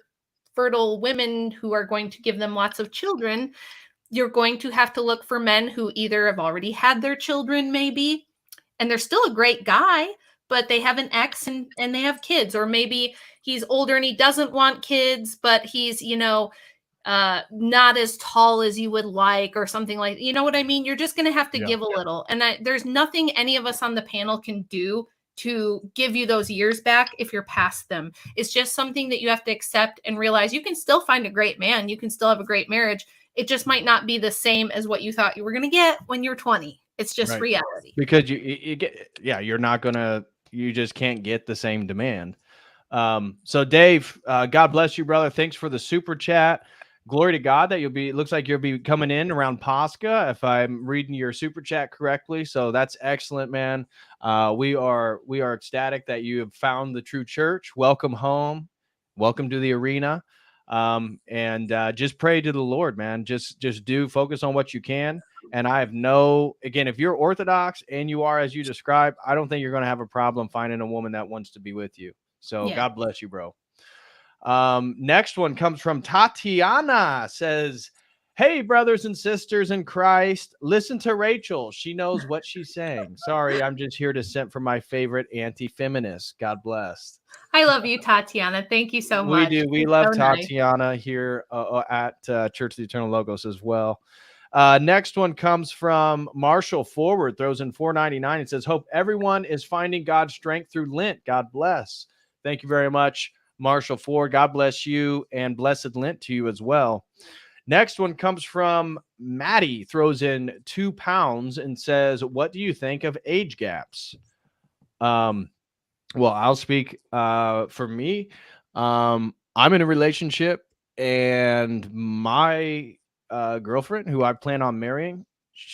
Speaker 2: fertile women who are going to give them lots of children. You're going to have to look for men who either have already had their children, maybe, and they're still a great guy, but they have an ex and they have kids. Or maybe he's older and he doesn't want kids, but he's, not as tall as you would like, or something like, you know what I mean? You're just going to have to give a little. And there's nothing any of us on the panel can do to give you those years back if you're past them. It's just something that you have to accept and realize you can still find a great man. You can still have a great marriage. It just might not be the same as what you thought you were going to get when you're 20. It's just reality.
Speaker 1: Because you get, you're not gonna, you just can't get the same demand. So Dave, God bless you, brother. Thanks for the super chat. Glory to God that looks like you'll be coming in around Pascha, if I'm reading your super chat correctly. So that's excellent, man. We are ecstatic that you have found the true church. Welcome home. Welcome to the arena. And just pray to the Lord, man. Just do focus on what you can. And I have again, if you're Orthodox and you are as you described, I don't think you're going to have a problem finding a woman that wants to be with you. So God bless you, bro. Next one comes from Tatiana. Says, hey, brothers and sisters in Christ, listen to Rachel. She knows what she's saying. Sorry, I'm just here to simp for my favorite anti-feminist. God bless.
Speaker 2: I love you, Tatiana. Thank you so much.
Speaker 1: We do. We love Tatiana here at Church of the Eternal Logos as well. Next one comes from Marshall Forward, throws in $4.99 and says, hope everyone is finding God's strength through Lent. God bless. Thank you very much, Marshall Ford. God bless you, and blessed Lent to you as well. Next one comes from Maddie, throws in £2 and says, what do you think of age gaps? Well, I'll speak for me. I'm in a relationship, and my girlfriend, who I plan on marrying,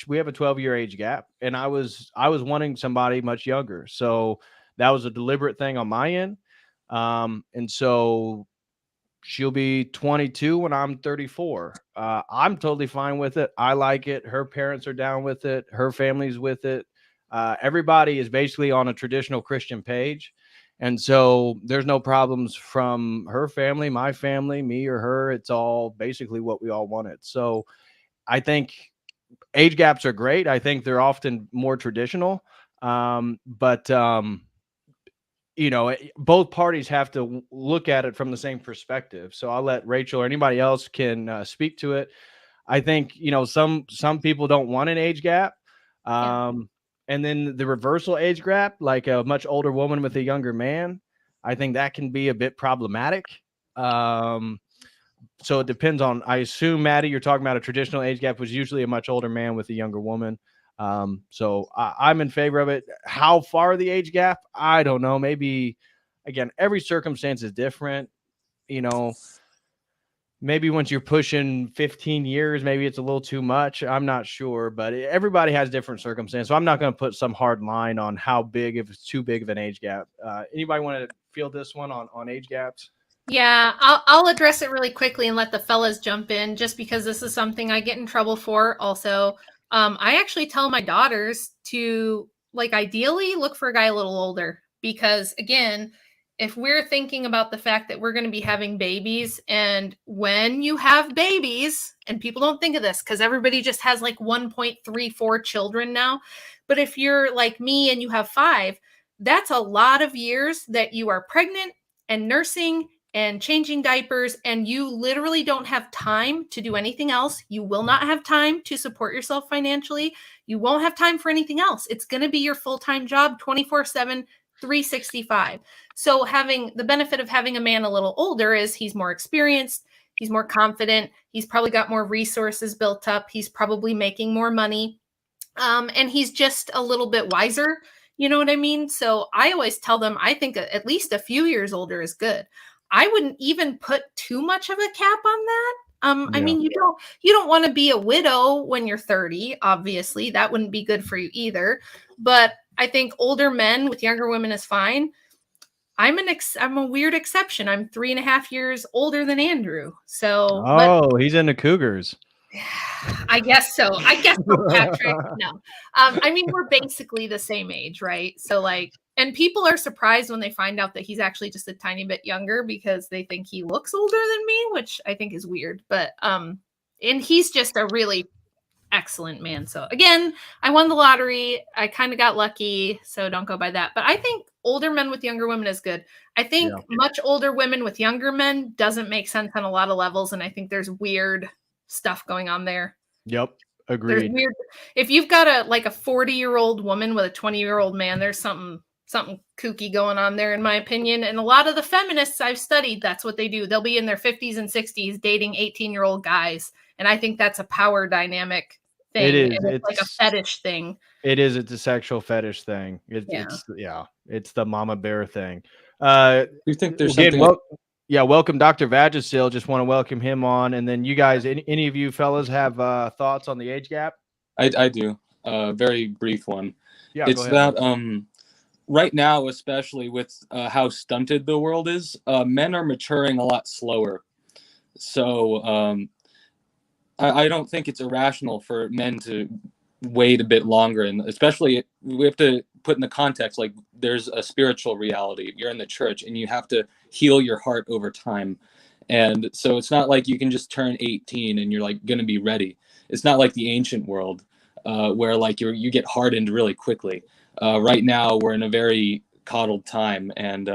Speaker 1: we have a 12-year age gap, and I was wanting somebody much younger. So that was a deliberate thing on my end. And so she'll be 22 when I'm 34. I'm totally fine with it. I like it. Her parents are down with it. Her family's with it. Everybody is basically on a traditional Christian page. And so there's no problems from her family, my family, me or her. It's all basically what we all wanted. So I think age gaps are great. I think they're often more traditional. But both parties have to look at it from the same perspective. So I'll let Rachel or anybody else can speak to it. I think, some people don't want an age gap. And then the reversal age gap, like a much older woman with a younger man, I think that can be a bit problematic. So it depends on, I assume, Maddie, you're talking about a traditional age gap was usually a much older man with a younger woman. So I'm in favor of it. How far the age gap? I don't know. Maybe, again, every circumstance is different. Maybe once you're pushing 15 years, maybe it's a little too much. I'm not sure, but everybody has different circumstances. So I'm not going to put some hard line on how big, if it's too big of an age gap. Anybody want to field this one on age gaps?
Speaker 2: Yeah, I'll address it really quickly and let the fellas jump in, just because this is something I get in trouble for. Also, I actually tell my daughters to, ideally look for a guy a little older, because again, if we're thinking about the fact that we're going to be having babies, and when you have babies, and people don't think of this because everybody just has 1.34 children now. But if you're like me and you have 5, that's a lot of years that you are pregnant and nursing and changing diapers, and you literally don't have time to do anything else. You will not have time to support yourself financially. You won't have time for anything else. It's going to be your full-time job 24/7, 365. So having the benefit of having a man a little older is he's more experienced, he's more confident, he's probably got more resources built up, he's probably making more money, and he's just a little bit wiser. You know what I mean? So I always tell them, I think at least a few years older is good. I wouldn't even put too much of a cap on that. I mean, you don't want to be a widow when you're 30, obviously. That wouldn't be good for you either. But I think older men with younger women is fine. I'm a weird exception. I'm 3.5 years older than Andrew. So
Speaker 1: he's into cougars.
Speaker 2: I guess so. Patrick. No. I mean, we're basically the same age, right? So and people are surprised when they find out that he's actually just a tiny bit younger, because they think he looks older than me, which I think is weird. But and he's just a really excellent man. So again, I won the lottery. I kind of got lucky, so don't go by that. But I think older men with younger women is good. I think much older women with younger men doesn't make sense on a lot of levels, and I think there's weird stuff going on there.
Speaker 1: Yep. Agreed.
Speaker 2: If you've got a 40-year-old woman with a 20-year-old man, there's something something kooky going on there, in my opinion. And a lot of the feminists I've studied, that's what they do. They'll be in their 50s and 60s dating 18-year-old guys. And I think that's a power dynamic thing.
Speaker 1: It is.
Speaker 2: And it's like a fetish thing.
Speaker 1: It is. It's a sexual fetish thing. It's the mama bear thing.
Speaker 5: You think there's
Speaker 1: again,
Speaker 5: something?
Speaker 1: welcome Dr. Vagisil. Just want to welcome him on. And then you guys, any of you fellas have thoughts on the age gap?
Speaker 5: I do. Very brief one.
Speaker 1: Yeah,
Speaker 5: it's that right now, especially with how stunted the world is, men are maturing a lot slower. So I don't think it's irrational for men to wait a bit longer, and especially we have to put in the context, like there's a spiritual reality. You're in the church and you have to heal your heart over time. And so it's not like you can just turn 18 and you're like going to be ready. It's not like the ancient world where like you get hardened really quickly. Right now we're in a very coddled time, and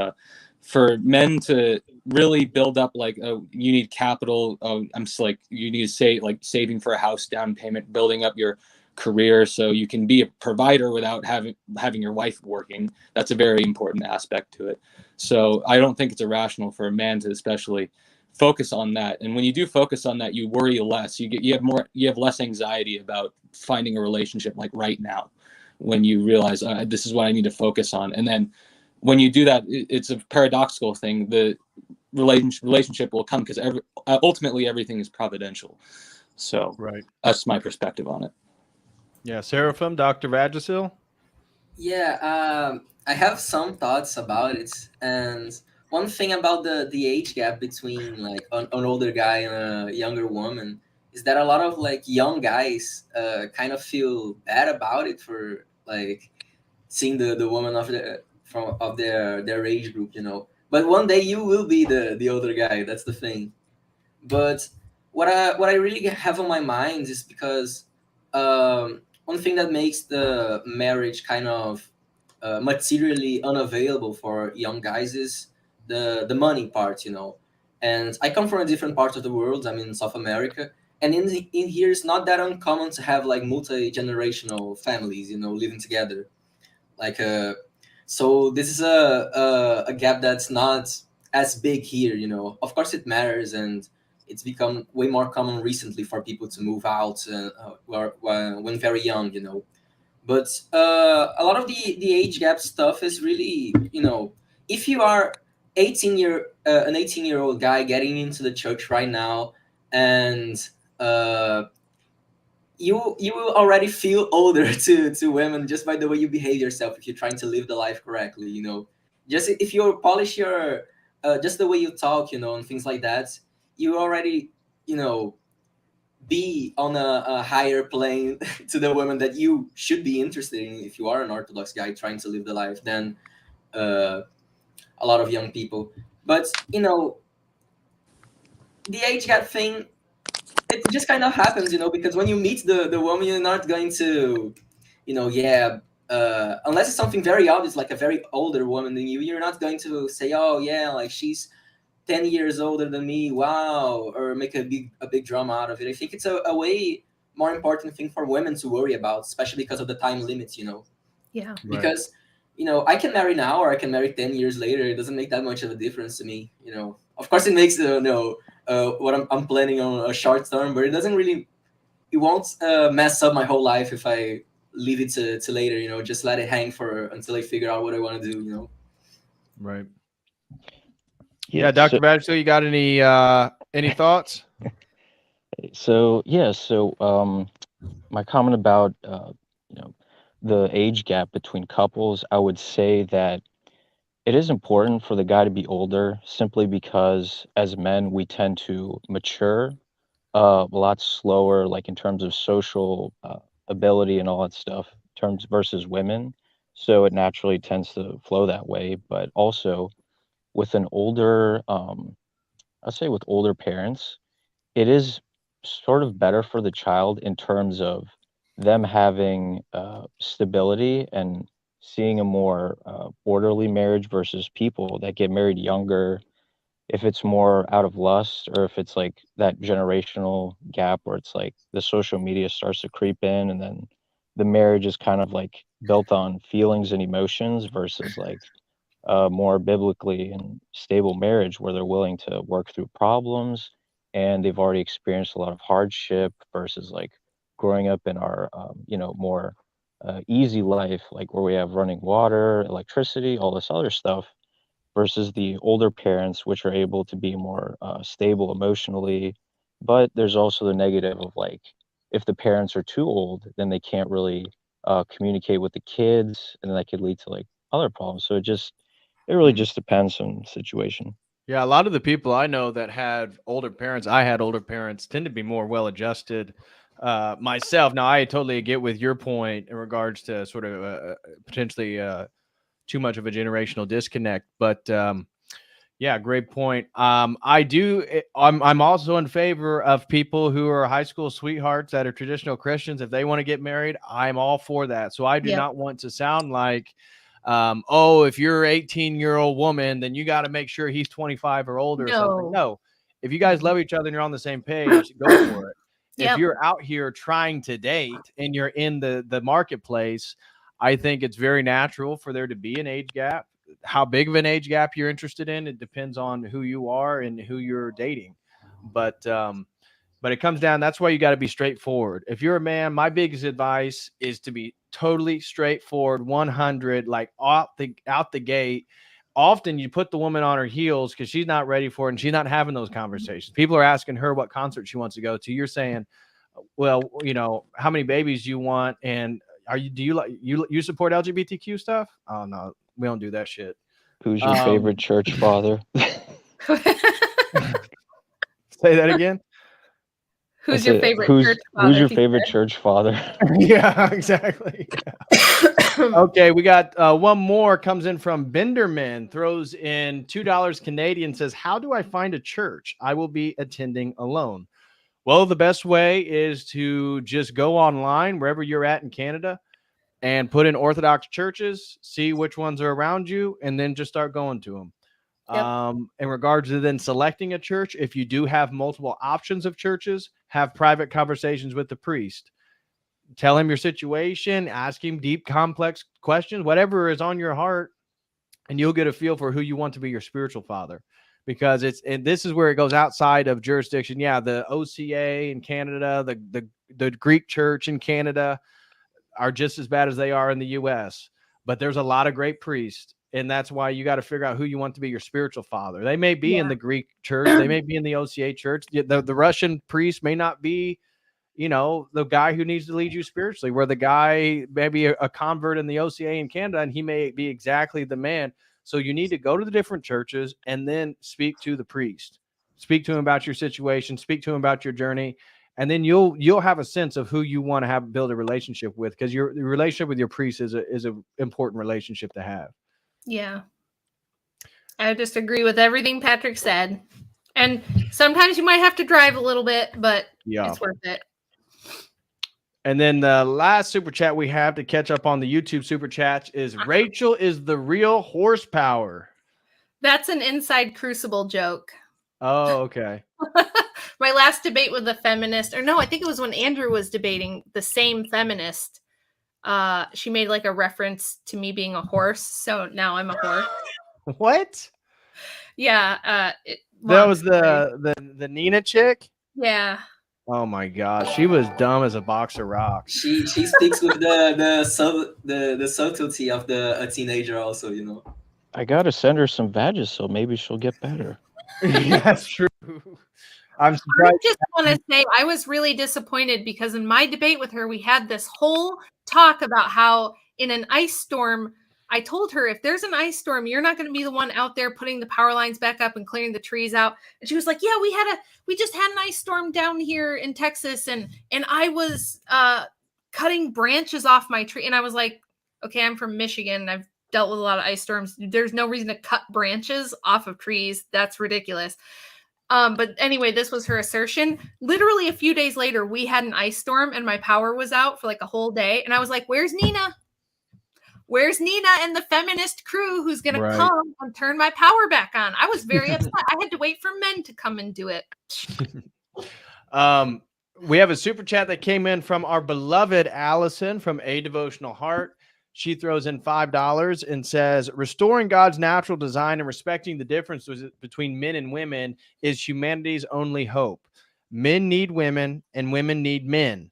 Speaker 5: for men to really build up, like you need capital. I'm just like, you need to say like saving for a house down payment, building up your career so you can be a provider without having your wife working. That's a very important aspect to it. So I don't think it's irrational for a man to especially focus on that. And when you do focus on that, you worry less. You have less anxiety about finding a relationship like right now, when you realize this is what I need to focus on. And then when you do that, it's a paradoxical thing. The relationship will come because ultimately everything is providential. So that's my perspective on it.
Speaker 1: Yeah, Seraphim, Dr. Vagisil?
Speaker 4: Yeah, I have some thoughts about it. And one thing about the age gap between like an older guy and a younger woman is that a lot of like young guys kind of feel bad about it for like seeing the woman of their age group, you know. But one day you will be the older guy. That's the thing. But what I really have on my mind is because one thing that makes the marriage kind of materially unavailable for young guys is the money part, you know. And I come from a different part of the world. I'm in South America, and in here it's not that uncommon to have like multi-generational families, you know, living together. Like so this is a gap that's not as big here, you know. Of course it matters, and it's become way more common recently for people to move out when very young, you know. But a lot of the age gap stuff is really, you know, if you are an 18-year-old guy getting into the church right now, and you will already feel older to women just by the way you behave yourself if you're trying to live the life correctly, you know. Just if you polish your just the way you talk, you know, and things like that, you already, you know, be on a higher plane to the women that you should be interested in if you are an Orthodox guy trying to live the life than a lot of young people. But, you know, the age gap thing, it just kind of happens, you know, because when you meet the woman, you're not going to, you know, unless it's something very obvious, like a very older woman than you, you're not going to say, oh, yeah, like she's 10 years older than me, wow, or make a big drama out of it. I think it's a way more important thing for women to worry about, especially because of the time limits, you know.
Speaker 2: Yeah.
Speaker 4: Because, you know, I can marry now or I can marry 10 years later. It doesn't make that much of a difference to me, you know. Of course, it makes, what I'm planning on a short term, but it won't mess up my whole life if I leave it to later, you know, just let it hang until I figure out what I want to do, you know.
Speaker 1: Right. Yeah, Dr. Vagisil, you got any thoughts?
Speaker 7: So my comment about you know, the age gap between couples, I would say that it is important for the guy to be older, simply because as men we tend to mature a lot slower, like in terms of social ability and all that stuff, terms versus women. So it naturally tends to flow that way. But also with an older, I'd say with older parents, it is sort of better for the child in terms of them having stability and seeing a more orderly marriage versus people that get married younger, if it's more out of lust, or if it's like that generational gap where it's like the social media starts to creep in, and then the marriage is kind of like built on feelings and emotions versus like more biblically and stable marriage where they're willing to work through problems and they've already experienced a lot of hardship versus like growing up in our more easy life, like where we have running water, electricity, all this other stuff, versus the older parents, which are able to be more stable emotionally. But there's also the negative of like, if the parents are too old, then they can't really communicate with the kids, and that could lead to like other problems. So it really just depends on the situation.
Speaker 1: Yeah, a lot of the people I know that had older parents, I had older parents, tend to be more well adjusted. Myself, now I totally get with your point in regards to sort of potentially too much of a generational disconnect, but yeah, great point. I'm also in favor of people who are high school sweethearts that are traditional Christians. If they want to get married, I'm all for that. So I do not want to sound like, oh, if you're an 18-year-old woman, then you got to make sure he's 25 or older or something. No, if you guys love each other and you're on the same page, go for it. If you're out here trying to date and you're in the marketplace, I think it's very natural for there to be an age gap. How big of an age gap you're interested in, it depends on who you are and who you're dating. But it comes down, that's why you got to be straightforward. If you're a man, my biggest advice is to be totally straightforward, 100, like out the gate. Often you put the woman on her heels because she's not ready for it and she's not having those conversations. People are asking her what concert she wants to go to. You're saying, well, how many babies you want, and do you support LGBTQ stuff? Oh no, we don't do that shit.
Speaker 7: Who's your favorite church father?
Speaker 1: Say that again.
Speaker 2: Who's your favorite church father?
Speaker 7: Who's your favorite church father?
Speaker 1: Yeah, exactly. Yeah. Okay, we got one more comes in from Benderman, throws in $2 Canadian, says, how do I find a church I will be attending alone? Well, the best way is to just go online wherever you're at in Canada and put in Orthodox churches, see which ones are around you, and then just start going to them. Yep. In regards to then selecting a church, if you do have multiple options of churches, have private conversations with the priest. Tell him your situation, ask him deep, complex questions, whatever is on your heart, and you'll get a feel for who you want to be your spiritual father. Because this is where it goes outside of jurisdiction. Yeah, the OCA in Canada, the Greek church in Canada are just as bad as they are in the US, but there's a lot of great priests. And that's why you got to figure out who you want to be your spiritual father. They may be in the Greek church. They may be in the OCA church. The Russian priest may not be, the guy who needs to lead you spiritually, where the guy may be a convert in the OCA in Canada, and he may be exactly the man. So you need to go to the different churches and then speak to the priest. Speak to him about your situation. Speak to him about your journey. And then you'll have a sense of who you want to build a relationship with, because your relationship with your priest is an important relationship to have.
Speaker 2: Yeah. I just agree with everything Patrick said. And sometimes you might have to drive a little bit, but it's worth it.
Speaker 1: And then the last super chat we have to catch up on the YouTube super chat is Rachel is the real horsepower.
Speaker 2: That's an Inside Crucible joke.
Speaker 1: Oh, okay.
Speaker 2: My last debate with a feminist, or no, I think it was when Andrew was debating the same feminist. She made like a reference to me being a horse, so now I'm a horse.
Speaker 1: What?
Speaker 2: Yeah,
Speaker 1: that was the Nina chick.
Speaker 2: Yeah.
Speaker 1: Oh my gosh, she was dumb as a box of rocks.
Speaker 4: She speaks with the subtlety of a teenager, also.
Speaker 7: I gotta send her some badges, so maybe she'll get better.
Speaker 1: Yeah, that's true.
Speaker 2: I just want to say I was really disappointed because in my debate with her, we had this whole talk about how in an ice storm, I told her, if there's an ice storm, you're not going to be the one out there putting the power lines back up and clearing the trees out. And she was like, yeah, we just had an ice storm down here in Texas. And I was cutting branches off my tree. And I was like, okay, I'm from Michigan. I've dealt with a lot of ice storms. There's no reason to cut branches off of trees. That's ridiculous. But anyway, this was her assertion. Literally a few days later, we had an ice storm and my power was out for like a whole day. And I was like, where's Nina? Where's Nina and the feminist crew who's going to come and turn my power back on? I was very upset. I had to wait for men to come and do it.
Speaker 1: We have a super chat that came in from our beloved Allison from A Devotional Heart. She throws in $5 and says, restoring God's natural design and respecting the differences between men and women is humanity's only hope. Men need women and women need men.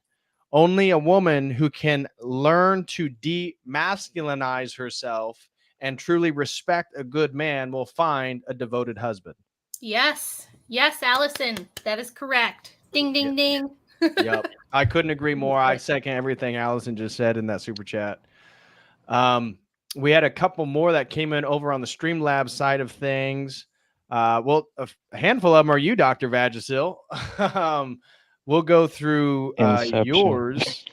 Speaker 1: Only a woman who can learn to demasculinize herself and truly respect a good man will find a devoted husband.
Speaker 2: Yes. Yes, Allison. That is correct. Ding, ding, ding.
Speaker 1: Yep. I couldn't agree more. I second everything Allison just said in that super chat. We had a couple more that came in over on the Streamlabs side of things. Well, a handful of them are you, Dr. Vagisil. We'll go through yours.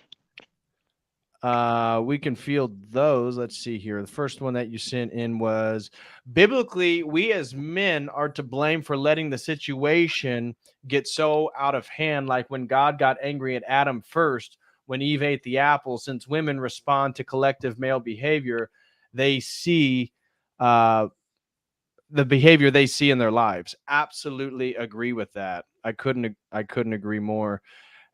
Speaker 1: We can field those. Let's see here. The first one that you sent in was, biblically, we as men are to blame for letting the situation get so out of hand, like when God got angry at Adam first when Eve ate the apple. Since women respond to collective male behavior, they see the behavior they see in their lives. Absolutely agree with that. I couldn't agree more.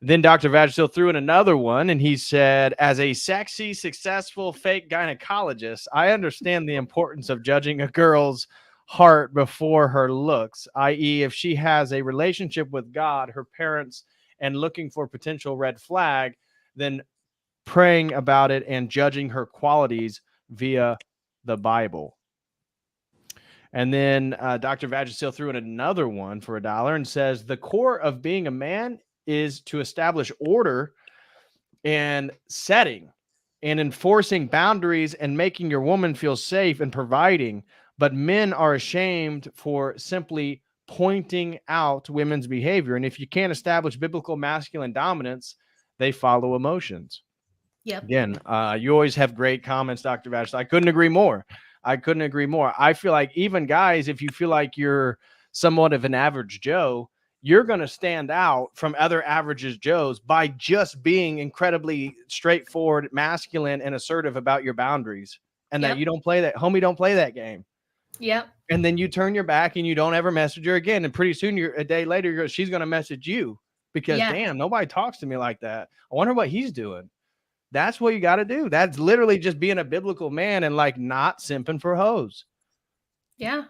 Speaker 1: Then Dr. Vagisil threw in another one, and he said, as a sexy, successful, fake gynecologist, I understand the importance of judging a girl's heart before her looks, i.e., if she has a relationship with God, her parents, and looking for potential red flag, then praying about it and judging her qualities via the Bible. And then Dr. Vagisil threw in another one for $1 and says, the core of being a man is to establish order and setting and enforcing boundaries and making your woman feel safe and providing. But men are ashamed for simply pointing out women's behavior. And if you can't establish biblical masculine dominance, they follow emotions.
Speaker 2: Yep.
Speaker 1: Again, you always have great comments, Dr. Vagisil. I couldn't agree more. I feel like even guys, if you feel like you're somewhat of an average Joe, you're going to stand out from other averages Joes by just being incredibly straightforward, masculine, and assertive about your boundaries. And that you don't play that, homie, don't play that game.
Speaker 2: Yep.
Speaker 1: And then you turn your back and you don't ever message her again. And pretty soon, a day later, she's going to message you because, damn, nobody talks to me like that. I wonder what he's doing. That's what you got to do. That's literally just being a biblical man and like not simping for hoes.
Speaker 2: Yeah.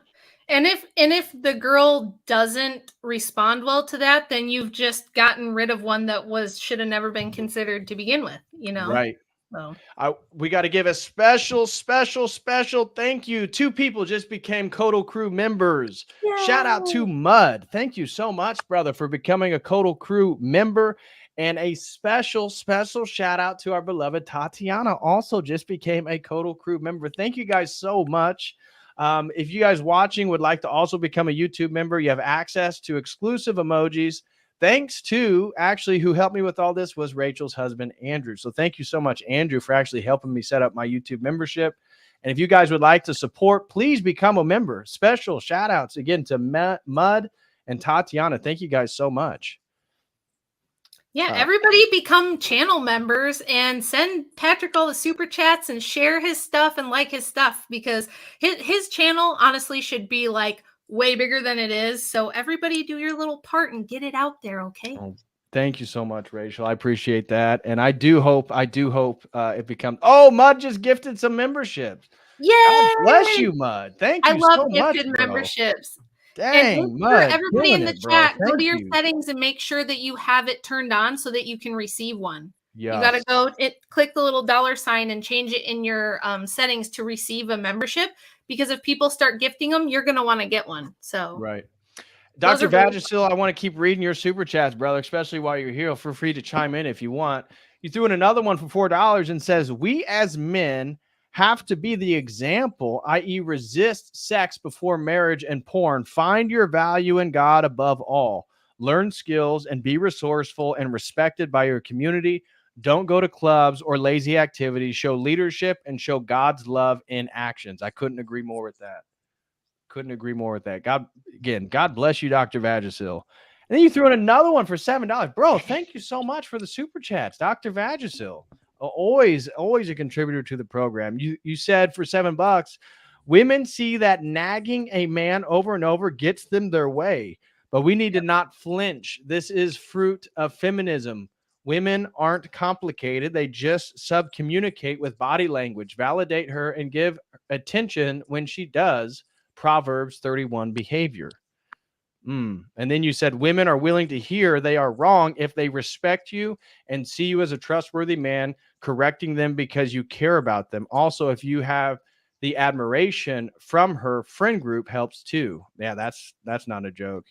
Speaker 2: And if the girl doesn't respond well to that, then you've just gotten rid of one that should have never been considered to begin with, you know?
Speaker 1: Right.
Speaker 2: So
Speaker 1: we got to give a special thank you. 2 people just became COTEL Crew members. Yay. Shout out to Mud. Thank you so much, brother, for becoming a COTEL Crew member. And a special shout out to our beloved Tatiana, also just became a COTEL Crew member. Thank you guys so much. If you guys watching would like to also become a YouTube member, you have access to exclusive emojis. Thanks to actually who helped me with all this was Rachel's husband, Andrew. So thank you so much, Andrew, for actually helping me set up my YouTube membership. And if you guys would like to support, please become a member. Special shout outs again to Mud and Tatiana. Thank you guys so much.
Speaker 2: Yeah, everybody become channel members and send Patrick all the super chats and share his stuff and like his stuff, because his channel honestly should be like way bigger than it is. So everybody do your little part and get it out there. Okay.
Speaker 1: Oh, thank you so much, Rachel. I appreciate that. And I do hope it becomes, Mud just gifted some memberships.
Speaker 2: Yeah.
Speaker 1: God bless you, Mud. Thank you so much. I love
Speaker 2: gifted memberships.
Speaker 1: Dang, Mud.
Speaker 2: Everybody in the chat, go to your settings and make sure that you have it turned on so that you can receive one. Yes. You got to go click the little $sign and change it in your settings to receive a membership, because if people start gifting them, you're going to want to get one. So
Speaker 1: right. Dr. Vagisil, I want to keep reading your super chats, brother, especially while you're here. Feel free to chime in if you want. You threw in another one for $4 and says, we as men have to be the example, i.e. resist sex before marriage and porn. Find your value in God above all. Learn skills and be resourceful and respected by your community. Don't go to clubs or lazy activities. Show leadership and show God's love in actions. I couldn't agree more with that. God bless you, Dr. Vagisil. And then you threw in another one for $7. Bro, thank you so much for the super chats, Dr. Vagisil. Always a contributor to the program. You said for $7, women see that nagging a man over and over gets them their way, but we need to not flinch. This is fruit of feminism. Women aren't complicated. They just subcommunicate with body language, validate her, and give attention when she does. Proverbs 31 behavior. And then you said women are willing to hear they are wrong if they respect you and see you as a trustworthy man, correcting them because you care about them. Also, if you have the admiration from her friend group helps too. Yeah, that's not a joke.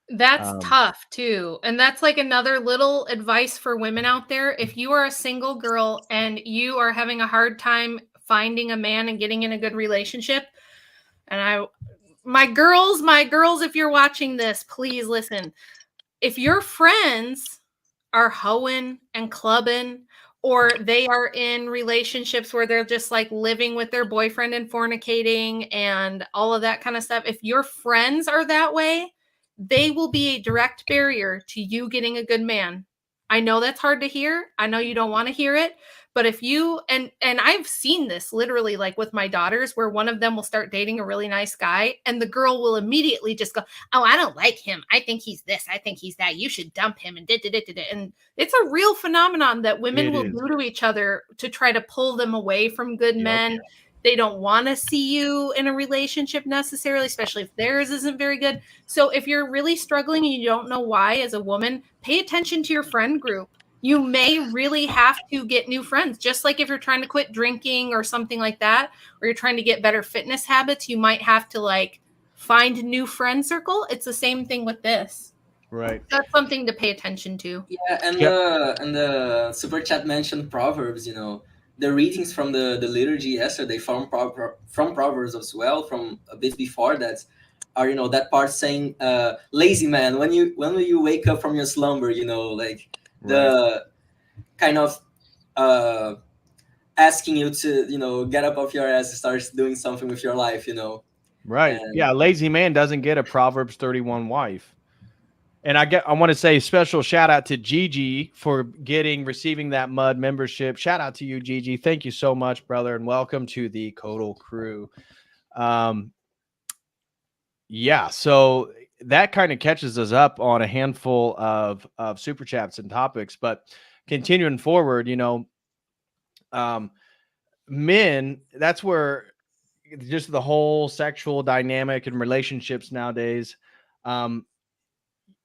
Speaker 2: That's tough too. And that's like another little advice for women out there. If you are a single girl and you are having a hard time finding a man and getting in a good relationship, and my girls, if you're watching this, please listen. If your friends are hoeing and clubbing, or they are in relationships where they're just like living with their boyfriend and fornicating and all of that kind of stuff, if your friends are that way, they will be a direct barrier to you getting a good man. I know that's hard to hear. I know you don't want to hear it, but if you, and I've seen this literally like with my daughters, where one of them will start dating a really nice guy and the girl will immediately just go, oh, I don't like him. I think he's this. I think he's that. You should dump him. And and it's a real phenomenon that women will do to each other to try to pull them away from good men. They don't want to see you in a relationship necessarily, especially if theirs isn't very good. So if you're really struggling and you don't know why as a woman, pay attention to your friend group. You may really have to get new friends. Just like if you're trying to quit drinking or something like that, or you're trying to get better fitness habits, you might have to like find a new friend circle. It's the same thing with this.
Speaker 1: Right.
Speaker 2: That's something to pay attention to.
Speaker 4: Yeah, and the super chat mentioned Proverbs, you know. The readings from the liturgy yesterday from Proverbs as well, from a bit before that, are, you know, that part saying, lazy man, when will you wake up from your slumber, you know, like the kind of asking you to, you know, get up off your ass and start doing something with your life, you know.
Speaker 1: Right. And yeah, a lazy man doesn't get a Proverbs 31 wife. And I want to say special shout out to Gigi for receiving that mud membership. Shout out to you, Gigi. Thank you so much, brother, and welcome to the COTEL crew. Yeah, so that kind of catches us up on a handful of super chats and topics. But continuing forward, you know, men, that's where just the whole sexual dynamic and relationships nowadays,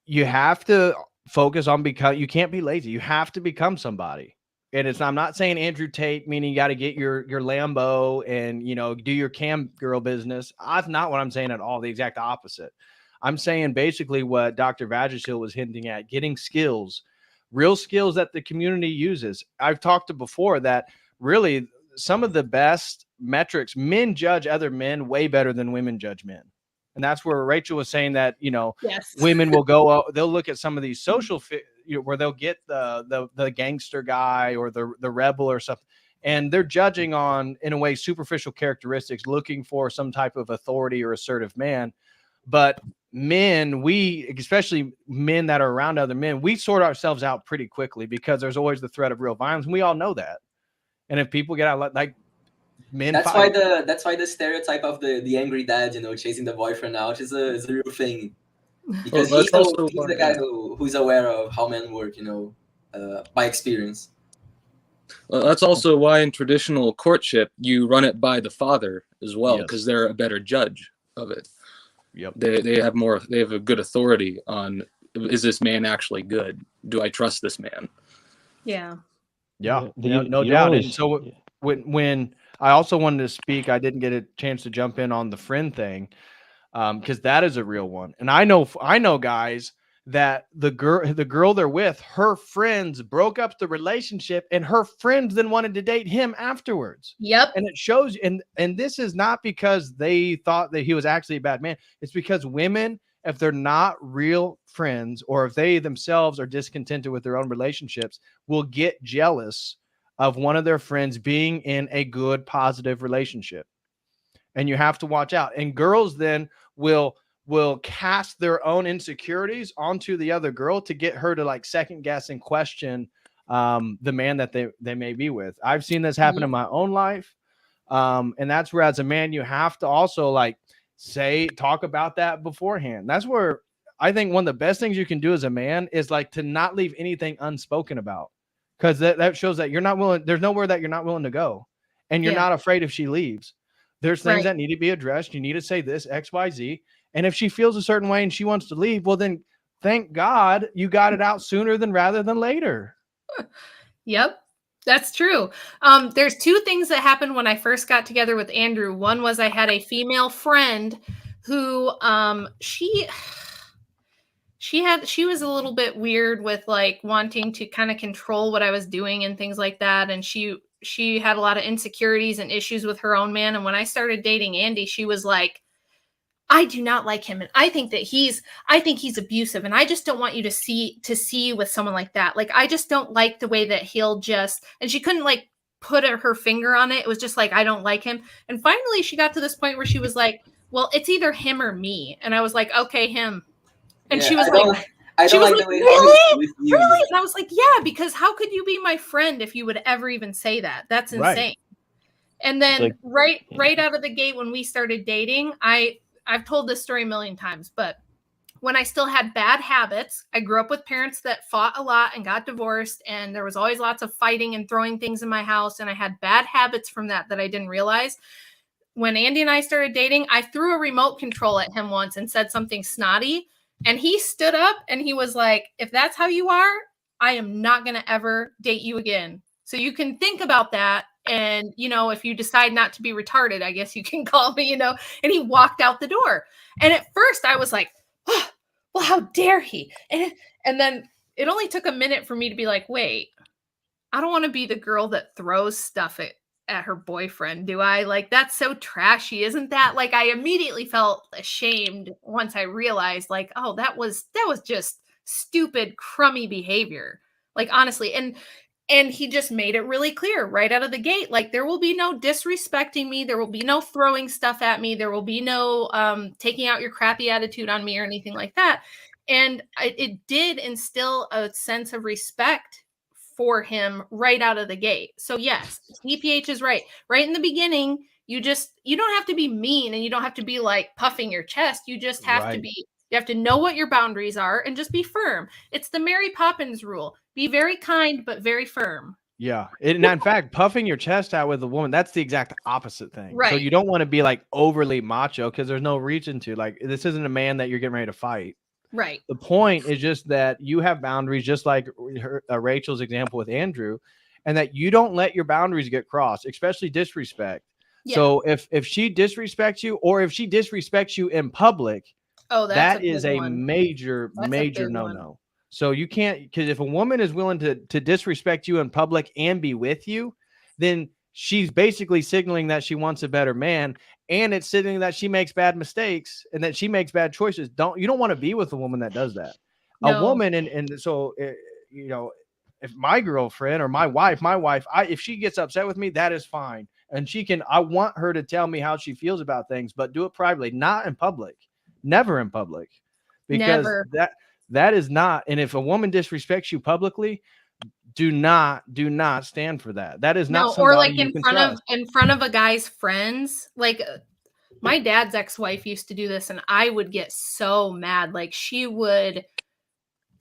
Speaker 1: you have to focus on you can't be lazy. You have to become somebody. And I'm not saying Andrew Tate, meaning you got to get your Lambo and, you know, do your cam girl business. That's not what I'm saying at all. The exact opposite. I'm saying basically what Dr. Vagisil was hinting at, getting skills, real skills that the community uses. I've talked to before that really some of the best metrics, men judge other men way better than women judge men. And that's where Rachel was saying that, you know, women will go, they'll look at some of these social, where they'll get the gangster guy or the rebel or something. And they're judging on, in a way, superficial characteristics, looking for some type of authority or assertive man. But men, especially men that are around other men, we sort ourselves out pretty quickly because there's always the threat of real violence. And we all know that. And if people get out, like, men,
Speaker 4: that's why the stereotype of the angry dad, you know, chasing the boyfriend out is a real thing, because he's the guy who's aware of how men work, you know, by experience.
Speaker 5: That's also why in traditional courtship you run it by the father as well, because they're a better judge of it.
Speaker 1: Yep.
Speaker 5: They have a good authority on, is this man actually good? Do I trust this man?
Speaker 2: Yeah.
Speaker 1: Yeah. No doubt. And so when I also wanted to speak, I didn't get a chance to jump in on the friend thing, because that is a real one. And I know guys that the girl they're with, her friends broke up the relationship and her friends then wanted to date him afterwards.
Speaker 2: Yep.
Speaker 1: And it shows, and this is not because they thought that he was actually a bad man. It's because women, if they're not real friends, or if they themselves are discontented with their own relationships, will get jealous of one of their friends being in a good, positive relationship. And you have to watch out. And girls then will cast their own insecurities onto the other girl to get her to like second guess and question the man that they may be with. I've seen this happen in my own life. And that's where, as a man, you have to also like talk about that beforehand. That's where I think one of the best things you can do as a man is like to not leave anything unspoken about, because that shows that you're not willing. There's nowhere that you're not willing to go, and you're not afraid if she leaves. There's things that need to be addressed. You need to say this, X, Y, Z. And if she feels a certain way and she wants to leave, well, then thank God you got it out sooner rather than later.
Speaker 2: Yep, that's true. There's two things that happened when I first got together with Andrew. One was I had a female friend who she was a little bit weird with like wanting to kind of control what I was doing and things like that. And she had a lot of insecurities and issues with her own man. And when I started dating Andy, she was like, I do not like him. And I think he's abusive. And I just don't want you to see you with someone like that. Like, I just don't like the way that he'll just, and she couldn't like put her finger on it. It was just like, I don't like him. And finally she got to this point where she was like, well, it's either him or me. And I was like, okay, him. And she was like, really? Really? And I was like, yeah, because how could you be my friend if you would ever even say that? That's insane. Right. And then right out of the gate, when we started dating, I've told this story a million times, but when I still had bad habits, I grew up with parents that fought a lot and got divorced, and there was always lots of fighting and throwing things in my house, and I had bad habits from that I didn't realize. When Andy and I started dating, I threw a remote control at him once and said something snotty, and he stood up and he was like, if that's how you are, I am not going to ever date you again. So you can think about that. And, you know, if you decide not to be retarded, I guess you can call me, you know, and he walked out the door. And at first I was like, oh, well, how dare he? And then it only took a minute for me to be like, wait, I don't want to be the girl that throws stuff at her boyfriend, do I? Like, that's so trashy, isn't that? Like, I immediately felt ashamed once I realized, like, oh, that was just stupid, crummy behavior. Like, honestly. And he just made it really clear right out of the gate. Like, there will be no disrespecting me. There will be no throwing stuff at me. There will be no taking out your crappy attitude on me or anything like that. And it did instill a sense of respect for him right out of the gate. So yes, DPH is right. Right in the beginning, you don't have to be mean, and you don't have to be like puffing your chest. You just have to be, you have to know what your boundaries are and just be firm. It's the Mary Poppins rule. Be very kind, but very firm.
Speaker 1: Yeah. And in fact, puffing your chest out with a woman, that's the exact opposite thing.
Speaker 2: Right.
Speaker 1: So you don't want to be like overly macho, because there's no reason to. Like, this isn't a man that you're getting ready to fight.
Speaker 2: Right.
Speaker 1: The point is just that you have boundaries, just like Rachel's example with Andrew, and that you don't let your boundaries get crossed, especially disrespect. Yeah. So if she disrespects you, or if she disrespects you in public, that is a major no-no. So you can't, because if a woman is willing to disrespect you in public and be with you, then she's basically signaling that she wants a better man. And it's signaling that she makes bad mistakes and that she makes bad choices. You don't want to be with a woman that does that. No. A woman, and so, you know, if my girlfriend or my wife, if she gets upset with me, that is fine. And I want her to tell me how she feels about things, but do it privately, not in public, never in public, because that is not. And if a woman disrespects you publicly, do not stand for that. That is not
Speaker 2: or like in front of a guy's friends. Like, my dad's ex-wife used to do this, and I would get so mad. Like, she would,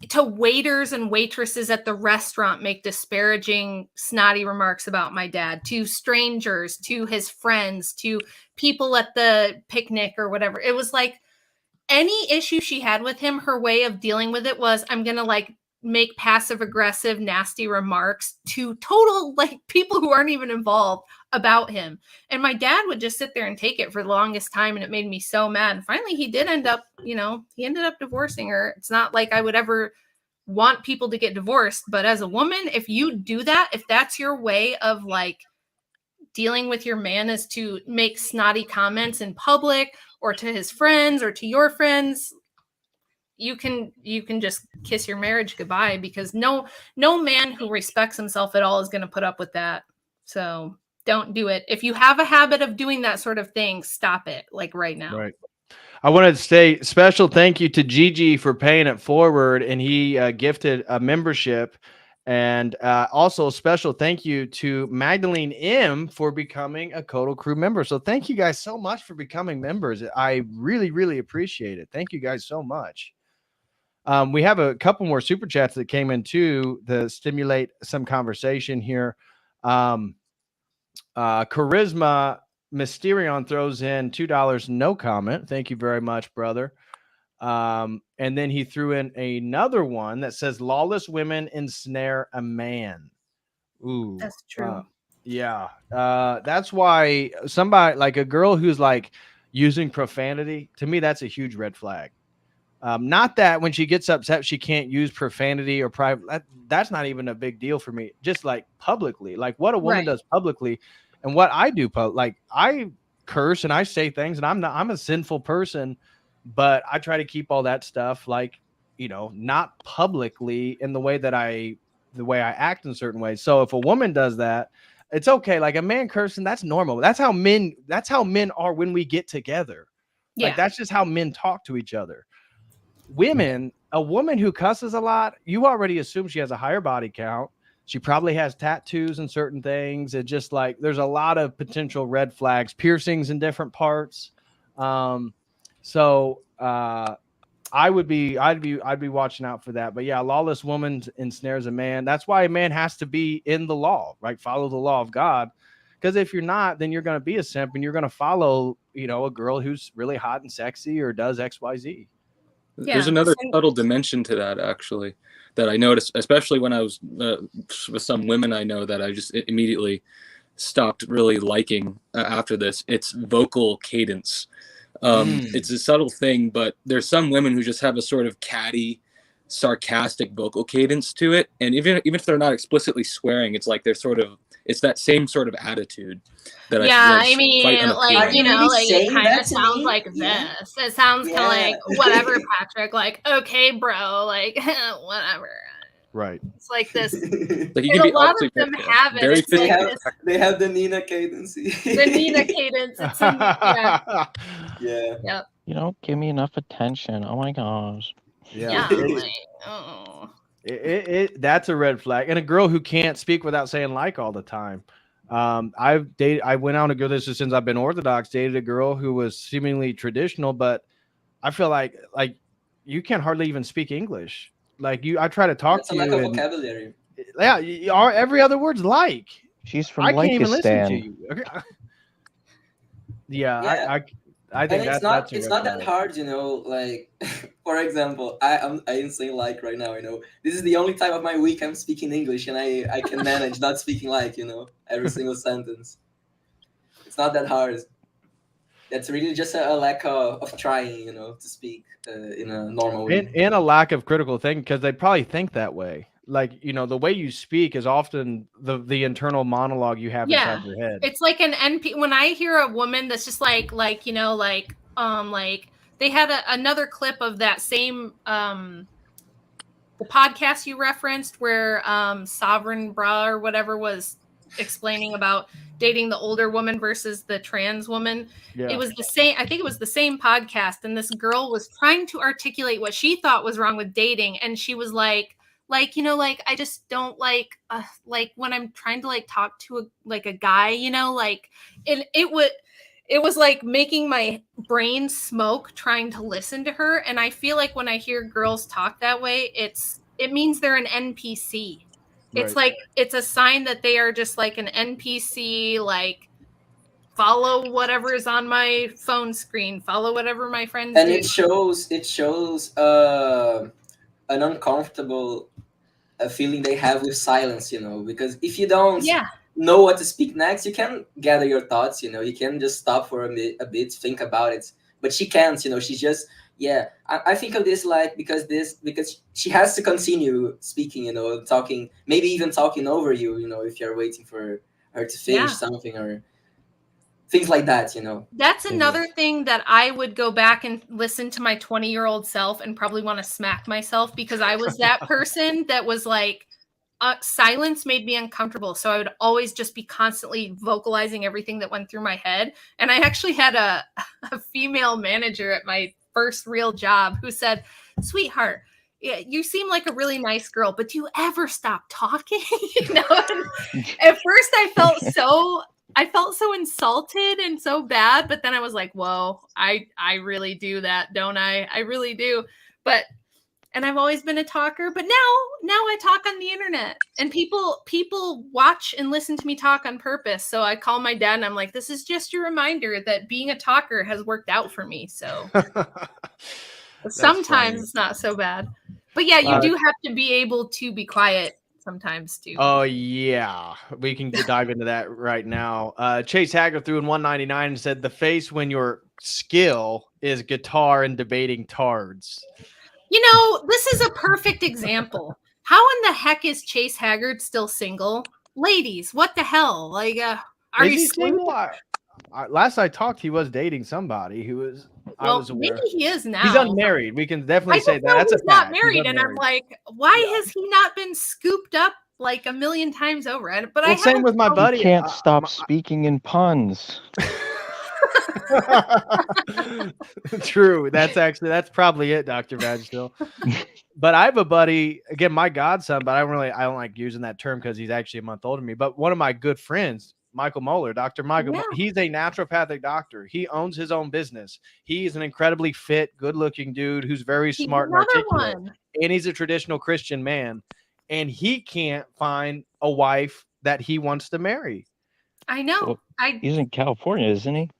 Speaker 2: to waiters and waitresses at the restaurant, make disparaging, snotty remarks about my dad, to strangers, to his friends, to people at the picnic or whatever. It was like, any issue she had with him, her way of dealing with it was, I'm gonna like make passive aggressive, nasty remarks to total like people who aren't even involved about him. And my dad would just sit there and take it for the longest time, and it made me so mad. And finally he did end up, he ended up divorcing her. It's not like I would ever want people to get divorced, but as a woman, if you do that, if that's your way of like dealing with your man, is to make snotty comments in public or to his friends or to your friends, you can just kiss your marriage goodbye, because no man who respects himself at all is going to put up with that. So don't do it. If you have a habit of doing that sort of thing, stop it, like right now.
Speaker 1: Right. I wanted to say special thank you to Gigi for paying it forward, and he gifted a membership. And also a special thank you to Magdalene M for becoming a COTEL Crew member. So thank you guys so much for becoming members. I really, really appreciate it. Thank you guys so much. We have a couple more super chats that came in too to stimulate some conversation here. Charisma Mysterion throws in $2, no comment. Thank you very much, brother. And then he threw in another one that says lawless women ensnare a man. Ooh,
Speaker 2: That's true.
Speaker 1: Yeah. That's why somebody like a girl who's like using profanity, to me, that's a huge red flag. Not that when she gets upset, she can't use profanity or private. That's not even a big deal for me. Just like publicly, like what a woman does publicly and what I do. Like I curse and I say things and I'm a sinful person, but I try to keep all that stuff like, not publicly in the way I act in certain ways. So if a woman does that, it's okay. Like a man cursing, that's normal. That's how men are when we get together.
Speaker 2: Yeah.
Speaker 1: Like that's just how men talk to each other. Women, a woman who cusses a lot, you already assume she has a higher body count. She probably has tattoos and certain things. It just like there's a lot of potential red flags, piercings in different parts. So I'd be watching out for that. But yeah, lawless woman ensnares a man. That's why a man has to be in the law, right? Follow the law of God. Because if you're not, then you're going to be a simp and you're going to follow, a girl who's really hot and sexy or does XYZ.
Speaker 5: Yeah. There's another subtle dimension to that, actually, that I noticed, especially when I was with some women I know that I just immediately stopped really liking after this. It's vocal cadence. It's a subtle thing, but there's some women who just have a sort of catty, sarcastic vocal cadence to it. And even if they're not explicitly swearing, it's like it's that same sort of attitude that
Speaker 2: I mean, like, it kind of sounds like this. It sounds kind of like whatever, Patrick, like, okay, bro, like, whatever.
Speaker 1: Right.
Speaker 2: It's like this.
Speaker 5: Like you can be
Speaker 2: a lot of them have it. It's
Speaker 4: they have the Nina cadence.
Speaker 2: The Nina cadence. It's
Speaker 7: yeah. Give me enough attention. Oh my gosh.
Speaker 1: Yeah. That's a red flag. And a girl who can't speak without saying like all the time. I went out to go this since I've been Orthodox, dated a girl who was seemingly traditional, but I feel like you can't hardly even speak English. Like I try to talk to you.
Speaker 4: That's a lack of vocabulary.
Speaker 1: Yeah, every other word's like.
Speaker 7: She's from
Speaker 1: I can't even listen to
Speaker 7: Litecoin.
Speaker 1: you. Okay. I think
Speaker 4: it's not that hard, like for example, I didn't say like right now, this is the only time of my week I'm speaking English and I can manage not speaking like, every single sentence. It's not that hard. It's really just a lack of trying, to speak in a normal way.
Speaker 1: And a lack of critical thinking, because they probably think that way. Like, the way you speak is often the internal monologue you have inside your head.
Speaker 2: It's like an NP. When I hear a woman that's just like they had another clip of that same the podcast you referenced where Sovereign Bra or whatever was explaining about dating the older woman versus the trans woman. Yeah. It was the same. I think it was the same podcast, and this girl was trying to articulate what she thought was wrong with dating, and she was like I just don't like when I'm trying to talk to a guy, and it was like making my brain smoke trying to listen to her. And I feel like when I hear girls talk that way, it means they're an NPC. Right. It's like, it's a sign that they are just like an NPC, like follow whatever is on my phone screen, follow whatever my friends do.
Speaker 4: And it shows an uncomfortable feeling they have with silence, because if you don't know what to speak next, you can gather your thoughts, you can just stop for a bit, think about it. But she can't, she's just, I think of this because she has to continue speaking, talking, maybe even talking over you, if you're waiting for her to finish something or things like that,
Speaker 2: That's another thing that I would go back and listen to my 20-year-old self and probably want to smack myself, because I was that person that was like, silence made me uncomfortable. So I would always just be constantly vocalizing everything that went through my head. And I actually had a female manager at my first real job who said, "Sweetheart, you seem like a really nice girl, but do you ever stop talking?" At first I felt so insulted and so bad, but then I was like, whoa, I really do that, don't I? I really do. But and I've always been a talker, but now I talk on the internet, and people watch and listen to me talk on purpose. So I call my dad and I'm like, this is just your reminder that being a talker has worked out for me. So sometimes funny. It's not so bad, but yeah, you do have to be able to be quiet sometimes too.
Speaker 1: Oh yeah, we can dive into that right now. Chase Hager threw in 199 and said the face when your skill is guitar and debating tards.
Speaker 2: You know, this is a perfect example. How in the heck is Chase Haggard still single? Ladies, what the hell? Like, are you
Speaker 1: single? Last I talked, he was dating somebody who was.
Speaker 2: Well,
Speaker 1: I was aware.
Speaker 2: Maybe he is now.
Speaker 1: He's unmarried. We can definitely say that. That's
Speaker 2: he's not married, and I'm like, why has he not been scooped up like a million times over? But
Speaker 1: well, same with my buddy.
Speaker 7: He can't stop speaking in puns.
Speaker 1: True. That's probably it, Dr. Badgestill. But I have a buddy, again, my godson, but I don't like using that term because he's actually a month older than me. But one of my good friends, Michael Moeller, Dr. Michael, he's a naturopathic doctor. He owns his own business. He's an incredibly fit, good-looking dude who's very smart and articulate. And he's a traditional Christian man. And he can't find a wife that he wants to marry.
Speaker 2: I know.
Speaker 7: Well, he's in California, isn't he?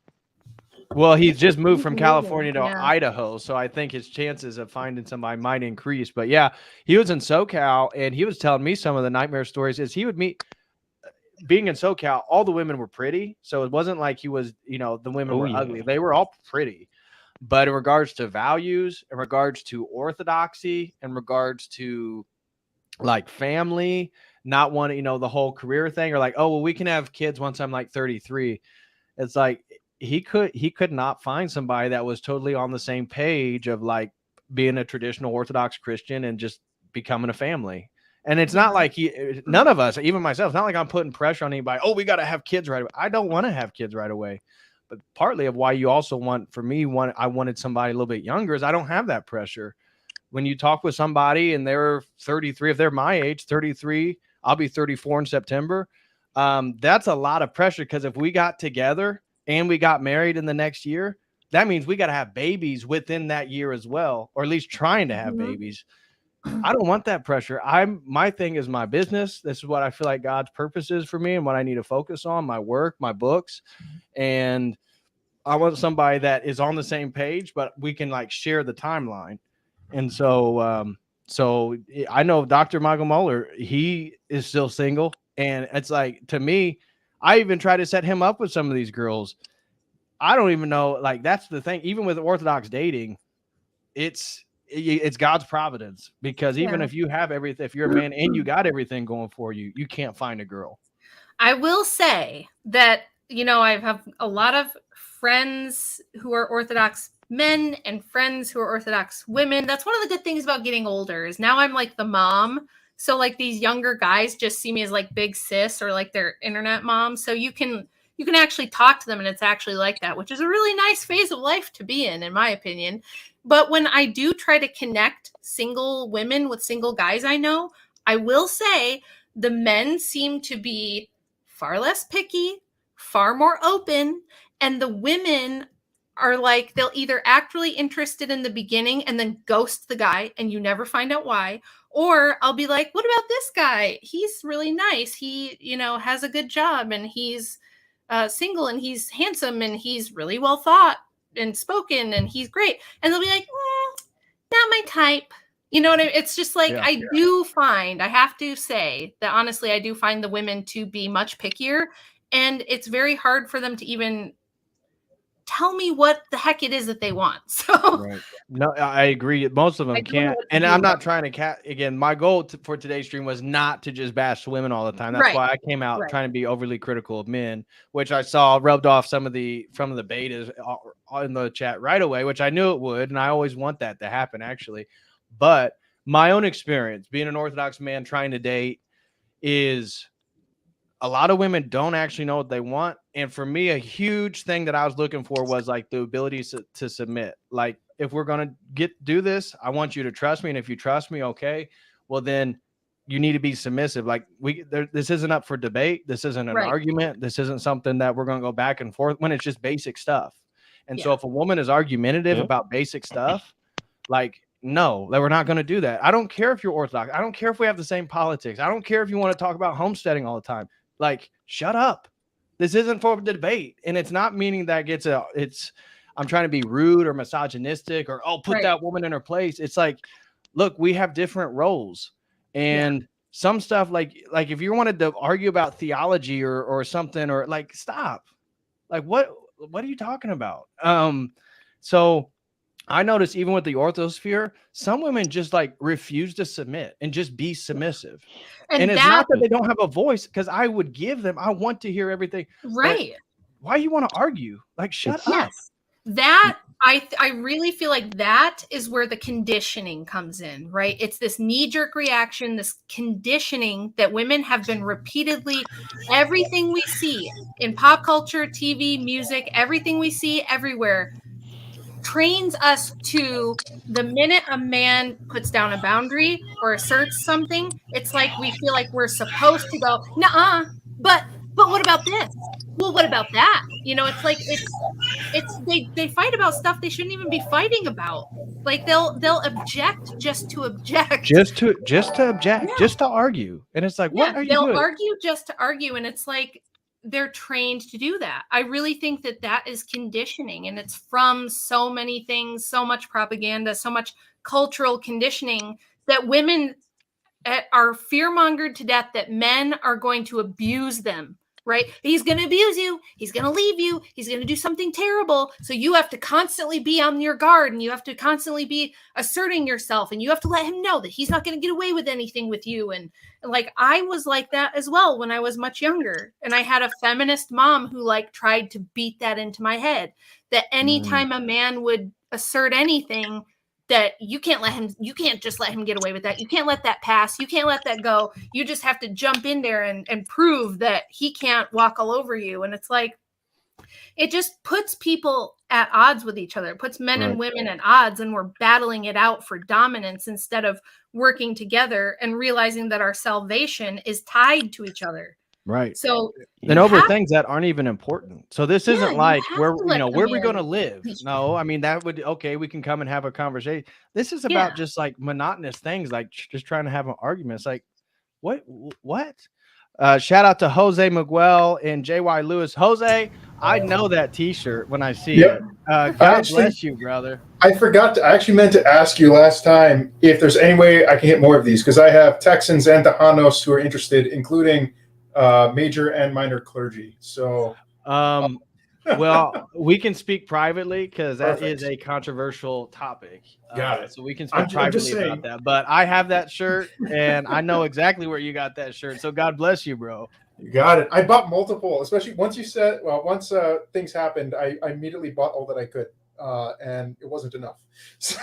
Speaker 1: Well, he's just moved from California to Idaho, so I think his chances of finding somebody might increase. But yeah, he was in SoCal, and he was telling me some of the nightmare stories is he would meet, being in SoCal, all the women were pretty, so it wasn't like he was, the women were ugly. They were all pretty. But in regards to values, in regards to orthodoxy, in regards to like family, not wanting, the whole career thing, or like, oh, well, we can have kids once I'm like 33. It's like, he could not find somebody that was totally on the same page of like being a traditional Orthodox Christian and just becoming a family. And it's not like none of us, even myself, it's not like I'm putting pressure on anybody. Oh, we got to have kids right away. I don't want to have kids right away. But partly of why you also want, for me, I wanted somebody a little bit younger is I don't have that pressure. When you talk with somebody and they're 33, if they're my age, 33, I'll be 34 in September. That's a lot of pressure because if we got together and we got married in the next year, that means we got to have babies within that year as well, or at least trying to have babies. I don't want that pressure. My thing is my business. This is what I feel like God's purpose is for me and what I need to focus on, my work, my books. And I want somebody that is on the same page, but we can like share the timeline. And so, so I know Dr. Michael Moeller, he is still single. And it's like, to me, I even try to set him up with some of these girls. I don't even know. Like, that's the thing. Even with Orthodox dating, it's God's providence, because even if you have everything, if you're a man and you got everything going for you, you can't find a girl.
Speaker 2: I will say that, I have a lot of friends who are Orthodox men and friends who are Orthodox women. That's one of the good things about getting older is now I'm like the mom. So like these younger guys just see me as like big sis or like their internet mom. So you can actually talk to them and it's actually like that, which is a really nice phase of life to be in my opinion. But when I do try to connect single women with single guys I know, I will say the men seem to be far less picky, far more open, and the women are like, they'll either act really interested in the beginning and then ghost the guy and you never find out why. Or I'll be like, what about this guy? He's really nice. He, has a good job and he's single and he's handsome and he's really well thought and spoken and he's great. And they'll be like, not my type. You know what I mean? It's just like, I have to say that honestly, I do find the women to be much pickier, and it's very hard for them to even tell me what the heck it is that they want. So
Speaker 1: no, I agree. Most of them can't. And I'm not trying to again, my goal for today's stream was not to just bash women all the time. That's why I came out trying to be overly critical of men, which I saw rubbed off from the betas in the chat right away, which I knew it would. And I always want that to happen actually. But my own experience being an Orthodox man trying to date is a lot of women don't actually know what they want. And for me, a huge thing that I was looking for was like the ability to submit. Like, if we're going to do this, I want you to trust me. And if you trust me, okay, well, then you need to be submissive. Like this isn't up for debate. This isn't an argument. This isn't something that we're going to go back and forth when it's just basic stuff. And so if a woman is argumentative about basic stuff, like no, that we're not going to do that. I don't care if you're Orthodox. I don't care if we have the same politics. I don't care if you want to talk about homesteading all the time. Like, shut up. This isn't for debate. And it's not meaning that I'm trying to be rude or misogynistic or, put that woman in her place. It's like, look, we have different roles. And some stuff like if you wanted to argue about theology or something, or like, stop. Like, what are you talking about? So I noticed even with the orthosphere, some women just like refuse to submit and just be submissive. And it's not that they don't have a voice, because I would give them, I want to hear everything.
Speaker 2: Right.
Speaker 1: Why you want to argue? Like, shut up.
Speaker 2: Yes. That I really feel like that is where the conditioning comes in, right? It's this knee-jerk reaction, this conditioning that women have been repeatedly, everything we see in pop culture, TV, music, everything we see everywhere trains us to, the minute a man puts down a boundary or asserts something, it's like we feel like we're supposed to go, nuh-uh, but what about this? Well, what about that? It's like they fight about stuff they shouldn't even be fighting about. Like they'll object just to object. Just to object, just to argue. And it's like, what are you doing? They'll argue just to argue, and it's like they're trained to do that. I really think that is conditioning, and it's from so many things, so much propaganda, so much cultural conditioning, that women are fear-mongered to death that men are going to abuse them, right? He's going to abuse you. He's going to leave you. He's going to do something terrible. So you have to constantly be on your guard, and you have to constantly be asserting yourself, and you have to let him know that he's not going to get away with anything with you. And like, I was like that as well when I was much younger. And I had a feminist mom who like tried to beat that into my head, that anytime a man would assert anything, that you can't just let him get away with that. You can't let that pass. You can't let that go. You just have to jump in there and prove that he can't walk all over you. And it's like, it just puts people at odds with each other. It puts men and women at odds, and we're battling it out for dominance instead of working together and realizing that our salvation is tied to each other.
Speaker 1: Right.
Speaker 2: So
Speaker 1: and over things that aren't even important. So this isn't like where are we going to live? No, I mean, that would, we can come and have a conversation. This is about just like monotonous things, like just trying to have an argument. It's like, what? Shout out to Jose Miguel and JY Lewis. Jose, I know that t-shirt when I see it. God bless you, brother.
Speaker 8: I actually meant to ask you last time if there's any way I can get more of these, because I have Texans and Tejanos who are interested, including major and minor clergy. So,
Speaker 1: well, we can speak privately, because that is a controversial topic.
Speaker 8: Got it.
Speaker 1: So we can speak privately about that. But I have that shirt, and I know exactly where you got that shirt. So God bless you, bro.
Speaker 8: You got it. I bought multiple, especially once things happened, I immediately bought all that I could, and it wasn't enough. So,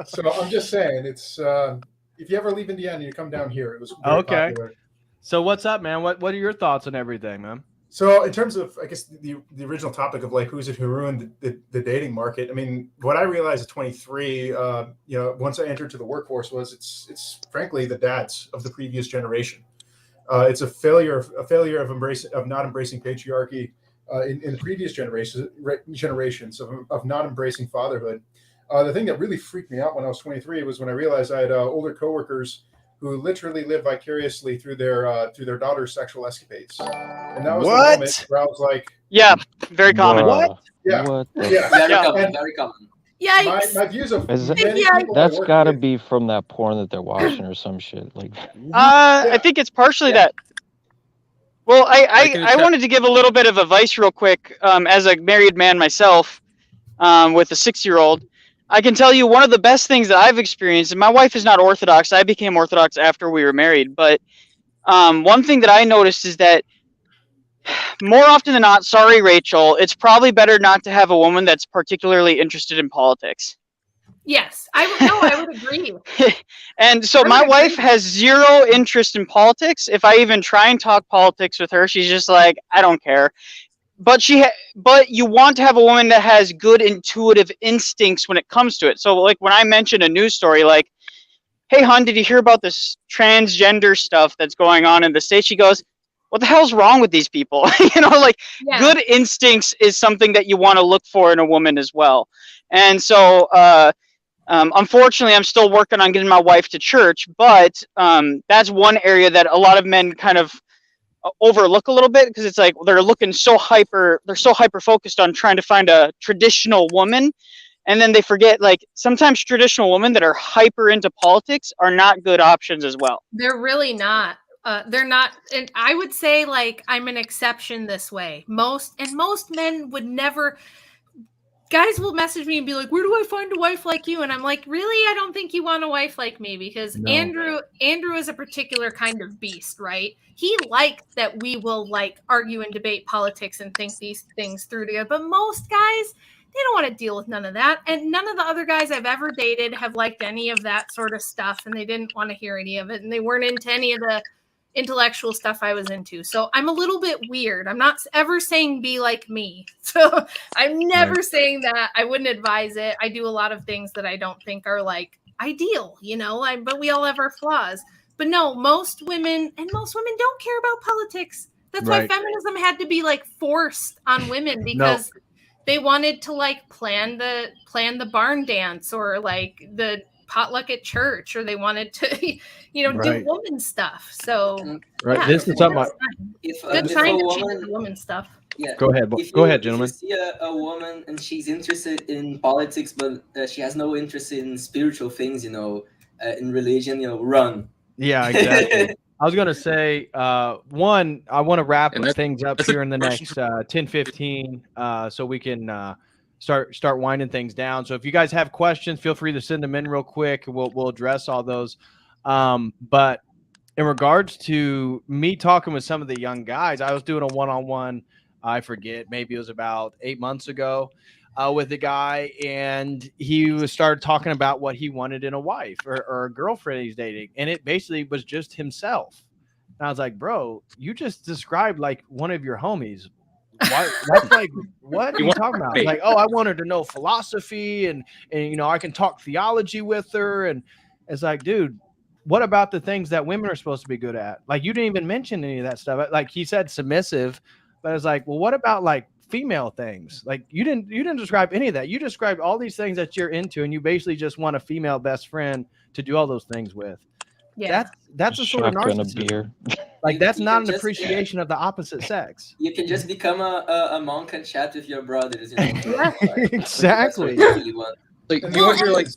Speaker 8: so I'm just saying, it's if you ever leave Indiana, you come down here. It was very popular.
Speaker 1: So what's up, man? What are your thoughts on everything, man?
Speaker 8: So in terms of, I guess, the original topic of like who's it who ruined the dating market, I mean, what I realized at 23, once I entered to the workforce, was it's frankly the dads of the previous generation. It's a failure of not embracing patriarchy in the previous generations of not embracing fatherhood. The thing that really freaked me out when I was 23 was when I realized I had older coworkers who literally live vicariously through their daughter's sexual escapades. And that was the moment where I was like,
Speaker 9: yeah, very common.
Speaker 1: What?
Speaker 8: Yeah.
Speaker 7: What
Speaker 4: Very common.
Speaker 2: Yikes.
Speaker 8: My views of
Speaker 7: that's got to be from that porn that they're watching or some shit. Like,
Speaker 9: I think it's partially that. Well, I wanted to give a little bit of advice real quick. As a married man myself, with a 6-year-old, I can tell you one of the best things that I've experienced, and my wife is not Orthodox. I became Orthodox after we were married. But one thing that I noticed is that more often than not, sorry, Rachel, it's probably better not to have a woman that's particularly interested in politics.
Speaker 2: Yes, I would agree.
Speaker 9: And so my wife has zero interest in politics. If I even try and talk politics with her, she's just like, I don't care. But you want to have a woman that has good intuitive instincts when it comes to it. So like when I mention a news story, like, hey, hon, did you hear about this transgender stuff that's going on in the States? She goes, what the hell's wrong with these people? Good instincts is something that you want to look for in a woman as well. And so Unfortunately, I'm still working on getting my wife to church, but that's one area that a lot of men kind of overlook a little bit, because it's like they're so hyper focused on trying to find a traditional woman, and then they forget, like, sometimes traditional women that are hyper into politics are not good options as well.
Speaker 2: They're really not. They're not, and I would say, like, I'm an exception this way. Most men would never. Guys will message me and be like, "Where do I find a wife like you?" And I'm like, "Really? I don't think you want a wife like me, because Andrew is a particular kind of beast, right? He likes that we will like argue and debate politics and think these things through together. But most guys, they don't want to deal with none of that. And none of the other guys I've ever dated have liked any of that sort of stuff, and they didn't want to hear any of it, and they weren't into any of the intellectual stuff I was into. So I'm a little bit weird. I'm not ever saying be like me. So I'm never saying that. I wouldn't advise it. I do a lot of things that I don't think are like ideal, but we all have our flaws. But no, most women don't care about politics. That's why feminism had to be like forced on women, because they wanted to like plan the barn dance, or like the potluck at church, or they wanted to do woman stuff. So
Speaker 1: this is something
Speaker 2: good time to change the woman stuff.
Speaker 1: Go ahead, gentlemen.
Speaker 4: If you see a woman and she's interested in politics, but she has no interest in spiritual things, in religion, run.
Speaker 1: Yeah, exactly. I was gonna say, one, I want to wrap things up here in the next 10-15, so we can start winding things down. So if you guys have questions, feel free to send them in real quick. We'll address all those. But in regards to me talking with some of the young guys, I was doing a one-on-one, I forget, maybe it was about 8 months ago, with a guy, and he started talking about what he wanted in a wife or a girlfriend he's dating, and it basically was just himself. And I was like, bro, you just described like one of your homies. That's like, what are you talking about? Like, oh, I wanted to know philosophy, and I can talk theology with her, and it's like, dude, what about the things that women are supposed to be good at? Like, you didn't even mention any of that stuff. Like, he said submissive, but it's like, well, what about like female things? Like, you didn't describe any of that. You described all these things that you're into, and you basically just want a female best friend to do all those things with.
Speaker 2: Yeah,
Speaker 1: that's a sort of narcissism. Like, that's not an appreciation of the opposite sex.
Speaker 4: You can just become a monk and chat with your brothers.
Speaker 1: Exactly.
Speaker 5: Like, you want your like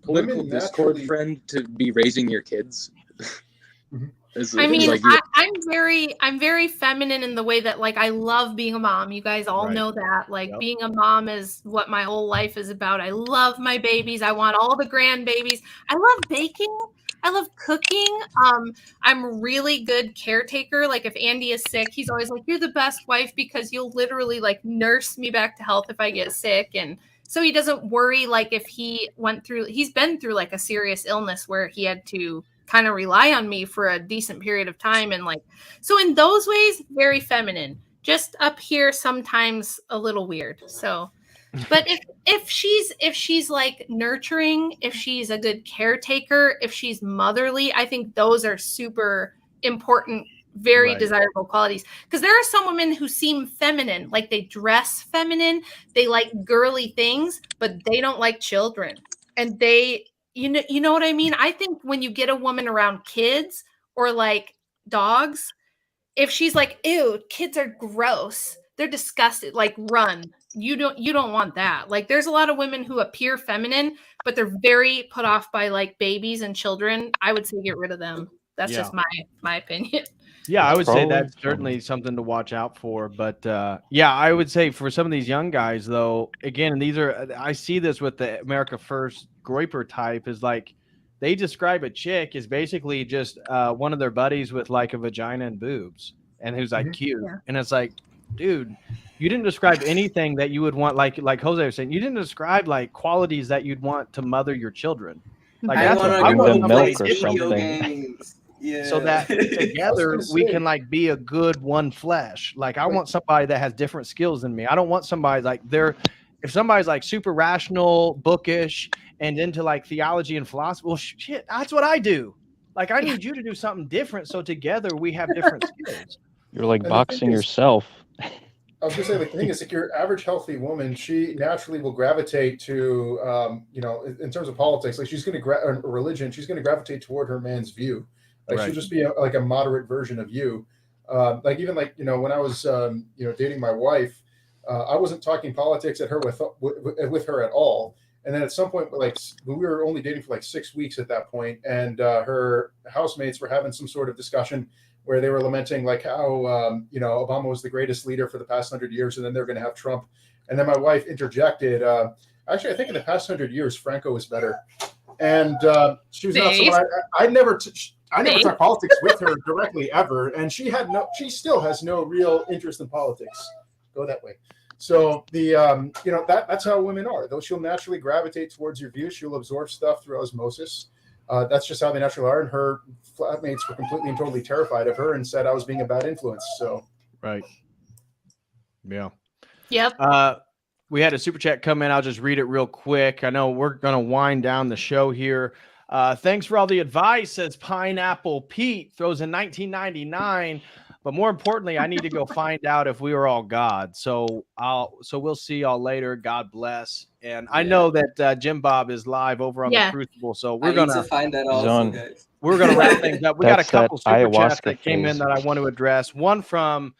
Speaker 5: political Discord friend to be raising your kids.
Speaker 2: I'm very feminine in the way that, like, I love being a mom. You guys all know that. Like, being a mom is what my whole life is about. I love my babies. I want all the grandbabies. I love baking. I love cooking. I'm really good caretaker. Like, if Andy is sick, he's always like, "You're the best wife, because you'll literally like nurse me back to health if I get sick." And so he doesn't worry, like, if he's been through like a serious illness where he had to kind of rely on me for a decent period of time. And like, so in those ways, very feminine. Just up here, sometimes a little weird. So, but if she's like nurturing, if she's a good caretaker, if she's motherly, I think those are super important, very desirable qualities. Because there are some women who seem feminine, like they dress feminine, they like girly things, but they don't like children. And they, you know what I mean? I think when you get a woman around kids or like dogs, if she's like, "Ew, kids are gross, they're disgusted," like, run. You don't want that. Like, there's a lot of women who appear feminine, but they're very put off by like babies and children. I would say get rid of them. That's just my opinion.
Speaker 1: Yeah, I would say that's certainly something to watch out for. But I would say for some of these young guys, though, again, I see this with the America First Groyper type, is like, they describe a chick as basically just one of their buddies with like a vagina and boobs, and who's like cute. Yeah. And it's like, dude, you didn't describe anything that you would want, like Jose was saying. You didn't describe like qualities that you'd want to mother your children. Like,
Speaker 7: I want milk or something.
Speaker 4: Yeah.
Speaker 1: So that together we can like be a good one flesh. Like, I want somebody that has different skills than me. I don't want somebody like if somebody's like super rational, bookish, and into like theology and philosophy, well, shit, that's what I do. Like, I need you to do something different, so together we have different skills.
Speaker 7: You're like boxing yourself.
Speaker 8: I was gonna say, like, the thing is, like, your average healthy woman, she naturally will gravitate to, you know, in terms of politics, like she's gonna or religion, she's gonna gravitate toward her man's view. Like she'll just be like a moderate version of you. Like even like, you know, when I was you know, dating my wife, I wasn't talking politics at her with her at all. And then at some point, like, we were only dating for like 6 weeks at that point, and her housemates were having some sort of discussion where they were lamenting like how you know, Obama was the greatest leader for the past 100 years, and then they're going to have Trump. And then my wife interjected, actually, I think in the past 100 years, Franco was better. And she was not someone I never talked politics with her directly ever, and she still has no real interest in politics. Go that way. So the you know, that's how women are. Though she'll naturally gravitate towards your views, she'll absorb stuff through osmosis. That's just how they naturally are. And her flatmates were completely and totally terrified of her and said I was being a bad influence. So
Speaker 1: right, yeah,
Speaker 2: yep.
Speaker 1: We had a super chat come in. I'll just read it real quick. I know we're gonna wind down the show here. Thanks for all the advice, says Pineapple Pete. Throws in 1999. But more importantly, I need to go find out if we were all God. So we'll see y'all later. God bless. And I know that Jim Bob is live over on the Crucible. So we're gonna
Speaker 4: find that also, guys.
Speaker 1: We're gonna wrap things up. We got a couple super chats that came in that I want to address. One from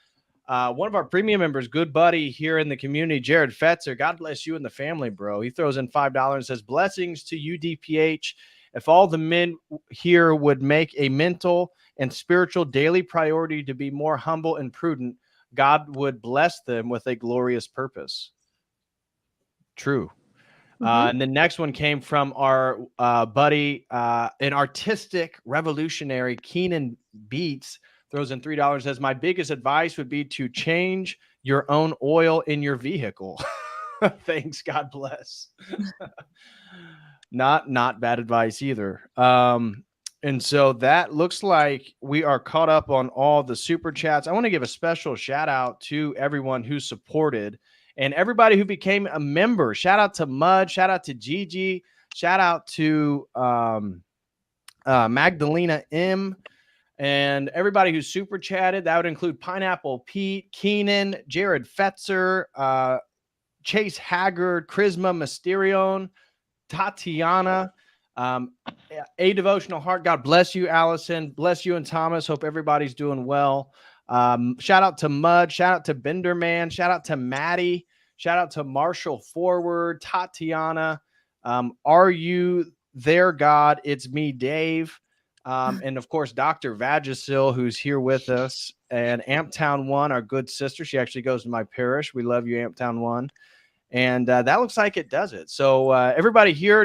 Speaker 1: one of our premium members, good buddy here in the community, Jared Fetzer. God bless you and the family, bro. He throws in $5 and says, blessings to you, DPH. If all the men here would make a mental and spiritual daily priority to be more humble and prudent, God would bless them with a glorious purpose. True. And the next one came from our buddy, an artistic revolutionary, Keenan Beats, throws in $3, says, my biggest advice would be to change your own oil in your vehicle. Thanks. God bless. Not bad advice either. And so that looks like we are caught up on all the super chats. I want to give a special shout out to everyone who supported and everybody who became a member. Shout out to Mud. Shout out to Gigi. Shout out to Magdalena M. And everybody who super chatted. That would include Pineapple Pete, Keenan, Jared Fetzer, Chase Haggard, Charisma Mysterion, Tatiana, A Devotional Heart. God bless you, Allison. Bless you and Thomas. Hope everybody's doing well. Shout out to Mud. Shout out to Benderman. Shout out to Maddie. Shout out to Marshall Forward, Tatiana. Are you there, God? It's me, Dave. And of course, Dr. Vagisil, who's here with us, and Amptown One, our good sister. She actually goes to my parish. We love you, Amptown One. And that looks like it does it. So everybody here,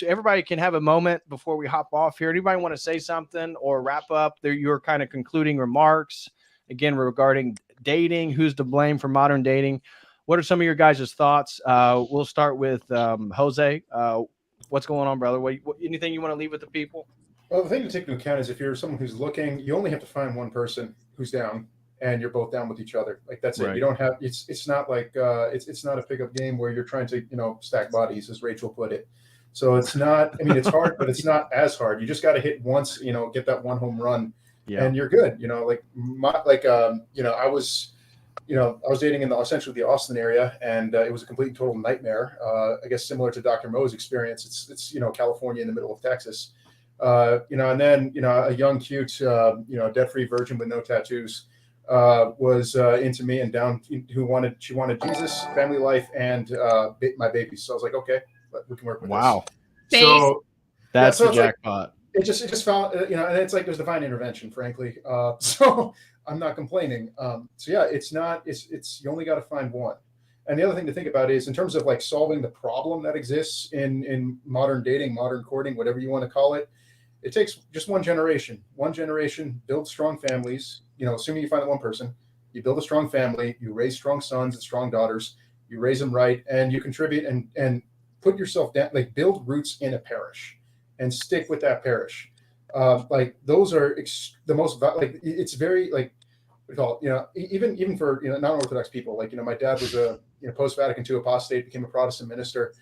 Speaker 1: everybody can have a moment before we hop off here. Anybody want to say something or wrap up your kind of concluding remarks, again, regarding dating, who's to blame for modern dating? What are some of your guys' thoughts? We'll start with Jose. What's going on, brother? Anything you want to leave with the people?
Speaker 8: Well, the thing to take into account is if you're someone who's looking, you only have to find one person who's down, and you're both down with each other. Like that's it. You don't have. It's not like it's not a pickup game where you're trying to stack bodies, as Rachel put it. So it's not. I mean, it's hard, but it's not as hard. You just got to hit once. Get that one home run, and you're good. I was dating in essentially the Austin area, and it was a complete and total nightmare. I guess similar to Dr. Mo's experience. It's California in the middle of Texas. And then a young, cute, debt-free virgin with no tattoos was into me and down. She wanted Jesus, family life, and my babies. So I was like, okay, we can work with this.
Speaker 1: Wow.
Speaker 8: So
Speaker 1: that's the jackpot.
Speaker 8: It just found, and it's like there's divine intervention, frankly. So I'm not complaining. It's you only got to find one. And the other thing to think about is in terms of like solving the problem that exists in modern dating, modern courting, whatever you want to call it. It takes just one generation. One generation, build strong families. Assuming you find that one person, you build a strong family, you raise strong sons and strong daughters, you raise them right, and you contribute and put yourself down, like build roots in a parish and stick with that parish. Like those are the most, like it's very like, we call it, even for, non-Orthodox people, like, my dad was a, post-Vatican II apostate, became a Protestant minister.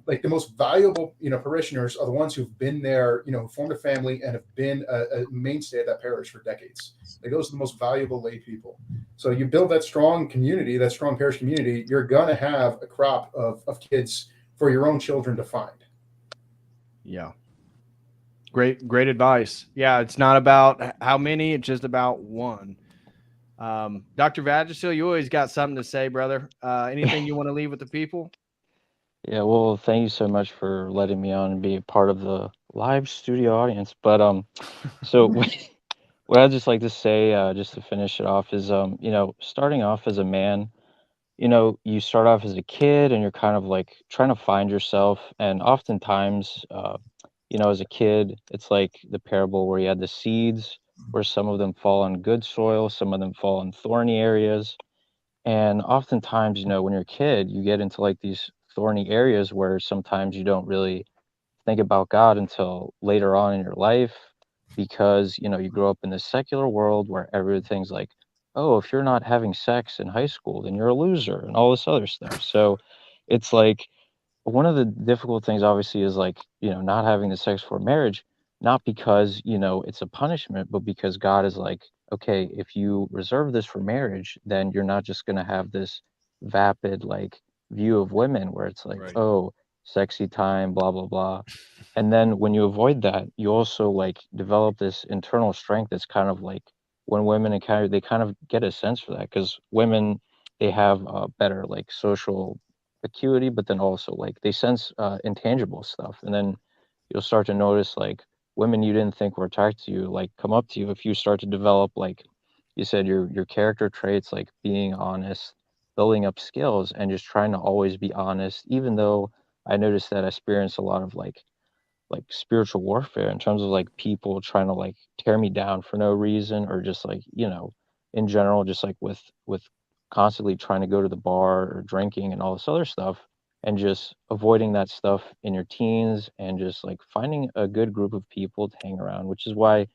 Speaker 8: like the most valuable, parishioners are the ones who've been there, who formed a family and have been a mainstay of that parish for decades. Like those are the most valuable lay people. So you build that strong community, that strong parish community, you're going to have a crop of kids for your own children to find.
Speaker 1: Yeah. Great advice. Yeah, it's not about how many, it's just about one. Dr. Vagisil, you always got something to say, brother. Anything you want to leave with the people?
Speaker 7: Yeah, well, thank you so much for letting me on and be a part of the live studio audience. But so what I'd just like to say, just to finish it off, is starting off as a man, you start off as a kid and you're kind of like trying to find yourself, and oftentimes, as a kid, it's like the parable where you had the seeds, where some of them fall on good soil, some of them fall in thorny areas. And oftentimes, when you're a kid, you get into like these thorny areas where sometimes you don't really think about God until later on in your life, because, you grow up in this secular world where everything's like, oh, if you're not having sex in high school, then you're a loser and all this other stuff. So it's like, one of the difficult things obviously is like, not having the sex for marriage, not because, it's a punishment, but because God is like, okay, if you reserve this for marriage, then you're not just going to have this vapid like view of women where it's like,
Speaker 1: Right.
Speaker 7: oh, sexy time, blah, blah, blah. And then when you avoid that, you also like develop this internal strength that's kind of like, when women encounter, they kind of get a sense for that, because women, they have better like social acuity, but then also like they sense intangible stuff. And then you'll start to notice like women you didn't think were attracted to you like come up to you if you start to develop, like you said, your character traits, like being honest, building up skills, and just trying to always be honest. Even though I noticed that I experienced a lot of like spiritual warfare in terms of like people trying to like tear me down for no reason, or just like, in general, just like with constantly trying to go to the bar or drinking and all this other stuff, and just avoiding that stuff in your teens, and just like finding a good group of people to hang around, which is why,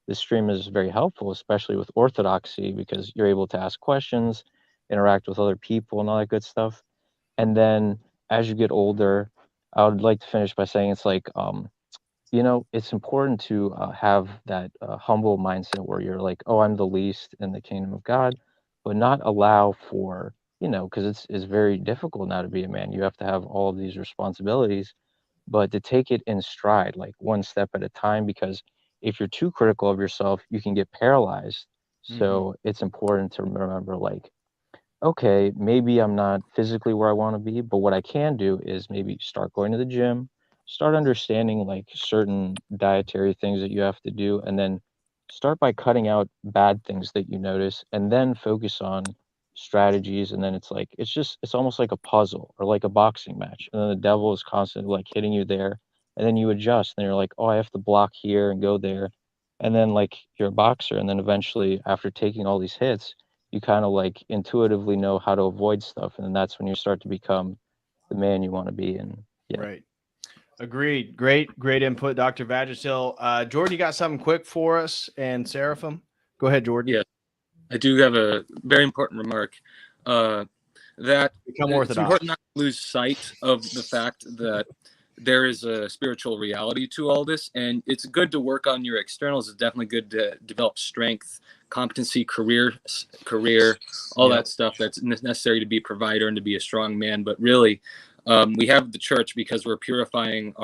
Speaker 7: this stream is very helpful, especially with orthodoxy, because you're able to ask questions, interact with other people and all that good stuff. And then as you get older, I would like to finish by saying it's like, it's important to have that humble mindset where you're like, oh, I'm the least in the kingdom of God, but not allow for, because it's very difficult now to be a man. You have to have all of these responsibilities, but to take it in stride, like one step at a time, because if you're too critical of yourself, you can get paralyzed. So it's important to remember, like, okay, maybe I'm not physically where I want to be, but what I can do is maybe start going to the gym, start understanding like certain dietary things that you have to do, and then start by cutting out bad things that you notice, and then focus on strategies. And then it's almost like a puzzle or like a boxing match. And then the devil is constantly like hitting you there, and then you adjust, and you're like, oh, I have to block here and go there. And then like you're a boxer, and then eventually after taking all these hits, you kind of like intuitively know how to avoid stuff, and then that's when you start to become the man you want to be. And yeah,
Speaker 1: right. Agreed. Great input, Dr. Vagisil. Jordan, you got something quick for us, and Seraphim? Go ahead, Jordan.
Speaker 5: Yeah, I do have a very important remark. That
Speaker 1: Become
Speaker 5: it's
Speaker 1: orthodox.
Speaker 5: important not to lose sight of the fact that there is a spiritual reality to all this, and it's good to work on your externals. It's definitely good to develop strength, competency, career, all that stuff that's necessary to be a provider and to be a strong man. But really, we have the church because we're purifying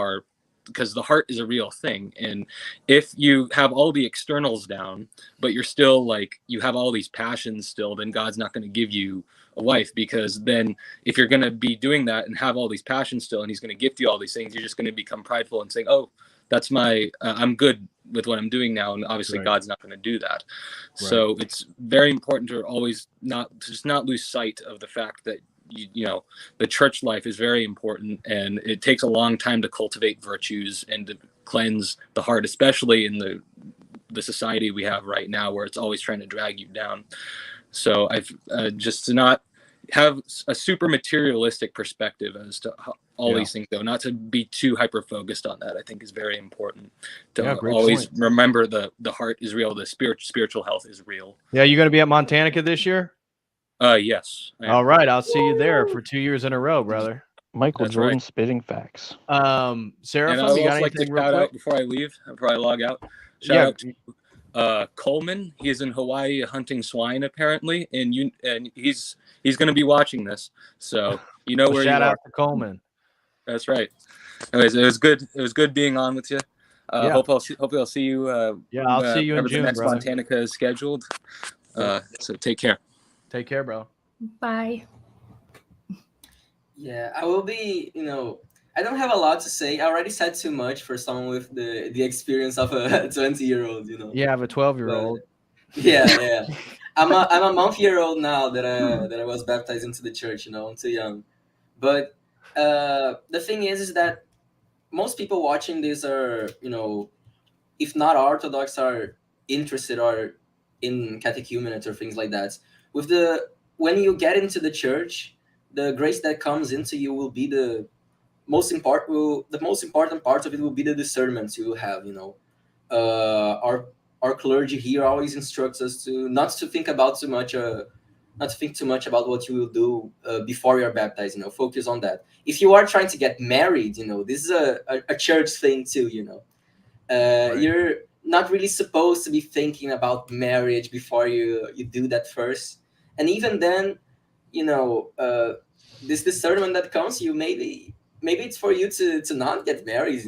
Speaker 5: because the heart is a real thing. And if you have all the externals down, but you're still like, you have all these passions still, then God's not going to give you a wife, because then if you're going to be doing that and have all these passions still, and he's going to gift you all these things, you're just going to become prideful and saying, oh, that's my, I'm good with what I'm doing now. And obviously God's not going to do that. So it's very important to always not lose sight of the fact that, the church life is very important, and it takes a long time to cultivate virtues and to cleanse the heart, especially in the society we have right now, where it's always trying to drag you down. So I've just to not have a super materialistic perspective as to how all these things go, not to be too hyper focused on that, I think is very important to always remember the heart is real, the spiritual health is real.
Speaker 1: Yeah, you going to be at Montanica this year?
Speaker 5: Yes.
Speaker 1: All right, I'll see you there for 2 years in a row, brother.
Speaker 7: Michael
Speaker 5: That's
Speaker 7: Jordan
Speaker 5: right.
Speaker 7: spitting facts.
Speaker 1: Seraphim,
Speaker 5: And I would
Speaker 1: you got
Speaker 5: also like to
Speaker 1: anything real
Speaker 5: shout
Speaker 1: quick?
Speaker 5: out before I leave, before I log out. Shout out to Coleman. He's in Hawaii hunting swine apparently, and he's going to be watching this, so you know where
Speaker 1: shout
Speaker 5: you
Speaker 1: out
Speaker 5: are.
Speaker 1: to Coleman.
Speaker 5: That's right. Anyways, it was good. It was good being on with you. Hopefully I'll see you.
Speaker 1: I'll see you in
Speaker 5: whenever
Speaker 1: June,
Speaker 5: the next
Speaker 1: brother.
Speaker 5: Montanica is scheduled. So take care.
Speaker 1: Take care, bro.
Speaker 2: Bye.
Speaker 4: Yeah, I will be, I don't have a lot to say. I already said too much for someone with the experience of a 20-year-old,
Speaker 1: Yeah, I have a 12-year-old.
Speaker 4: Yeah. I'm a month-year-old now that I was baptized into the church, I'm too young. But the thing is that most people watching this are, if not Orthodox, are interested or in catechumenate or things like that. When you get into the church, the grace that comes into you will be the most important part of it will be the discernment you will have. Our clergy here always instructs us to not to think too much about what you will do before you're baptized. Focus on that. If you are trying to get married, this is a church thing too.
Speaker 1: Right.
Speaker 4: You're not really supposed to be thinking about marriage before you do that first. And even then, this discernment that comes to you, maybe it's for you to not get married.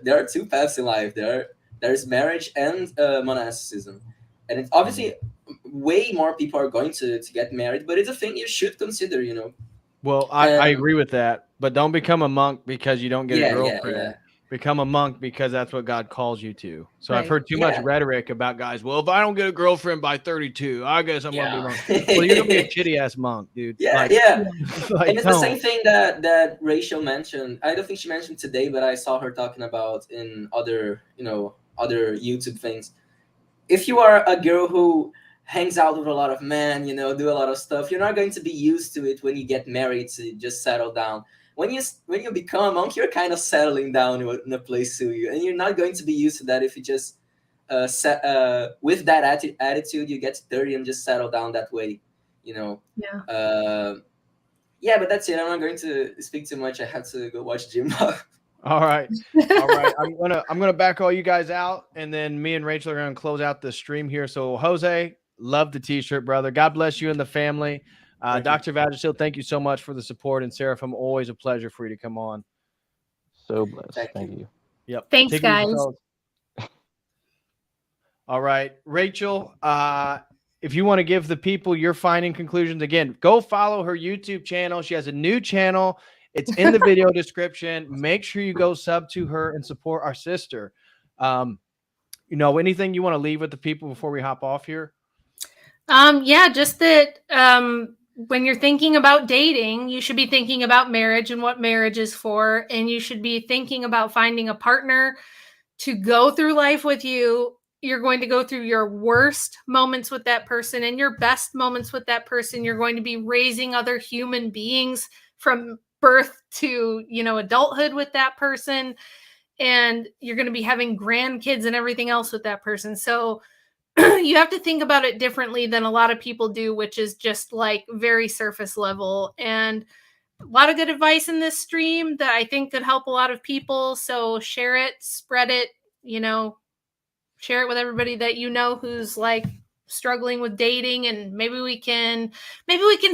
Speaker 4: There are two paths in life. There's marriage and monasticism, and it's obviously way more people are going to get married, but it's a thing you should consider.
Speaker 1: Well, I agree with that, but don't become a monk because you don't get a girlfriend.
Speaker 4: Yeah.
Speaker 1: Become a monk because that's what God calls you to. So
Speaker 2: Right.
Speaker 1: I've heard too much rhetoric about guys. Well, if I don't get a girlfriend by 32, I guess I'm gonna be a monk. Well, you're gonna be a shitty ass monk, dude.
Speaker 4: Yeah.
Speaker 1: Like,
Speaker 4: And it's the same thing that Rachel mentioned. I don't think she mentioned today, but I saw her talking about in other YouTube things. If you are a girl who hangs out with a lot of men, do a lot of stuff, you're not going to be used to it when you get married to just settle down. When you become a monk, you're kind of settling down in a place to you, and you're not going to be used to that if you just with that attitude you get to 30 and just settle down that way.
Speaker 2: Yeah.
Speaker 4: But that's it. I'm not going to speak too much. I have to go watch gym.
Speaker 1: All right. I'm gonna back all you guys out, and then me and Rachel are gonna close out the stream here. So Jose, love the t-shirt, brother. God bless you and the family. Dr. Vagisil, thank you so much for the support, and Seraphim, always a pleasure for you to come on.
Speaker 7: So blessed. Thank you.
Speaker 1: Yep.
Speaker 2: Thanks, guys.
Speaker 1: All right, Rachel. If you want to give the people your finding conclusions, again, go follow her YouTube channel. She has a new channel. It's in the video description. Make sure you go sub to her and support our sister. Anything you want to leave with the people before we hop off here?
Speaker 2: Just that when you're thinking about dating, you should be thinking about marriage and what marriage is for, and you should be thinking about finding a partner to go through life with you. You're going to go through your worst moments with that person and your best moments with that person. You're going to be raising other human beings from birth to, adulthood with that person. And you're going to be having grandkids and everything else with that person. So you have to think about it differently than a lot of people do, which is just like very surface level. And a lot of good advice in this stream that I think could help a lot of people. So share it, spread it, share it with everybody that who's like struggling with dating, and maybe we can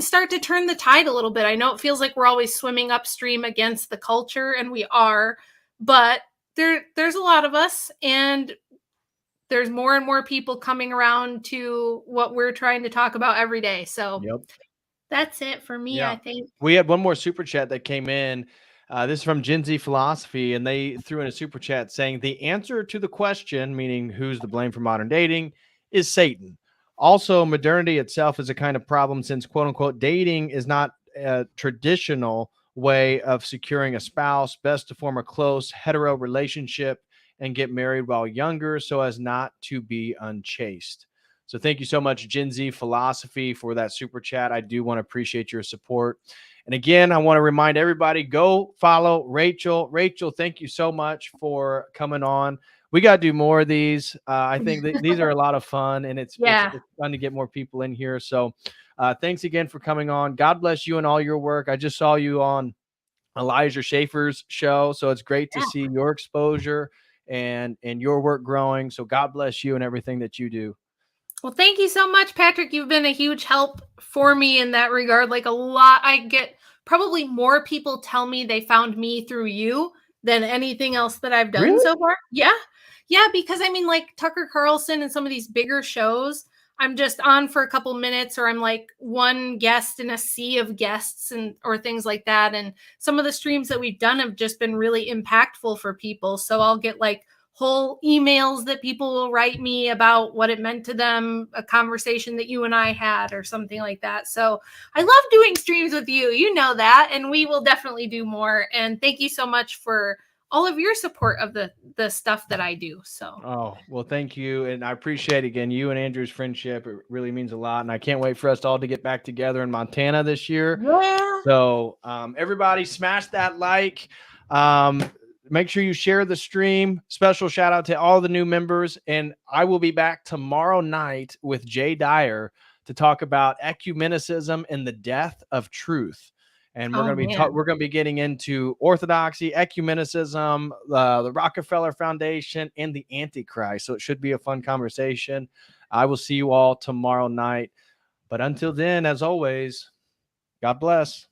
Speaker 2: start to turn the tide a little bit. I know it feels like we're always swimming upstream against the culture, and we are, but there's a lot of us, and there's more and more people coming around to what we're trying to talk about every day. So that's it for me. I think
Speaker 1: we had one more super chat that came in. This is from Gen Z Philosophy, and they threw in a super chat saying the answer to the question, meaning who's to blame for modern dating, is Satan. Also, modernity itself is a kind of problem since, quote unquote, dating is not a traditional way of securing a spouse. Best to form a close hetero relationship and get married while younger so as not to be unchaste. So thank you so much, Gen Z Philosophy, for that super chat. I do want to appreciate your support. And again, I want to remind everybody, go follow Rachel. Rachel, thank you so much for coming on. We got to do more of these. I think these are a lot of fun, and it's fun to get more people in here. So thanks again for coming on. God bless you and all your work. I just saw you on Elijah Schaefer's show. So it's great to see your exposure and your work growing. So God bless you and everything that you do.
Speaker 2: Well, thank you so much, Patrick. You've been a huge help for me in that regard. Like a lot, I get probably more people tell me they found me through you than anything else that I've done so far. Yeah. Yeah. Because I mean, like Tucker Carlson and some of these bigger shows, I'm just on for a couple minutes, or I'm like one guest in a sea of guests or things like that. And some of the streams that we've done have just been really impactful for people. So I'll get like whole emails that people will write me about what it meant to them, a conversation that you and I had or something like that. So I love doing streams with you, you know that, and we will definitely do more. And thank you so much for all of your support of the stuff that I do. So,
Speaker 1: oh, well, thank you. And I appreciate, again, you and Andrew's friendship. It really means a lot. And I can't wait for us all to get back together in Montana this year.
Speaker 2: Yeah.
Speaker 1: So everybody smash that like. Make sure you share the stream. Special shout out to all the new members. And I will be back tomorrow night with Jay Dyer to talk about ecumenicism and the death of truth. And we're going to be getting into orthodoxy, ecumenicism, the Rockefeller Foundation, and the Antichrist. So it should be a fun conversation. I will see you all tomorrow night. But until then, as always, God bless.